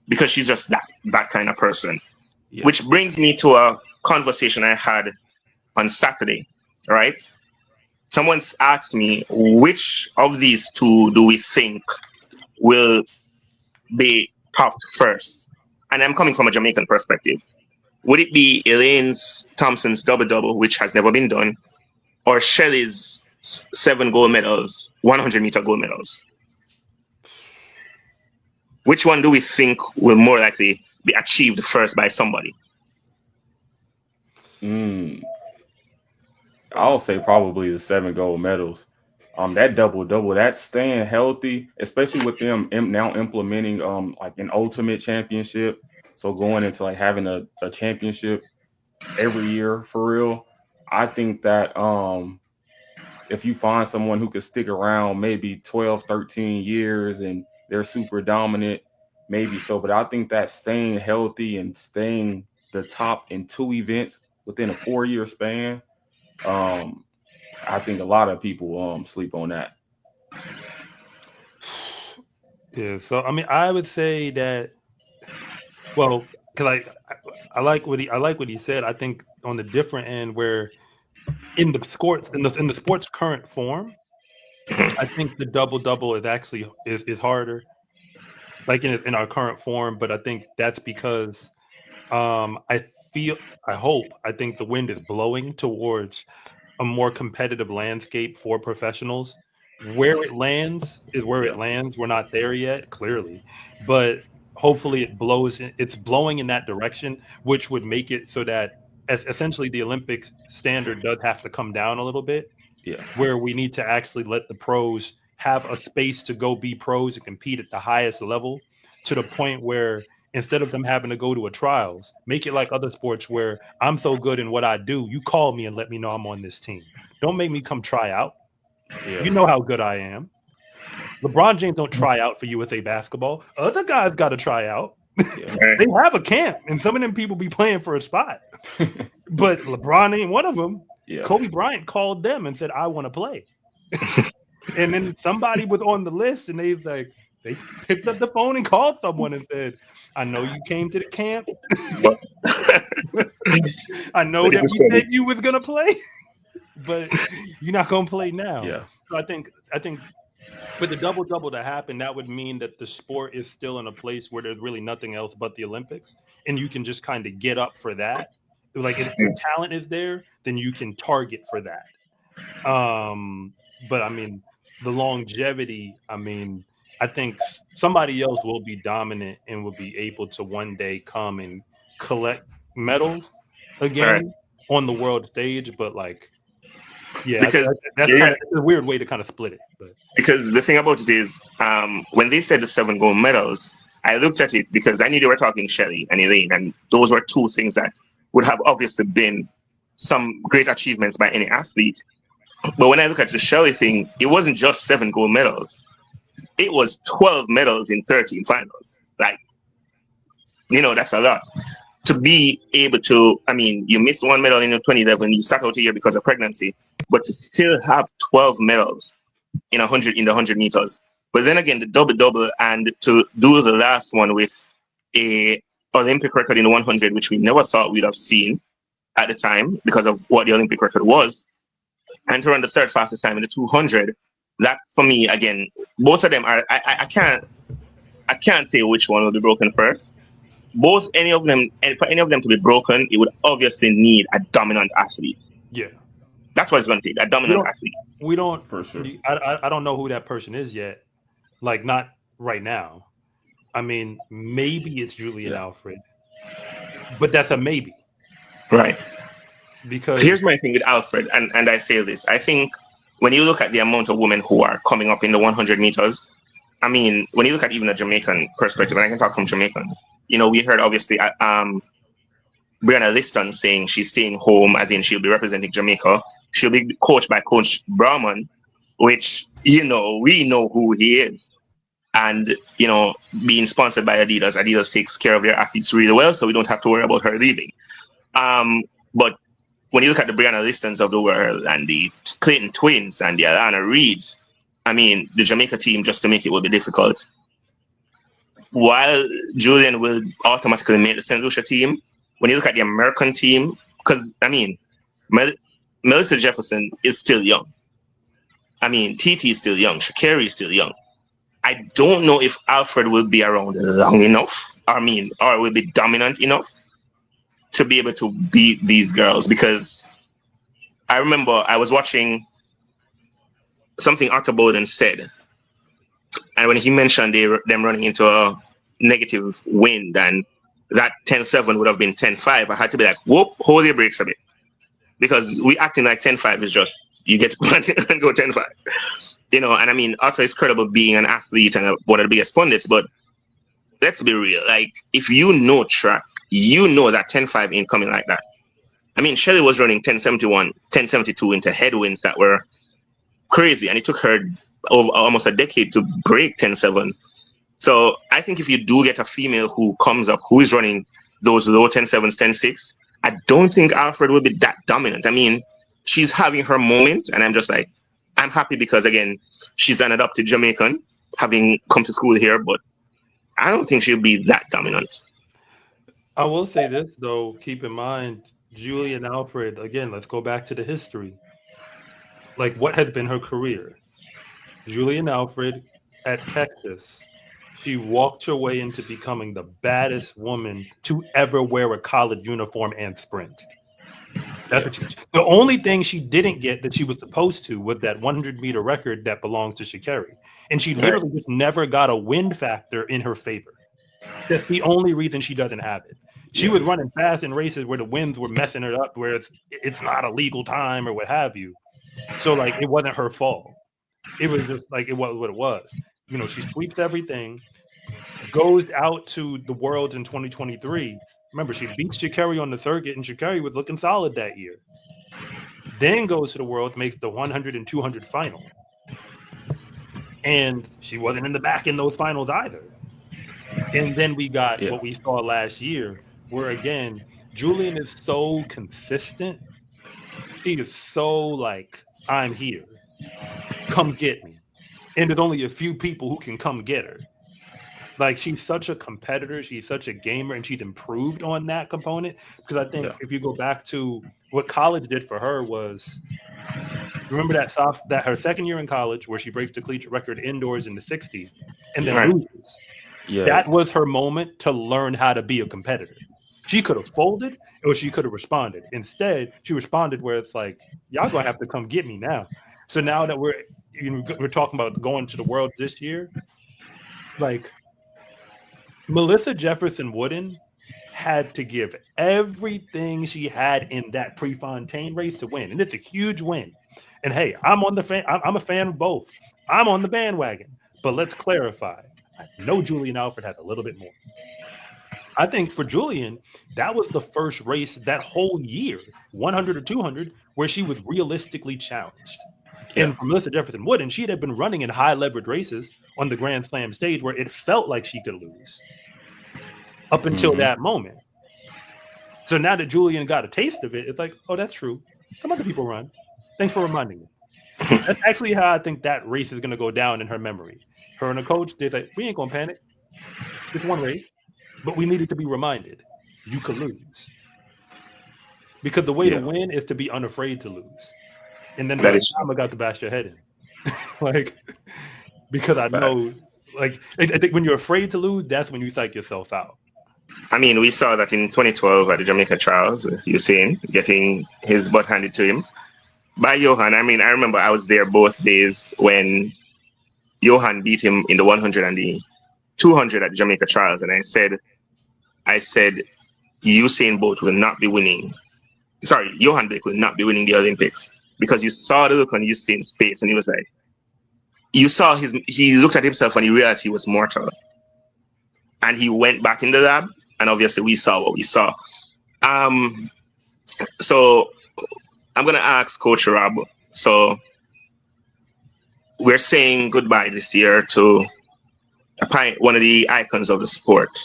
because she's just that kind of person. Yeah. Which brings me to a conversation I had on Saturday, right? Someone's asked me, which of these two do we think will be top first? And I'm coming from a Jamaican perspective. Would it be Elaine Thompson's double-double, which has never been done, or Shelley's 7 gold medals, 100-meter gold medals? Which one do we think will more likely be achieved first by somebody? I'll say probably the 7 gold medals. That double-double, that's staying healthy, especially with them now implementing like an ultimate championship. So going into like having a championship every year for real. I think that if you find someone who could stick around maybe 12, 13 years and they're super dominant, maybe so. But I think that staying healthy and staying the top in 2 events within a 4-year span, I think a lot of people sleep on that. Yeah, so I mean, I would say that, well, because I like what he said. I think on the different end, where in the sport's current form, I think the double-double is actually is harder, like in our current form. But I think that's because I think the wind is blowing towards a more competitive landscape for professionals. Where it lands is where it lands. We're not there yet, clearly, but hopefully it's blowing in that direction, which would make it so that essentially the Olympic standard does have to come down a little bit. Yeah. Where we need to actually let the pros have a space to go be pros and compete at the highest level, to the point where instead of them having to go to a trials, make it like other sports where I'm so good in what I do, you call me and let me know I'm on this team. Don't make me come try out. Yeah. You know how good I am. LeBron James don't try out for USA Basketball. Other guys got to try out. Yeah. They have a camp, and some of them people be playing for a spot. But LeBron ain't one of them. Yeah. Kobe Bryant called them and said, I want to play. And then somebody was on the list, and they picked up the phone and called someone and said, I know you came to the camp. I know that you said you was going to play, but you're not going to play now. Yeah. So I think for the double-double to happen, that would mean that the sport is still in a place where there's really nothing else but the Olympics, and you can just kind of get up for that. Like, if your talent is there, then you can target for that. But I mean, the longevity, I mean, I think somebody else will be dominant and will be able to one day come and collect medals again on the world stage. But like, yeah, because that's kind of a weird way to kind of split it. But because the thing about it is, when they said the 7 gold medals, I looked at it because I knew they were talking Shelley and Elaine, and those were 2 things that would have obviously been some great achievements by any athlete. But when I look at the Shelley thing, it wasn't just 7 gold medals. It was 12 medals in 13 finals. Like, that's a lot. To be able to, I mean, you missed 1 medal in 2011, you sat out a year because of pregnancy, but to still have 12 medals in the 100 meters. But then again, the double-double, and to do the last one with a Olympic record in the 100, which we never thought we'd have seen at the time because of what the Olympic record was, and to run the 3rd fastest time in the 200, that for me again, both of them are. I can't say which one will be broken first. Both any of them, and for any of them to be broken, it would obviously need a dominant athlete. Yeah. That's what it's going to take, a We dominant don't. athlete. We don't. For sure. I don't know who that person is yet. Like not right now. I mean, maybe it's Julian Yeah. Alfred, but that's a maybe Right. because Here's my thing with Alfred, and I say this. I think when you look at the amount of women who are coming up in the 100 meters, I mean, when you look at even a Jamaican perspective, and I can talk from Jamaican, we heard obviously Brianna Liston saying she's staying home, as in she'll be representing Jamaica. She'll be coached by Coach Brahman, which, we know who he is. And, being sponsored by Adidas, Adidas takes care of their athletes really well, so we don't have to worry about her leaving. But when you look at the Brianna Listons of the world and the Clayton Twins and the Alana Reeds, I mean, the Jamaica team, just to make it will be difficult. While Julian will automatically make the St. Lucia team, when you look at the American team, because, I mean, Melissa Jefferson is still young. I mean, TT is still young. Sha'Carri is still young. I don't know if Alfred will be around long enough, or will be dominant enough to be able to beat these girls, because I remember I was watching something Otto Bowden said, and when he mentioned them running into a negative wind and that 10-7 would have been 10-5, I had to be like, whoop, hold your brakes a bit. Because we acting like 10-5 is just, you get to and go 10-5. And I mean, Otto is credible being an athlete and one of the biggest pundits, but let's be real. Like, if you know track, you know that 10-5 ain't coming like that. I mean, Shelley was running 10-71, 10-72 into headwinds that were crazy, and it took her almost a decade to break 10-7. So I think if you do get a female who comes up, who is running those low 10-7s, 10-6, I don't think Alfred will be that dominant. I mean, she's having her moment, and I'm just like, I'm happy because, again, she's an adopted Jamaican, having come to school here, but I don't think she'll be that dominant. I will say this though, keep in mind, Julian Alfred, again, let's go back to the history. Like what had been her career? Julian Alfred at Texas, she walked her way into becoming the baddest woman to ever wear a college uniform and sprint. That's what the only thing she didn't get that she was supposed to was that 100-meter record that belongs to Sha'Carri. And she literally just never got a wind factor in her favor. That's the only reason she doesn't have it. She was running fast in races where the winds were messing it up, where it's not a legal time or what have you. So, like, it wasn't her fault. It was just like it was what it was. She sweeps everything, goes out to the Worlds in 2023. Remember, she beats Sha'Carri on the circuit, and Sha'Carri was looking solid that year. Then goes to the Worlds, makes the 100 and 200 final. And she wasn't in the back in those finals either. And then we got what we saw last year, where, again, Julian is so consistent. She is so like, I'm here. Come get me. And there's only a few people who can come get her. Like, she's such a competitor, she's such a gamer, and she's improved on that component. Because I think if you go back to what college did for her was, remember that her second year in college where she breaks the collegiate record indoors in the 60 and then loses. Yeah. That was her moment to learn how to be a competitor. She could have folded or she could have responded. Instead, she responded where it's like, y'all gonna have to come get me now. So now that we're talking about going to the World this year, like, Melissa Jefferson Wooden had to give everything she had in that Prefontaine race to win, and it's a huge win. And hey, I'm a fan of both. I'm on the bandwagon, but let's clarify. I know Julian Alfred had a little bit more. I think for Julian, that was the first race that whole year, 100 or 200, where she was realistically challenged. Yeah. And for Melissa Jefferson Wooden, she had been running in high leverage races on the Grand Slam stage where it felt like she could lose up until that moment. So now that Julian got a taste of it, it's like, oh, that's true. Some other people run. Thanks for reminding me. That's actually how I think that race is going to go down in her memory. Her and her coach, they're like, we ain't going to panic. Just one race. But we needed to be reminded, you could lose. Because the way to win is to be unafraid to lose. And then by the time I got to bash your head in. like because I know, Facts. like I think when you're afraid to lose, that's when you psych yourself out. I mean, we saw that in 2012 at the Jamaica trials, Usain getting his butt handed to him by Johan. I mean, I remember I was there both days when Johan beat him in the 100 and the 200 at the Jamaica trials, and I said, Usain Bolt will not be winning. Sorry, Johan Blake will not be winning the Olympics because you saw the look on Usain's face, and he was like, you saw he looked at himself and he realized he was mortal, and he went back in the lab, and obviously we saw what we saw. Um, so I'm gonna ask Coach Rob. So we're saying goodbye this year to one of the icons of the sport.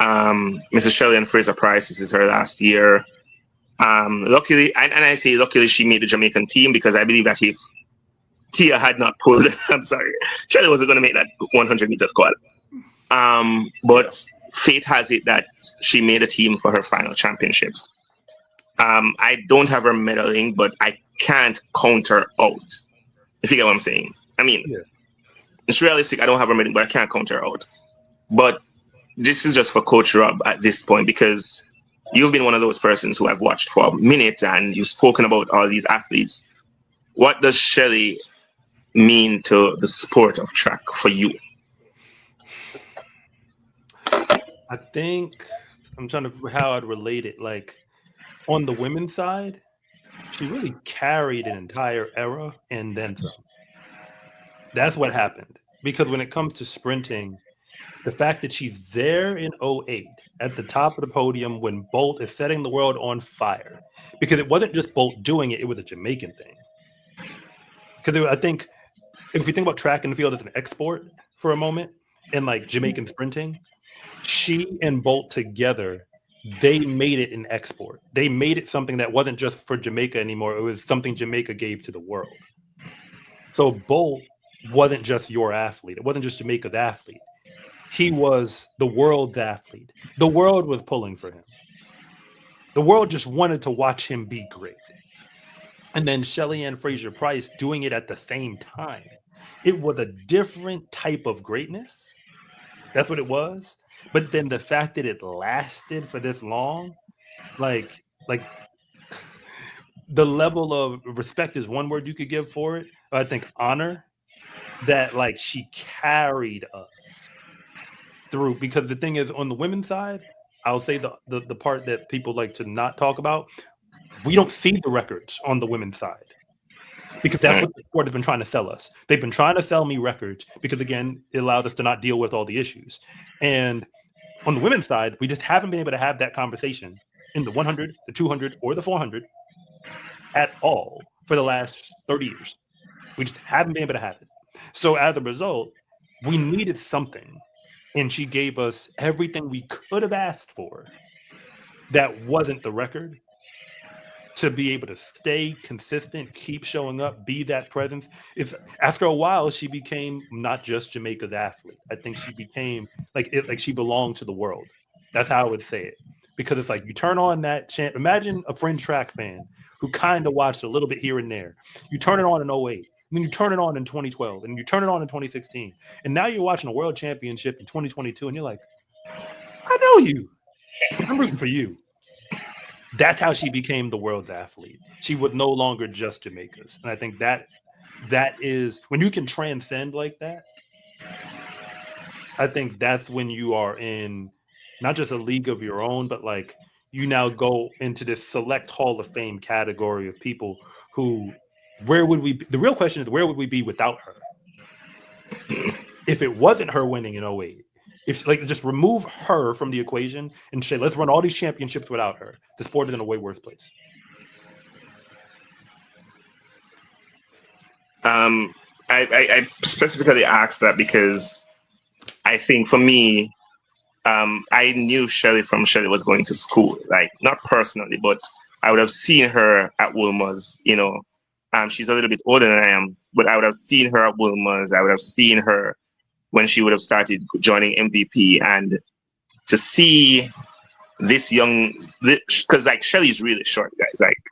Mrs. Shelley and Fraser Price, this is her last year. Luckily, and I say luckily, she made the Jamaican team because I believe that if Tia had not pulled, I'm sorry, Shelley wasn't going to make that 100-meter squad. But fate has it that she made a team for her final championships. I don't have her medaling, but I can't count her out. If you get what I'm saying. I mean, Yeah. it's realistic. I don't have her medaling, but I can't count her out. But this is just for Coach Rob at this point because you've been one of those persons who I've watched for a minute and you've spoken about all these athletes. What does Shelley mean to the sport of track for you? I think I'm trying to how I'd relate it. Like on the women's side, she really carried an entire era and then some. That's what happened. Because when it comes to sprinting, the fact that she's there in '08 at the top of the podium when Bolt is setting the world on fire, because it wasn't just Bolt doing it, it was a Jamaican thing. Because I think if you think about track and field as an export for a moment and like Jamaican sprinting, she and Bolt together, they made it an export. They made it something that wasn't just for Jamaica anymore. It was something Jamaica gave to the world. So Bolt wasn't just your athlete. It wasn't just Jamaica's athlete. He was the world's athlete. The world was pulling for him. The world just wanted to watch him be great. And then Shelly Ann Fraser Price doing it at the same time. It was a different type of greatness. That's what it was. But then the fact that it lasted for this long, like the level of respect is one word you could give for it. I think honor that like she carried us through, because the thing is on the women's side, I'll say the part that people like to not talk about, we don't see the records on the women's side. Because that's what the sport has been trying to sell us. They've been trying to sell me records because, again, it allowed us to not deal with all the issues. And on the women's side, we just haven't been able to have that conversation in the 100, the 200, or the 400 at all for the last 30 years. We just haven't been able to have it. So as a result, we needed something. And she gave us everything we could have asked for that wasn't the record, to be able to stay consistent, keep showing up, be that presence. If after a while she became not just Jamaica's athlete, I think she became like she belonged to the world. That's how I would say it. Because it's like you turn on that chant. Imagine a fringe track fan who kind of watched a little bit here and there. You turn it on in '08, and then you turn it on in 2012, and you turn it on in 2016, and now you're watching a world championship in 2022, and you're like, I know you. I'm rooting for you. That's how she became the world's athlete. She was no longer just Jamaica's. And I think that is when you can transcend like that, I think that's when you are in not just a league of your own, but like you now go into this select Hall of Fame category of people who, where would we be? The real question is, where would we be without her? If it wasn't her winning in '08, if like just remove her from the equation and say, let's run all these championships without her, the sport is in a way worse place. I specifically asked that because I think for me, I knew Shelley from Shelley was going to school, like not personally, but I would have seen her at Wilma's. She's a little bit older than I am, but I would have seen her at Wilma's. I would have seen her when she would have started joining MVP, and to see this young, because like Shelley's really short, guys. Like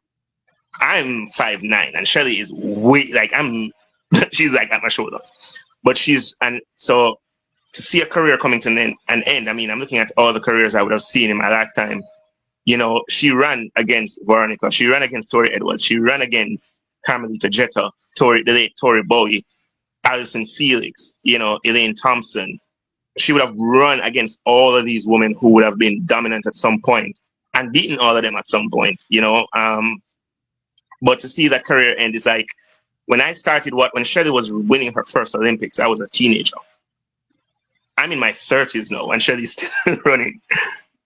I'm 5'9", and Shelley is way like I'm she's like at my shoulder. But and so to see a career coming to an end, I mean, I'm looking at all the careers I would have seen in my lifetime. You know, she ran against Veronica, she ran against Tori Edwards, she ran against Carmelita Jetta, the late Tori Bowie, Alison Felix, you know, Elaine Thompson. She would have run against all of these women who would have been dominant at some point and beaten all of them at some point, you know. But to see that career end is like when I started when Shelley was winning her first Olympics, I was a teenager. I'm in my 30s now and Shelley's still running,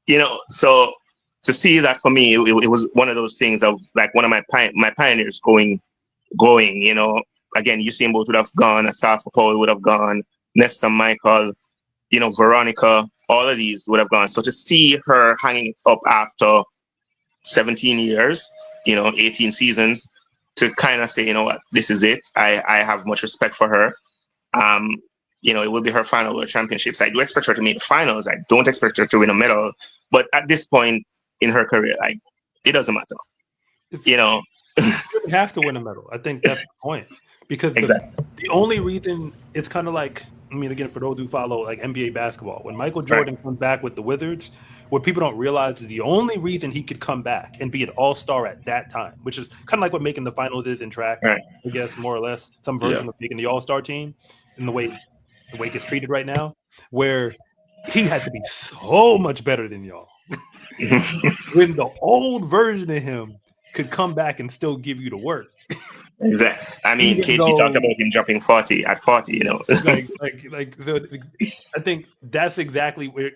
you know. So to see that for me, it was one of those things of like one of my pioneers going, you know. Again, Usain Bolt would have gone, Asafa Powell would have gone, Nesta Michael, you know, Veronica, all of these would have gone. So to see her hanging it up after 17 years, you know, 18 seasons, to kind of say, you know what, this is it. I have much respect for her. You know, it will be her final World Championships. I do expect her to make the finals. I don't expect her to win a medal. But at this point in her career, like, it doesn't matter. You know, you shouldn't have to win a medal. I think that's the point. Because exactly. the only reason it's kind of like, I mean, again, for those who follow like NBA basketball, when Michael Jordan comes back with the Wizards, what people don't realize is the only reason he could come back and be an all-star at that time, which is kind of like what making the finals is in track, I guess, more or less, some version of making the all-star team in the way it gets treated right now, where he had to be so much better than y'all. When the old version of him could come back and still give you the work. Exactly. I mean, KD talked about him dropping 40 at 40, you know. I think that's exactly where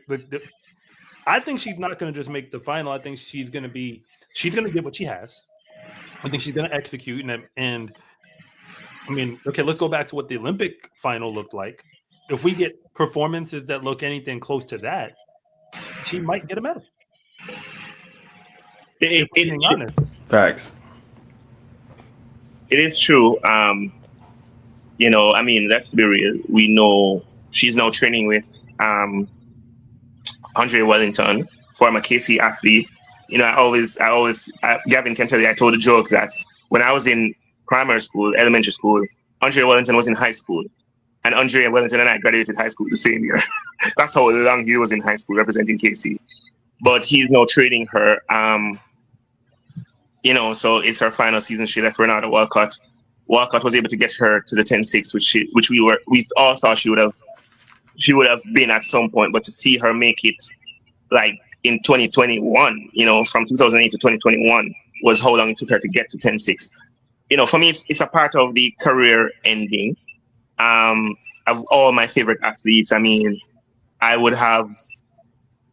I think she's not going to just make the final. I think she's going to give what she has. I think she's going to execute. And I mean, okay, let's go back to what the Olympic final looked like. If we get performances that look anything close to that, she might get a medal. Being honest. Facts. It is true. You know, I mean, let's be real. We know she's now training with Andre Wellington, former KC athlete. You know, Gavin can tell you, I told a joke that when I was in primary school, elementary school, Andre Wellington was in high school. And Andre Wellington and I graduated high school the same year. That's how long he was in high school representing KC. But he's now training her. You know, so it's her final season. She left Renata Walcott. Walcott was able to get her to the 10-6, which we all thought she would have been at some point. But to see her make it like in 2021, you know, from 2008 to 2021 was how long it took her to get to 10-6. You know, for me, it's a part of the career ending. Of all my favorite athletes, I mean, I would have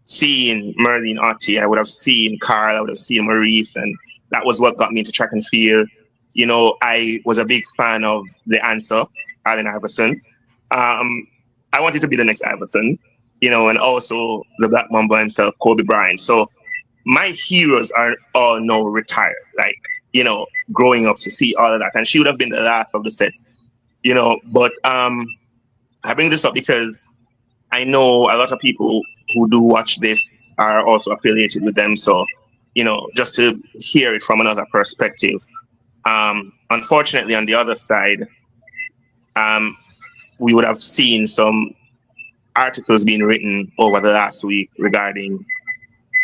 seen Merlene Ottey, I would have seen Carl, I would have seen Maurice, and that was what got me into track and field. You know, I was a big fan of The Answer, Allen Iverson. I wanted to be the next Iverson, you know, and also the Black Mamba himself, Kobe Bryant. So my heroes are all now retired, like, you know, growing up to see all of that. And she would have been the last of the set, you know. But I bring this up because I know a lot of people who do watch this are also affiliated with them. So, you know, just to hear it from another perspective. Unfortunately, on the other side, we would have seen some articles being written over the last week regarding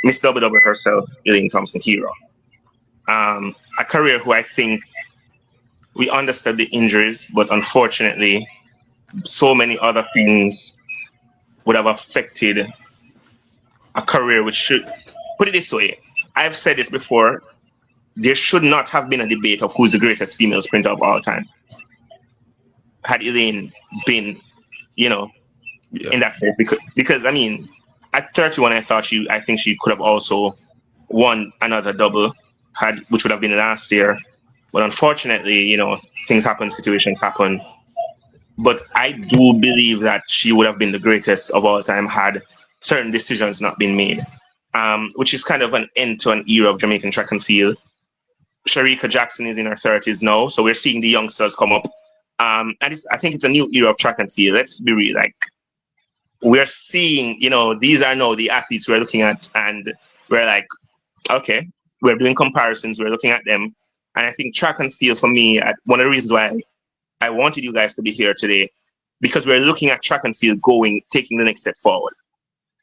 Miss WW herself, Elaine Thompson Hero. A career who I think we understood the injuries, but unfortunately, so many other things would have affected a career which should, put it this way, I've said this before, there should not have been a debate of who's the greatest female sprinter of all time. Had Elaine been, you know, in that sense, because I mean, at 31, I think she could have also won another double, which would have been last year. But unfortunately, you know, things happen, situations happen. But I do believe that she would have been the greatest of all time had certain decisions not been made, which is kind of an end to an era of Jamaican track and field. Sharika Jackson is in her 30s now, so we're seeing the youngsters come up. And I think it's a new era of track and field. Let's be real, like, we're seeing, you know, these are now the athletes we're looking at, and we're like, okay, we're doing comparisons, we're looking at them. And I think track and field, for me, one of the reasons why I wanted you guys to be here today because we're looking at track and field taking the next step forward.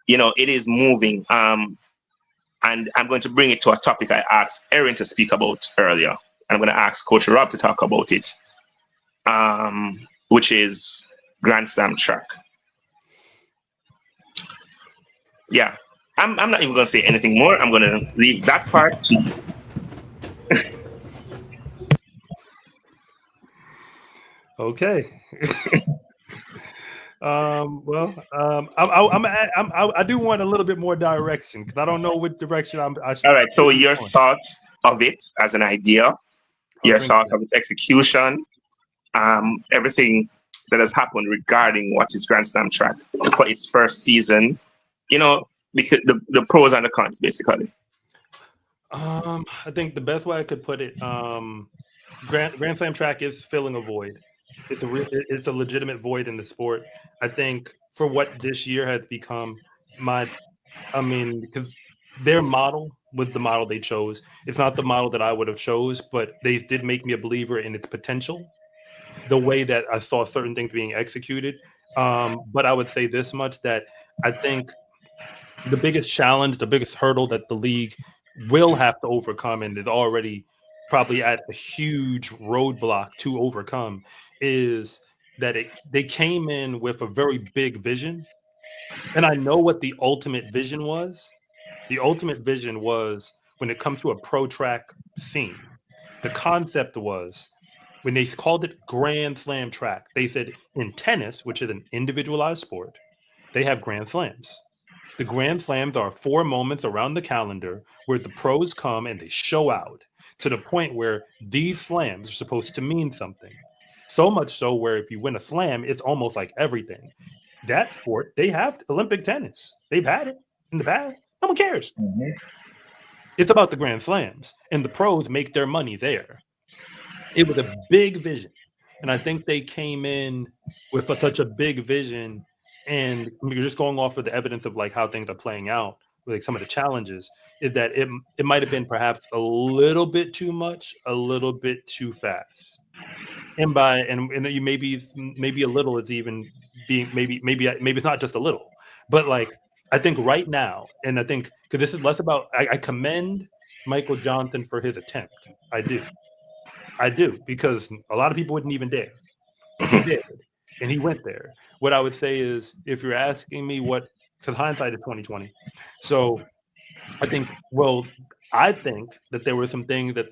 It is moving. And I'm going to bring it to a topic I asked Erin to speak about earlier. I'm going to ask Coach Rob to talk about it, which is Grand Slam track. Yeah, I'm not even going to say anything more. I'm going to leave that part to you. Okay. I do want a little bit more direction because I don't know which direction I should. All right. So your Going. thoughts of it as an idea, your thoughts of its execution, everything that has happened regarding what is Grand Slam track for its first season. Because the pros and the cons, basically. I think the best way I could put it, Grand Slam track is filling a void. It's a legitimate void in the sport. I think for what this year has become, because their model was the model they chose. It's not the model that I would have chose, but they did make me a believer in its potential. The way that I saw certain things being executed. But I would say this much, that I think the biggest challenge, the biggest hurdle that the league will have to overcome, and is already probably at a huge roadblock to overcome, is that they came in with a very big vision. And I know what the ultimate vision was. The ultimate vision was, when it comes to a pro track scene, the concept was, when they called it Grand Slam track, they said in tennis, which is an individualized sport, they have Grand Slams. The Grand Slams are 4 moments around the calendar where the pros come and they show out, to the point where these slams are supposed to mean something. So much so where if you win a slam, it's almost like everything. That sport, they have Olympic tennis. They've had it in the past. No one cares. Mm-hmm. It's about the Grand Slams, and the pros make their money there. It was a big vision. And I think they came in with such a big vision, and you're just going off of the evidence of like how things are playing out, like some of the challenges, is that it might have been perhaps a little bit too much, a little bit too fast. And you maybe a little is even being maybe it's not just a little, but like I think right now, and I think because this is less about, I commend Michael Johnson for his attempt. I do, because a lot of people wouldn't even dare, but he did, and he went there. What I would say is, if you're asking me because hindsight is 2020, so I think that there were some things that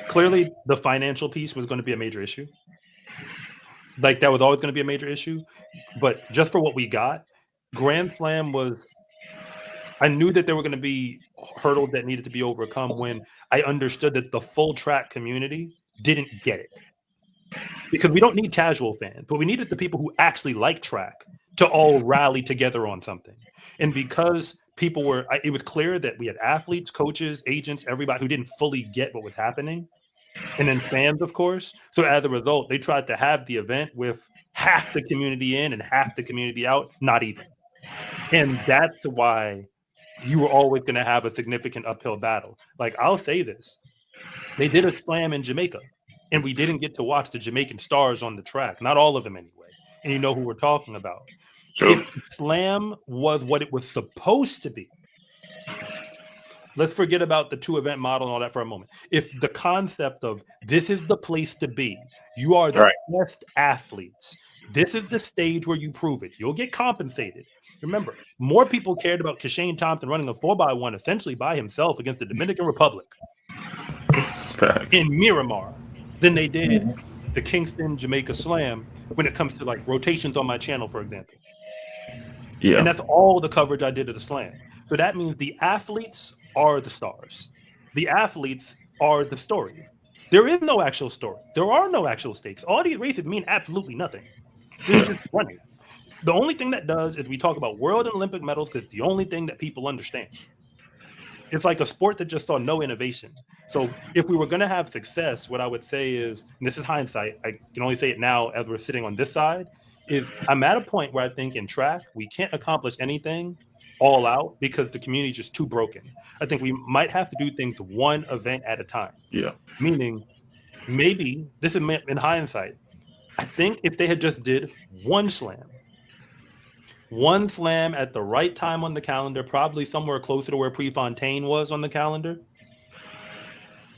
clearly the financial piece was going to be a major issue. Like that was always going to be a major issue, but just for what we got, Grand Slam was. I knew that there were going to be hurdles that needed to be overcome when I understood that the full track community didn't get it. Because we don't need casual fans, but we needed the people who actually like track to all rally together on something. And because it was clear that we had athletes, coaches, agents, everybody who didn't fully get what was happening. And then fans, of course. So as a result, they tried to have the event with half the community in and half the community out, not even. And that's why you were always going to have a significant uphill battle. Like, I'll say this. They did a slam in Jamaica, and we didn't get to watch the Jamaican stars on the track. Not all of them, anyway. And you know who we're talking about. True. If slam was what it was supposed to be, let's forget about the 2-event model and all that for a moment. If the concept of this is the place to be, you are the best athletes, this is the stage where you prove it, you'll get compensated. Remember, more people cared about Kashane Thompson running a 4x1 essentially by himself against the Dominican Republic in Miramar than they did the Kingston Jamaica Slam when it comes to like rotations on my channel, for example. Yeah. And that's all the coverage I did of the Slam. So that means the athletes are the stars. The athletes are the story. There is no actual story. There are no actual stakes. All these races mean absolutely nothing. It's just running. The only thing that does is we talk about world and Olympic medals because it's the only thing that people understand. It's like a sport that just saw no innovation. So if we were going to have success, what I would say is, and this is hindsight, I can only say it now as we're sitting on this side, is I'm at a point where I think in track, we can't accomplish anything all out because the community is just too broken. I think we might have to do things one event at a time. Yeah. Meaning, maybe, this is in hindsight, I think if they had just did one slam at the right time on the calendar, probably somewhere closer to where Prefontaine was on the calendar,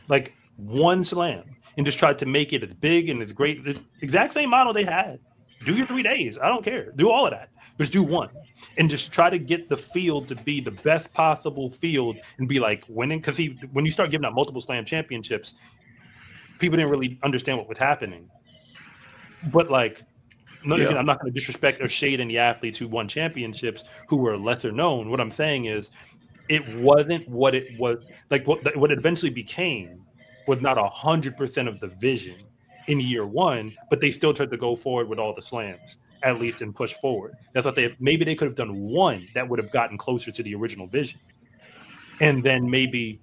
like one slam, and just tried to make it as big and as great, the exact same model they had. Do your 3 days. I don't care. Do all of that. Just do one and just try to get the field to be the best possible field and be like winning. Because when you start giving out multiple slam championships, people didn't really understand what was happening. But like, no, again, Yeah. I'm not going to disrespect or shade any athletes who won championships who were lesser known. What I'm saying is, it wasn't what it was. Like what it eventually became was not 100% of the vision in year one, but they still tried to go forward with all the slams at least and push forward. That's what maybe they could have done one that would have gotten closer to the original vision, and then maybe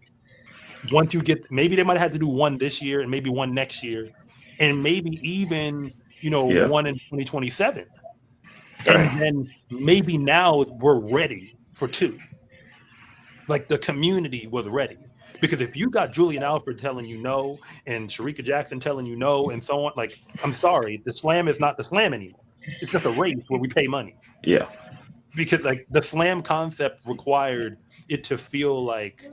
once you get, maybe they might have had to do one this year and maybe one next year, and maybe even Yeah. one in 2027, Right. and then maybe now we're ready for two. Like the community was ready. Because if you got Julian Alfred telling you no and Sharika Jackson telling you no and so on, like, I'm sorry, the slam is not the slam anymore. It's just a race where we pay money. Yeah. Because like the slam concept required it to feel like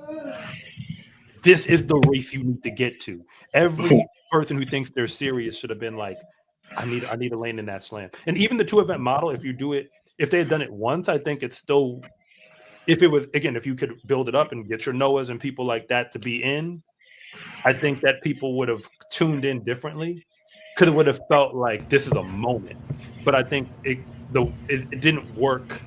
this is the race you need to get to. Every person who thinks they're serious should have been like, I need a lane in that slam. And even the 2 event model, if they had done it once, I think it's still, if it was, again, if you could build it up and get your Noahs and people like that to be in, I think that people would have tuned in differently because it would have felt like this is a moment. But I think it didn't work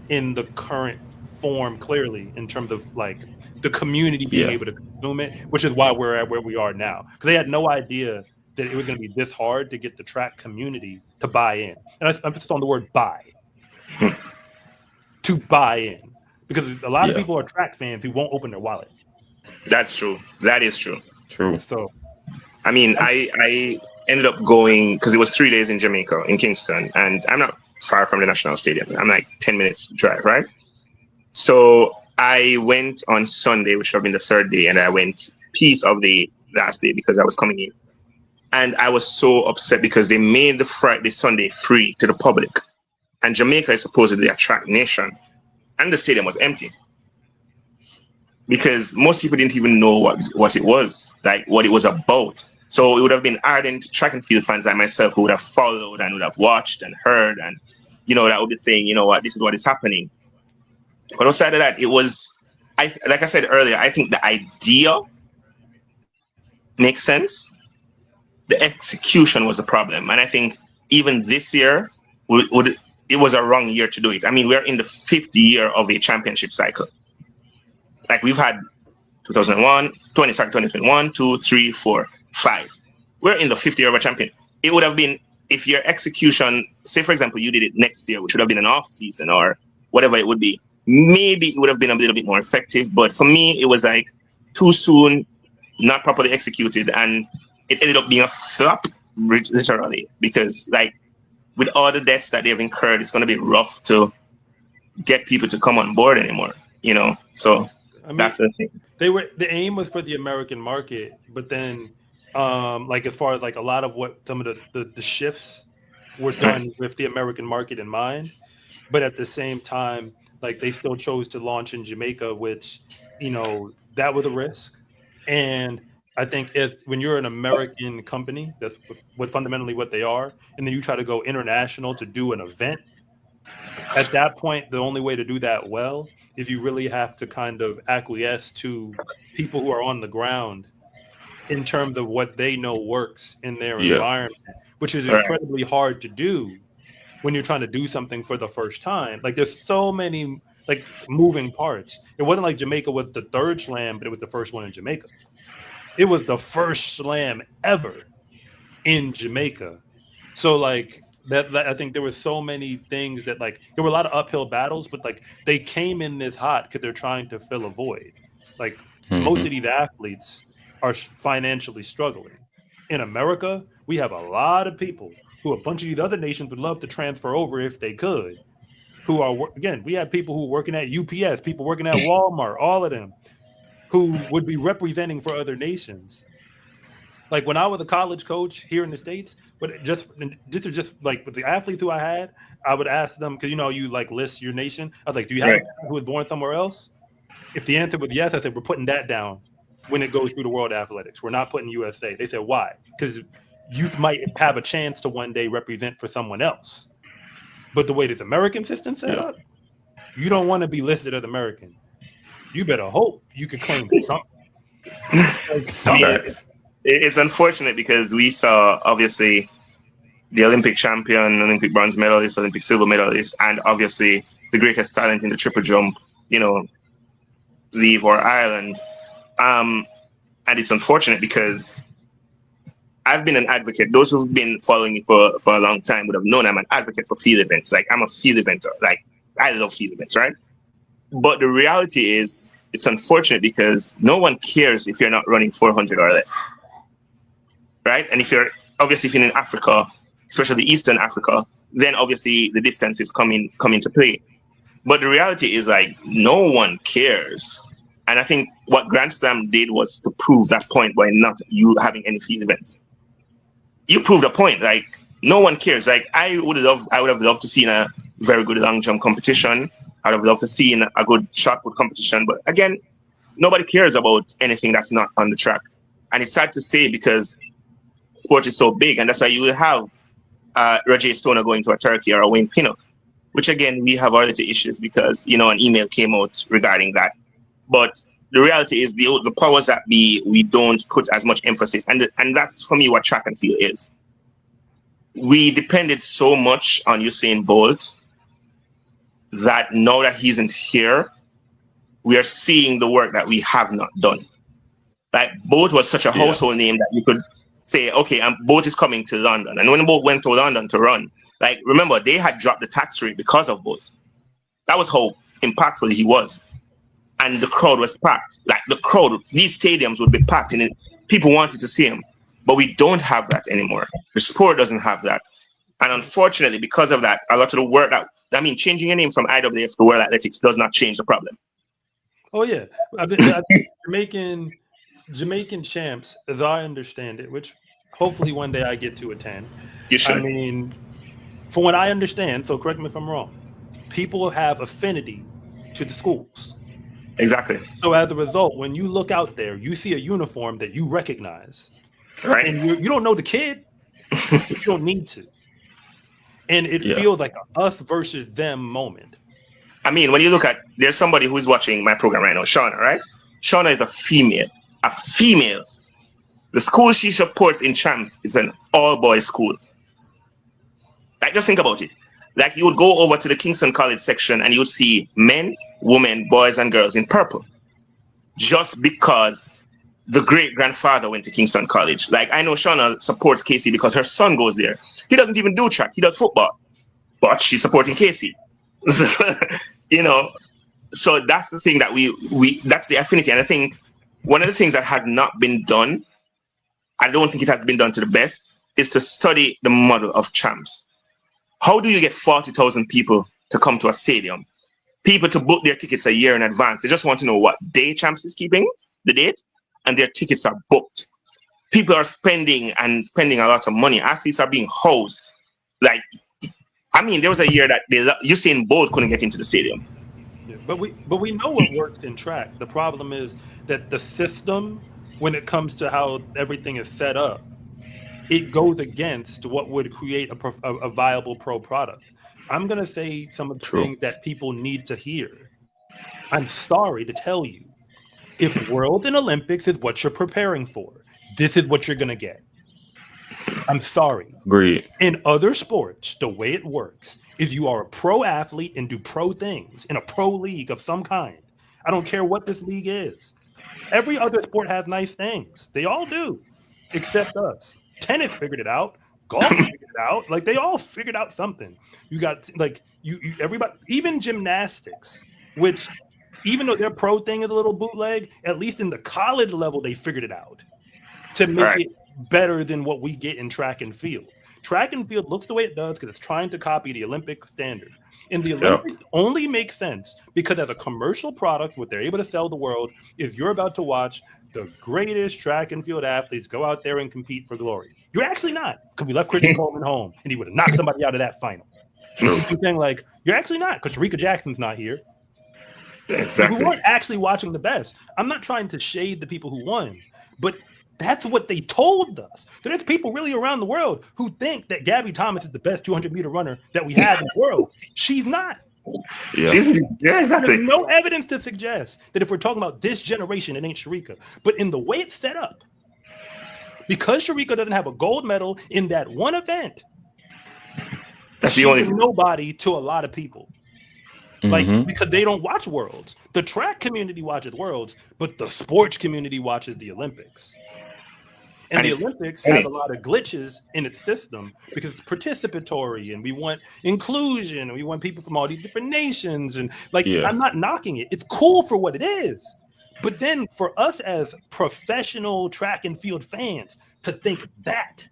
in the current form clearly in terms of like the community being Yeah. able to consume it, which is why we're at where we are now. Because they had no idea that it was going to be this hard to get the track community to buy in. And I'm just on the word buy, to buy in. Because a lot of Yeah. people are track fans who won't open their wallet. That's true. That is true. True. So I mean, I ended up going because it was 3 days in Jamaica, in Kingston, and I'm not far from the national stadium. I'm like 10 minutes drive, right? So I went on Sunday, which would have been the third day, and I went piece of the last day because I was coming in. And I was so upset because they made the Sunday free to the public. And Jamaica is supposedly a track nation. And the stadium was empty. Because most people didn't even know what it was, like what it was about. So it would have been ardent track and field fans like myself who would have followed and would have watched and heard and, that would be saying, you know what, this is what is happening. But outside of that, it was, like I said earlier, I think the idea makes sense. The execution was a problem. And I think even this year, it was a wrong year to do it. I mean, we're in the 5th year of a championship cycle. Like we've had 2021, 2, 3, 4, 5. We're in the 5th year of a champion. It would have been, if your execution, say for example, you did it next year, which would have been an off season or whatever it would be, maybe it would have been a little bit more effective. But for me, it was like too soon, not properly executed, and it ended up being a flop, literally, because like with all the debts that they've incurred, it's going to be rough to get people to come on board anymore. So I mean, that's the thing. the aim was for the American market, but then like as far as like a lot of what some of the shifts were done with the American market in mind, but at the same time, like they still chose to launch in Jamaica, which that was a risk. And I think if when you're an American company, that's what fundamentally what they are, and then you try to go international to do an event, at that point, the only way to do that well is you really have to kind of acquiesce to people who are on the ground in terms of what they know works in their Yeah. environment, which is Right. incredibly hard to do when you're trying to do something for the first time. Like there's so many like moving parts. It wasn't like Jamaica was the third slam, but it was the first one in Jamaica. It was the first slam ever in Jamaica. So like that I think there were so many things that like there were a lot of uphill battles, but like they came in this hot because they're trying to fill a void. Like most of Hmm. these athletes are financially struggling. In America, we have a lot of people who a bunch of these other nations would love to transfer over if they could. Who are again, we have people who are working at UPS, people working at Walmart, all of them who would be representing for other nations. Like when I was a college coach here in the States, but just like with the athletes who I had, I would ask them, because you like list your nation. I was like, do you have a Right. parent who was born somewhere else? If the answer was yes, I said, we're putting that down when it goes through the world athletics. We're not putting USA. They said, why? Because youth might have a chance to one day represent for someone else. But the way this American system set Yeah. up, you don't want to be listed as American. You better hope you could claim something. Like I mean, something. Facts. it's unfortunate because we saw obviously the Olympic champion, Olympic bronze medalist, Olympic silver medalist, and obviously the greatest talent in the triple jump, leave our island. Um, and it's unfortunate because I've been an advocate. Those who've been following me for a long time would have known I'm an advocate for field events. Like I'm a field eventer. Like I love field events, right? But the reality is, it's unfortunate because no one cares if you're not running 400 or less, right? And if you're obviously if you're in Africa, especially Eastern Africa, then obviously the distance is come into play. But the reality is like no one cares. And I think what Grand Slam did was to prove that point by not you having any field events. You proved a point. Like no one cares. Like I would have loved to see in a very good long jump competition. I'd have loved to see in a good shot put competition. But again, nobody cares about anything that's not on the track. And it's sad to say because sport is so big, and that's why you will have Roger Stoner going to a Turkey or a Wayne Pinnock, which again we have our little issues because an email came out regarding that. But the reality is the powers that be, we don't put as much emphasis, and that's for me what track and field is. We depended so much on Usain Bolt that now that he isn't here, we are seeing the work that we have not done. Like Bolt was such a Yeah. household name that you could say, okay, Bolt is coming to London. And when Bolt went to London to run, like remember they had dropped the tax rate because of Bolt. That was how impactful he was, and the crowd was packed. Like the crowd, these stadiums would be packed, and people wanted to see him. But we don't have that anymore. The sport doesn't have that, and unfortunately, because of that, a lot of the work changing your name from IWF to World Athletics does not change the problem. Oh yeah, I think Jamaican champs, as I understand it, which hopefully one day I get to attend. You should. I mean, from what I understand, so correct me if I'm wrong, people have affinity to the schools. Exactly. So as a result, when you look out there, you see a uniform that you recognize, Right. and you don't know the kid, but you don't need to. And it Yeah. feels like a us versus them moment. I mean, when you look at, there's somebody who's watching my program right now, Shauna, right? Shauna is a female. A female. The school she supports in Champs is an all-boys school. Like, just think about it. Like, you would go over to the Kingston College section and you would see men, women, boys, and girls in purple. Just because the great-grandfather went to Kingston College. Like, I know Shauna supports Casey because her son goes there. He doesn't even do track. He does football. But she's supporting Casey. So that's the thing that we that's the affinity. And I think one of the things that has not been done, I don't think it has been done to the best, is to study the model of Champs. How do you get 40,000 people to come to a stadium? People to book their tickets a year in advance. They just want to know what day Champs is keeping, the date, and their tickets are booked. People are spending a lot of money. Athletes are being housed. Like, I mean, there was a year that Usain Bolt couldn't get into the stadium. Yeah, but we know what works in track. The problem is that the system, when it comes to how everything is set up, it goes against what would create a viable pro product. I'm going to say some of the True. things that people need to hear. I'm sorry to tell you, if World and Olympics is what you're preparing for, this is what you're going to get. I'm sorry. Agreed. In other sports, the way it works is you are a pro athlete and do pro things in a pro league of some kind. I don't care what this league is. Every other sport has nice things. They all do, except us. Tennis figured it out. Golf figured it out. Like they all figured out something. You got like you everybody, even gymnastics, which even though their pro thing is a little bootleg, at least in the college level they figured it out to make Right. it better than what we get in track and field. Track and field looks the way it does because it's trying to copy the Olympic standard. And the Olympics only makes sense because as a commercial product, what they're able to sell the world is you're about to watch the greatest track and field athletes go out there and compete for glory. You're actually not, because we left Christian Coleman home and he would have knocked somebody out of that final. True. You saying like you're actually not, because Sharika Jackson's not here. Exactly. We weren't actually watching the best. I'm not trying to shade the people who won, but that's what they told us. There's people really around the world who think that Gabby Thomas is the best 200-meter runner that we have in the world. She's not. Yeah. Yeah, exactly. There's no evidence to suggest that if we're talking about this generation, it ain't Sharika. But in the way it's set up, because Sharika doesn't have a gold medal in that one event, That's the she's only. a nobody to a lot of people. Like, because they don't watch Worlds. The track community watches Worlds, but the sports community watches the Olympics. And the Olympics have a lot of glitches in its system because it's participatory and we want inclusion and we want people from all these different nations. And like, I'm not knocking it. It's cool for what it is. But then for us as professional track and field fans to think that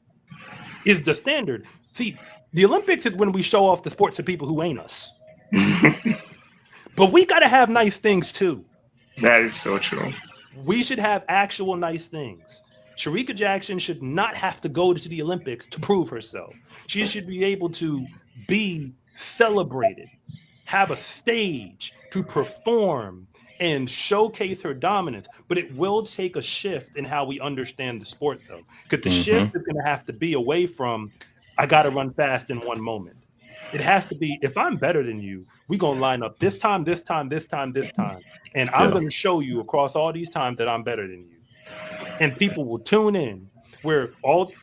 is the standard. See, the Olympics is when we show off the sports to people who ain't us. But we got to have nice things too. That is so true. We should have actual nice things. Sharika Jackson should not have to go to the Olympics to prove herself. She should be able to be celebrated, have a stage to perform and showcase her dominance. But it will take a shift in how we understand the sport, though, because the shift is going to have to be away from, I got to run fast in one moment. It has to be, if I'm better than you, we're going to line up this time, this time, this time, this time. And I'm going to show you across all these times that I'm better than you. And people will tune in, where all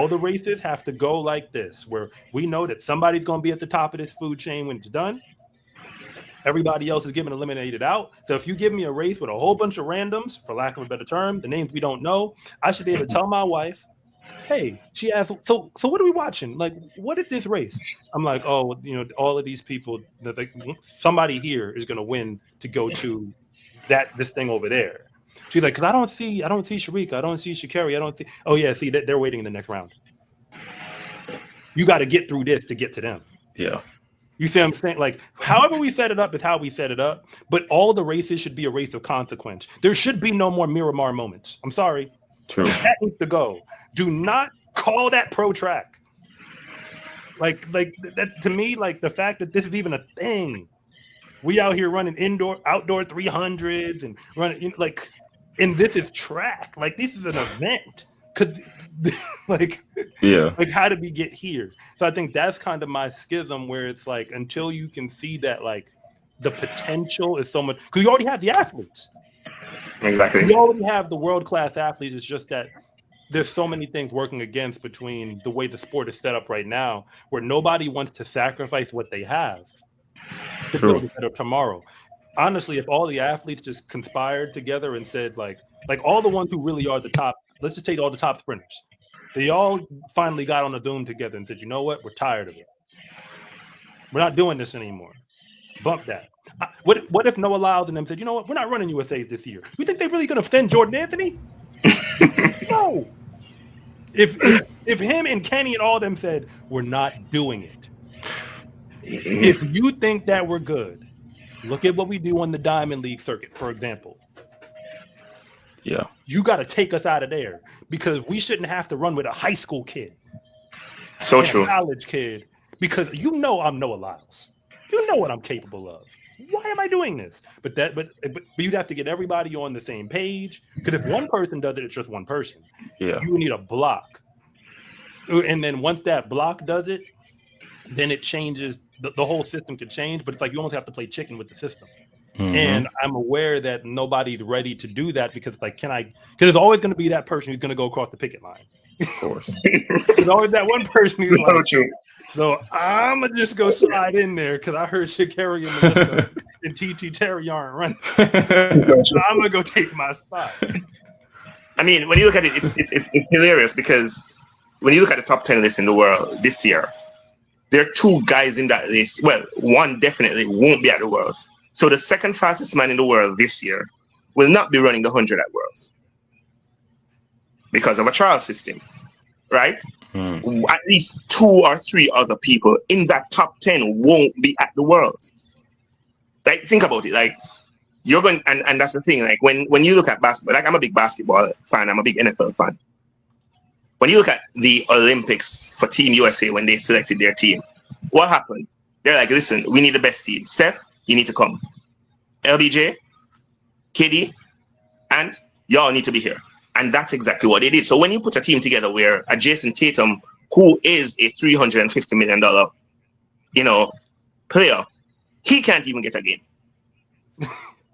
the races have to go like this, where we know that somebody's going to be at the top of this food chain when it's done. Everybody else is getting eliminated out. So if you give me a race with a whole bunch of randoms, for lack of a better term, the names we don't know, I should be able to tell my wife, hey, she asked, so what are we watching? Like, what is this race? I'm like, oh, you know, all of these people, somebody here is going to win to go to this thing over there. She's like, because I don't see Sharika, I don't see Sha'Carri, I don't see. Oh yeah, see that they're waiting in the next round. You got to get through this to get to them. Yeah. You see what I'm saying? Like, however we set it up is how we set it up. But all the races should be a race of consequence. There should be no more Miramar moments. I'm sorry. True. That needs to go. Do not call that pro track. Like that to me, like the fact that this is even a thing. We out here running outdoor 300s and running and this is track. Like this is an event. Like how did we get here? So I think that's kind of my schism, where it's like until you can see that like the potential is so much, because you already have the athletes. Exactly. You already have the world-class athletes. It's just that there's so many things working against between the way the sport is set up right now, where nobody wants to sacrifice what they have to build it better tomorrow. Honestly, if all the athletes just conspired together and said like all the ones who really are the top, let's just take all the top sprinters. They all finally got on a Zoom together and said, you know what? We're tired of it. We're not doing this anymore. Bump that. What if Noah Lyles and them said, you know what? We're not running USA this year. You think they're really going to send Jordan Anthony? No. If him and Kenny and all them said, we're not doing it. If you think that we're good, look at what we do on the Diamond League circuit, for example. Yeah. You got to take us out of there, because we shouldn't have to run with a high school kid. So true. A college kid, because you know I'm Noah Lyles. You know what I'm capable of. Why am I doing this? But you'd have to get everybody on the same page, because if one person does it, it's just one person. Yeah. You need a block. And then once that block does it, then it changes. The whole system could change, but it's like you almost have to play chicken with the system. Mm-hmm. And I'm aware that nobody's ready to do that, because it's like, because there's always going to be that person who's going to go across the picket line. Of course. There's always that one person who's like, so I'm going to just go slide in there because I heard Sha'Carri and Melissa and TT Terry aren't running. So I'm going to go take my spot. I mean, when you look at it, it's hilarious, because when you look at the top 10 list in the world this year, there are two guys in that list. Well, one definitely won't be at the Worlds. So the second fastest man in the world this year will not be running the 100 at Worlds because of a trial system, right? At least 2 or 3 other people in that top 10 won't be at the Worlds. Like, think about it. Like, you're going, and that's the thing. Like when you look at basketball, like I'm a big basketball fan, I'm a big NFL fan. When you look at the Olympics for Team USA when they selected their team, what happened? They're like, listen, we need the best team. Steph, you need to come. LBJ, KD, and y'all need to be here. And that's exactly what they did. So when you put a team together where a Jason Tatum, who is a $350 million, player, he can't even get a game.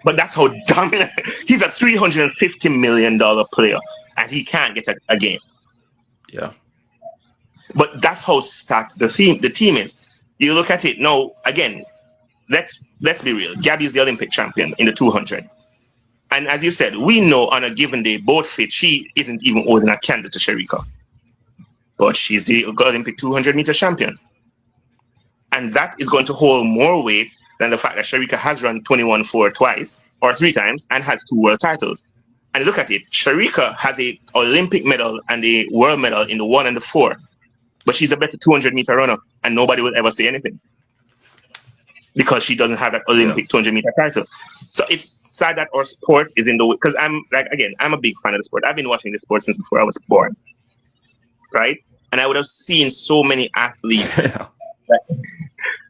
But that's how dominant. He's a $350 million player, and he can't get a game. Yeah. But that's how stacked the team is. You look at it now. Again, let's be real. Gabby is the Olympic champion in the 200, and as you said, we know on a given day, both fit, she isn't even holding a candle to Shericka, but she's the Olympic 200-meter champion, and that is going to hold more weight than the fact that Shericka has run 21-4 twice or 3 times and has 2 world titles. And look at it, Shericka has a Olympic medal and a world medal in the 1 and the 4. But she's a better 200-meter runner, and nobody will ever say anything because she doesn't have that Olympic 200-meter title. So it's sad that our sport is in the way. Because I'm a big fan of the sport. I've been watching the sport since before I was born, right? And I would have seen so many athletes.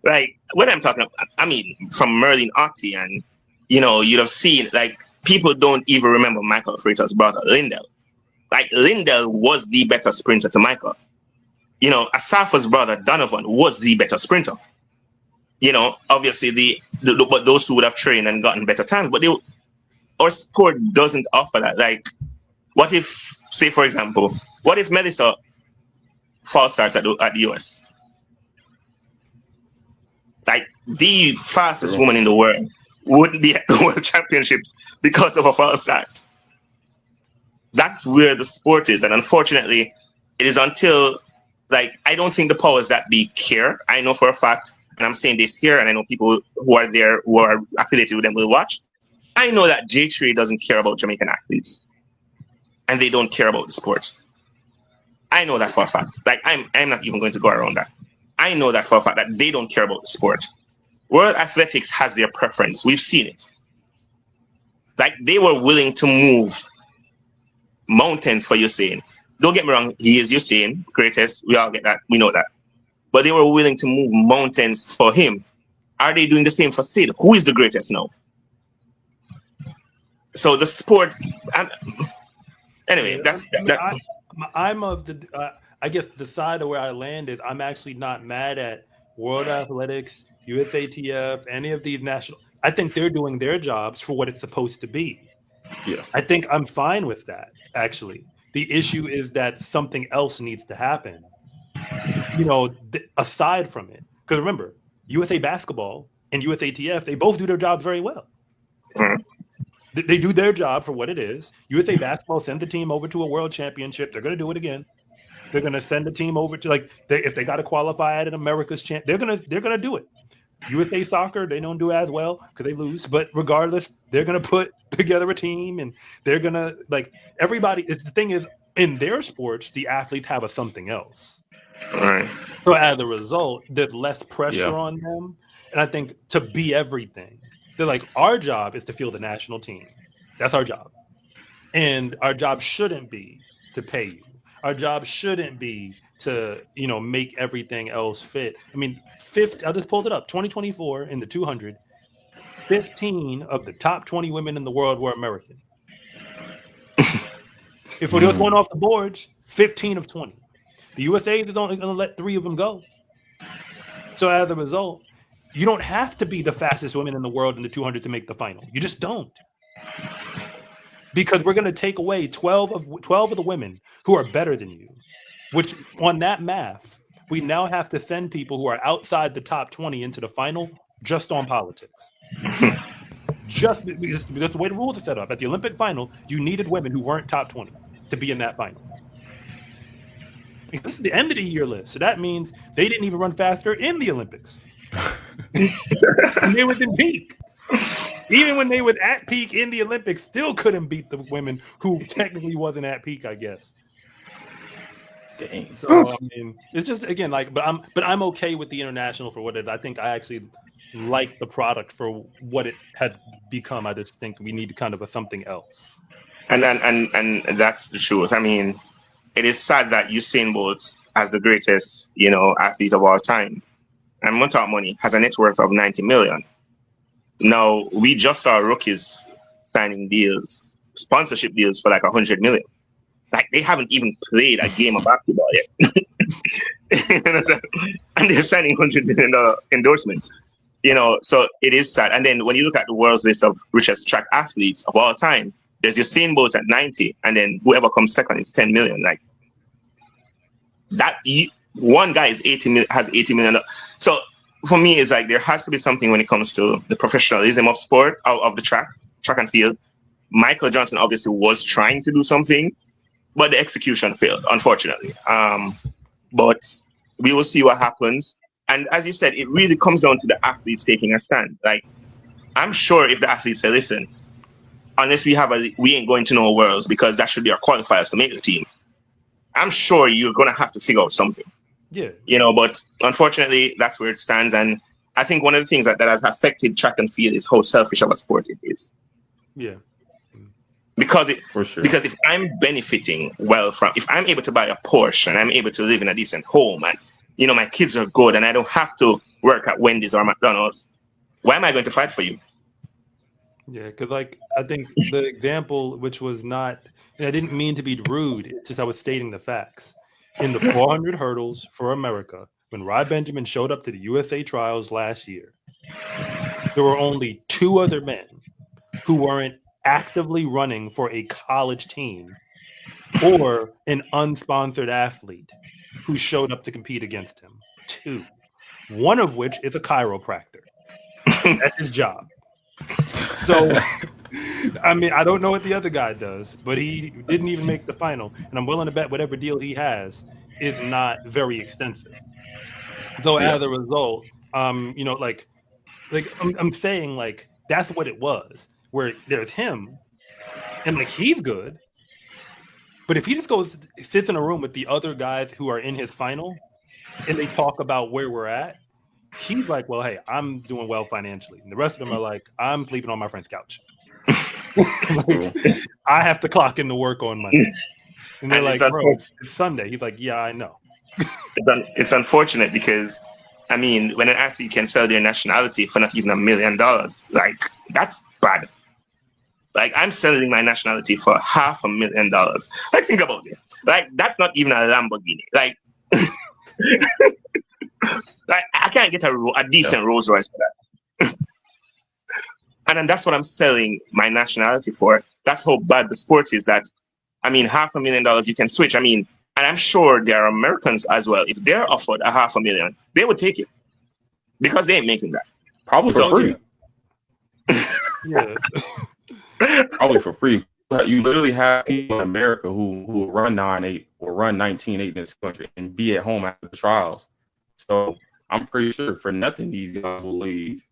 Like when I'm talking, I mean, from Merlin Ottey, and you'd have seen like people don't even remember Michael Freitas' brother Lindell. Like Lindell was the better sprinter to Michael. Asafa's brother Donovan was the better sprinter. Obviously but those two would have trained and gotten better times. But our sport doesn't offer that. Like, what if, say for example, what if Melissa false starts at the US? Like the fastest woman in the world wouldn't be at the World Championships because of a false start. That's where the sport is, and unfortunately, it is until. Like, I don't think the powers that be care. I know for a fact, and I'm saying this here, and I know people who are there, who are affiliated with them will watch. I know that J3 doesn't care about Jamaican athletes. And they don't care about the sport. I know that for a fact. Like, I'm not even going to go around that. I know that for a fact that they don't care about the sport. World Athletics has their preference. We've seen it. Like, they were willing to move mountains for Usain. Don't get me wrong, he is Usain, greatest. We all get that. We know that. But they were willing to move mountains for him. Are they doing the same for Sid? Who is the greatest now? So the sport. Anyway, I'm of the. I guess the side of where I landed, I'm actually not mad at World Athletics, USATF, any of these national. I think they're doing their jobs for what it's supposed to be. Yeah. I think I'm fine with that, actually. The issue is that something else needs to happen, aside from it. Because remember, USA Basketball and USATF, they both do their jobs very well. They do their job for what it is. USA Basketball sends the team over to a world championship. They're going to do it again. They're going to send the team over to, if they got to qualify at an America's champ, they're going to do it. USA Soccer, they don't do as well because they lose. But regardless, they're going to put together a team, and they're going to, everybody. The thing is, in their sports, the athletes have something else. Right. So as a result, there's less pressure on them. And I think to be everything, they're like, our job is to field the national team. That's our job. And our job shouldn't be to pay you. Our job shouldn't be to, make everything else fit. I mean, I just pulled it up. 2024 in the 200, 15 of the top 20 women in the world were American. If we're just going off the boards, 15 of 20. The USA is only going to let 3 of them go. So as a result, you don't have to be the fastest woman in the world in the 200 to make the final. You just don't. Because we're going to take away 12 of the women who are better than you, which on that math, we now have to send people who are outside the top 20 into the final just on politics. Just because the way the rules are set up. At the Olympic final, you needed women who weren't top 20 to be in that final. This is the end of the year list. So that means they didn't even run faster in the Olympics. They were in peak. Even when they were at peak in the Olympics, still couldn't beat the women who technically wasn't at peak, I guess. Dang. So I mean, it's just again but I'm okay with the international for what it is. I think I actually like the product for what it has become. I just think we need kind of a something else. And that's the truth. I mean, it is sad that Usain Bolt, as the greatest, athlete of all time, and without money, has a net worth of 90 million. Now, we just saw rookies signing deals, sponsorship deals for like 100 million. Like, they haven't even played a game of basketball yet. And they're signing $100 million endorsements. So it is sad. And then when you look at the world's list of richest track athletes of all time, there's Usain Bolt at 90, and then whoever comes second is 10 million. Like, that one guy is 80 million, has 80 million. So for me, it's like there has to be something when it comes to the professionalism of sport, of the track and field. Michael Johnson obviously was trying to do something, but the execution failed, unfortunately. But we will see what happens. And as you said, it really comes down to the athletes taking a stand. Like, I'm sure if the athletes say, listen, unless we ain't going to no worlds, because that should be our qualifiers to make the team, I'm sure you're going to have to figure out something. Yeah. But unfortunately, that's where it stands. And I think one of the things that has affected track and field is how selfish of a sport it is. Yeah. Because For sure. because if I'm benefiting if I'm able to buy a Porsche and I'm able to live in a decent home and my kids are good and I don't have to work at Wendy's or McDonald's, why am I going to fight for you? Yeah, because I think the example, which was not, and I didn't mean to be rude, it's just I was stating the facts. In the 400 hurdles for America, when Ry Benjamin showed up to the USA trials last year, there were only 2 other men who weren't actively running for a college team or an unsponsored athlete who showed up to compete against him. 2. One of which is a chiropractor. That's his job. So, I mean, I don't know what the other guy does, but he didn't even make the final. And I'm willing to bet whatever deal he has is not very extensive. So as a result, like I'm saying, like, that's what it was. Where there's him, and like he's good, but if he just sits in a room with the other guys who are in his final, and they talk about where we're at, he's like, well, hey, I'm doing well financially. And the rest of them are like, I'm sleeping on my friend's couch. Like, I have to clock into work on Monday. And they're like, bro, it's Sunday. He's like, yeah, I know. It's unfortunate because, I mean, when an athlete can sell their nationality for not even $1 million, like, that's bad. Like, I'm selling my nationality for $500,000. Like, think about it. Like, that's not even a Lamborghini. Like, like, I can't get a decent Rolls Royce for that. And then that's what I'm selling my nationality for. That's how bad the sport is. That, I mean, $500,000 you can switch. I mean, and I'm sure there are Americans as well. If they're offered a $500,000, they would take it because they ain't making that. Probably for free. Yeah. Probably for free. You literally have people in America who run 9.8 or run 19.8 in this country and be at home after the trials. So I'm pretty sure for nothing these guys will leave.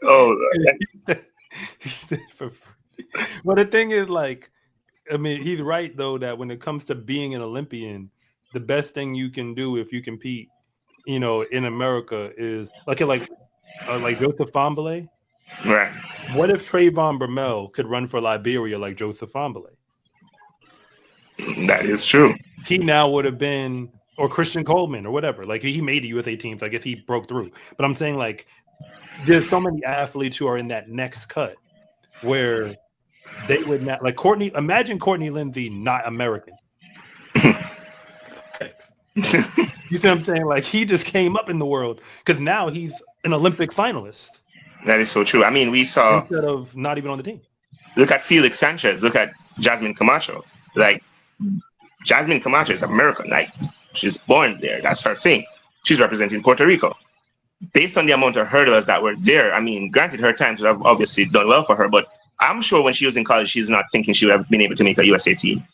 For free. Well, the thing is, like, I mean, he's right though that when it comes to being an Olympian, the best thing you can do if you compete, in America is like Joseph Fahnbulleh. Right. What if Trayvon Bromell could run for Liberia like Joseph Fahnbulleh? That is true. He now would have been, or Christian Coleman or whatever. Like, he made the USA team, so I guess he broke through. But I'm saying, like, there's so many athletes who are in that next cut where they would not, like imagine Courtney Lindsay not American. You see what I'm saying? Like, he just came up in the world because now he's an Olympic finalist. That is so true. I mean, we saw, instead of not even on the team. Look at Felix Sanchez. Look at Jasmine Camacho. Like, Jasmine Camacho is American. Like, she's born there. That's her thing. She's representing Puerto Rico. Based on the amount of hurdlers that were there, I mean, granted, her times would have obviously done well for her, but I'm sure when she was in college, she's not thinking she would have been able to make a USA team.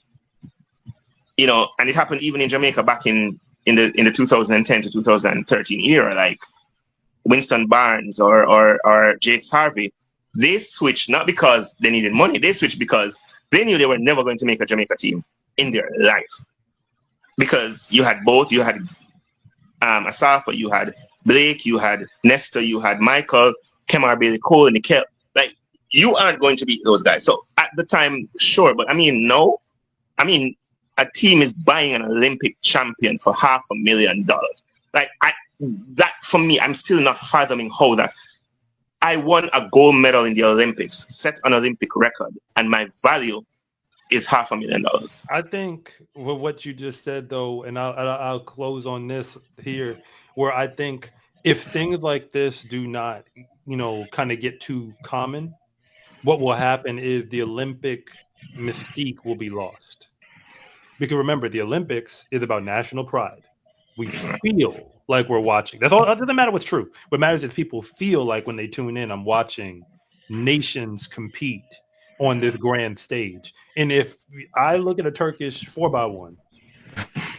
And it happened even in Jamaica back in the 2010 to 2013 era. Like, Winston Barnes or Jakes Harvey, they switched not because they needed money. They switched because they knew they were never going to make a Jamaica team in their life. Because you had both. You had Asafa, you had Blake, you had Nestor, you had Michael, Kemar Bailey Cole, and Nikel. Like, you aren't going to beat those guys. So at the time, sure, but I mean, no. I mean, a team is buying an Olympic champion for $500,000. Like, that for me, I'm still not fathoming how that. I won a gold medal in the Olympics, set an Olympic record, and my value is $500,000. I think with what you just said, though, and I'll close on this here, where I think if things like this do not, kind of get too common, what will happen is the Olympic mystique will be lost. Because remember, the Olympics is about national pride. We feel like we're watching. That's all. It doesn't matter what's true. What matters is people feel like when they tune in, I'm watching nations compete on this grand stage. And if I look at a Turkish 4x1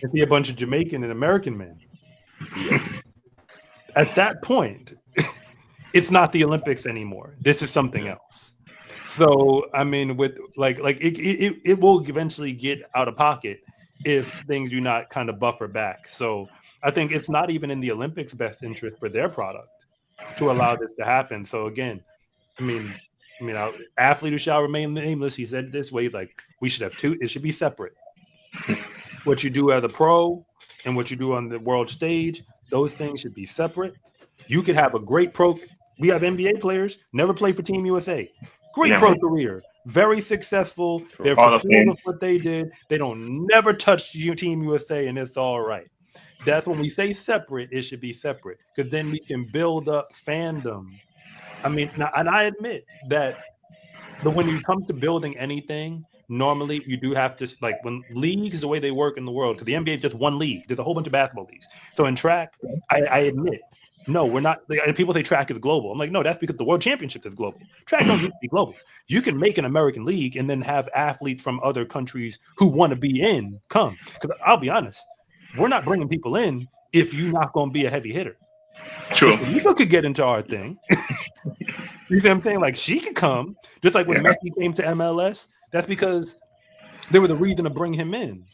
and see a bunch of Jamaican and American men, at that point, it's not the Olympics anymore. This is something else. So I mean, with it will eventually get out of pocket if things do not kind of buffer back. So I think it's not even in the Olympics' best interest for their product to allow this to happen. So again, I mean, athlete who shall remain nameless. He said this way, like we should have two. It should be separate. What you do as a pro and what you do on the world stage, those things should be separate. You could have a great pro. We have NBA players never played for Team USA. Great pro career, very successful. They're fulfilled with what they did. They don't never touch Team USA, and it's all right. That's when we say separate. It should be separate because then we can build up fandom. I mean, and I admit that, but when you come to building anything, normally you do have to, like when leagues, the way they work in the world, because the NBA is just one league. There's a whole bunch of basketball leagues. So in track, I admit, no, we're not. People say track is global. I'm like, no, that's because the World Championship is global. Track don't need to be global. You can make an American league and then have athletes from other countries who want to be in come. Because I'll be honest, we're not bringing people in if you're not going to be a heavy hitter. True. People could get into our thing. You see what I'm saying? Like she could come, just like when Messi came to MLS. That's because there was a reason to bring him in.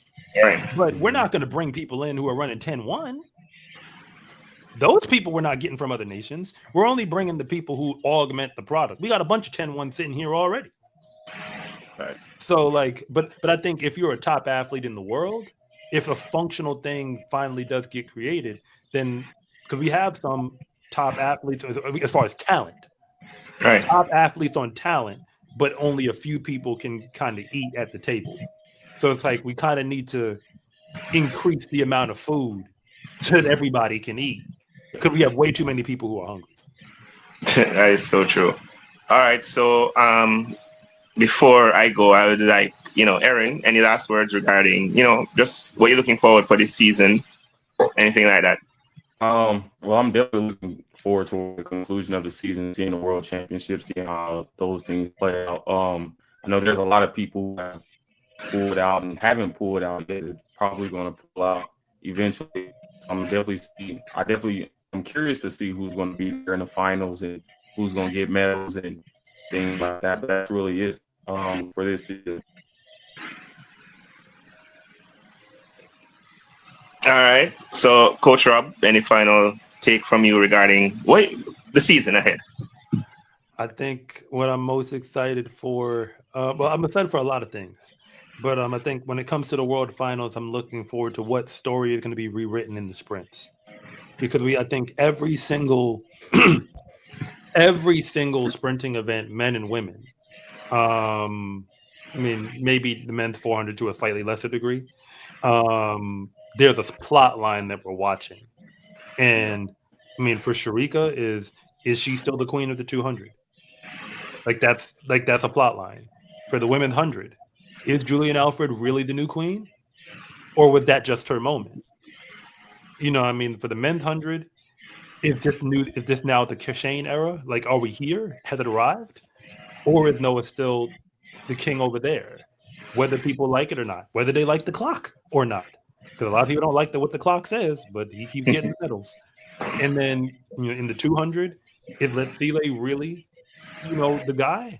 Right. But we're not going to bring people in who are running 10-1. Those people we're not getting from other nations. We're only bringing the people who augment the product. We got a bunch of 10-1 sitting here already. Right. So but I think if you're a top athlete in the world, if a functional thing finally does get created, then because we have some top athletes as far as talent, right? Top athletes on talent, but only a few people can kind of eat at the table. So it's like we kind of need to increase the amount of food so that everybody can eat. Because we have way too many people who are hungry. That is so true. All right, so before I go, I would like, Erin, any last words regarding, just what you're looking forward for this season, anything like that? Well, I'm definitely looking forward to the conclusion of the season, seeing the World Championships, seeing how those things play out. I know there's a lot of people who have pulled out and haven't pulled out yet. They're probably going to pull out eventually. I'm curious to see who's going to be there in the finals and who's going to get medals and things like that. But that really is for this season. All right. So, Coach Rob, any final take from you regarding the season ahead? I think what I'm most excited for, I'm excited for a lot of things. But I think when it comes to the World Finals, I'm looking forward to what story is going to be rewritten in the sprints. Because I think every single sprinting event, men and women, maybe the men's 400 to a slightly lesser degree, there's a plot line that we're watching. And for Sharika, is she still the queen of the 200? That's a plot line. For the women's 100, is Julian Alfred really the new queen? Or was that just her moment? For the men's 100, is this now the Kashane era? Like, are we here? Has it arrived? Or is Noah still the king over there? Whether people like it or not, whether they like the clock or not. Because a lot of people don't like what the clock says, but he keeps getting medals. And then, in the 200, is Letsile really, the guy?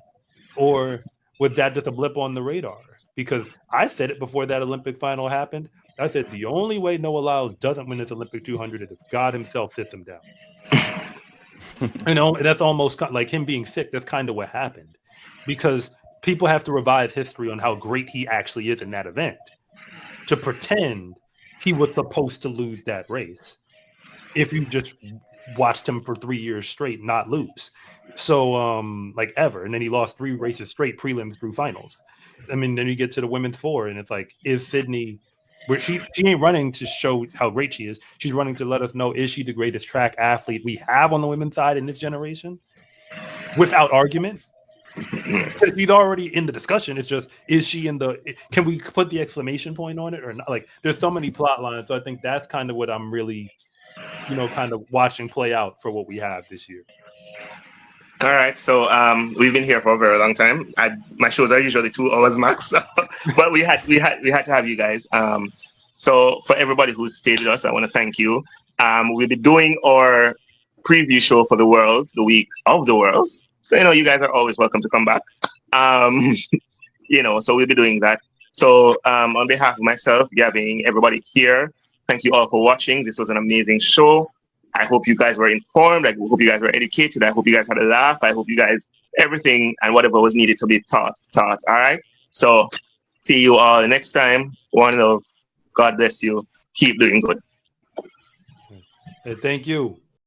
Or was that just a blip on the radar? because I said it before that Olympic final happened. I said the only way Noah Lyles doesn't win this Olympic 200 is if God himself sits him down. That's almost like him being sick. That's kind of what happened, because people have to revise history on how great he actually is in that event to pretend he was supposed to lose that race. If you just watched him for 3 years straight not lose, so like ever, and then he lost 3 races straight, prelims through finals. I mean, then you get to the women's 4, and it's like, is Sydney, where she ain't running to show how great she is, she's running to let us know, is she the greatest track athlete we have on the women's side in this generation, without argument? Because she's already in the discussion. It's just, is she in the, can we put the exclamation point on it or not? Like, there's so many plot lines, so I think that's kind of what I'm really kind of watching play out for what we have this year. All right, so we've been here for a very long time. My shows are usually 2 hours max, but we had to have you guys. So for everybody who's stayed with us, I want to thank you. We'll be doing our preview show for the Worlds, the week of the Worlds. So, you guys are always welcome to come back. So we'll be doing that. So on behalf of myself, Gavin, everybody here, thank you all for watching. This was an amazing show. I hope you guys were informed. I hope you guys were educated. I hope you guys had a laugh. I hope you guys, everything and whatever was needed to be taught. All right. So see you all next time. One love. God bless you. Keep doing good. Hey, thank you.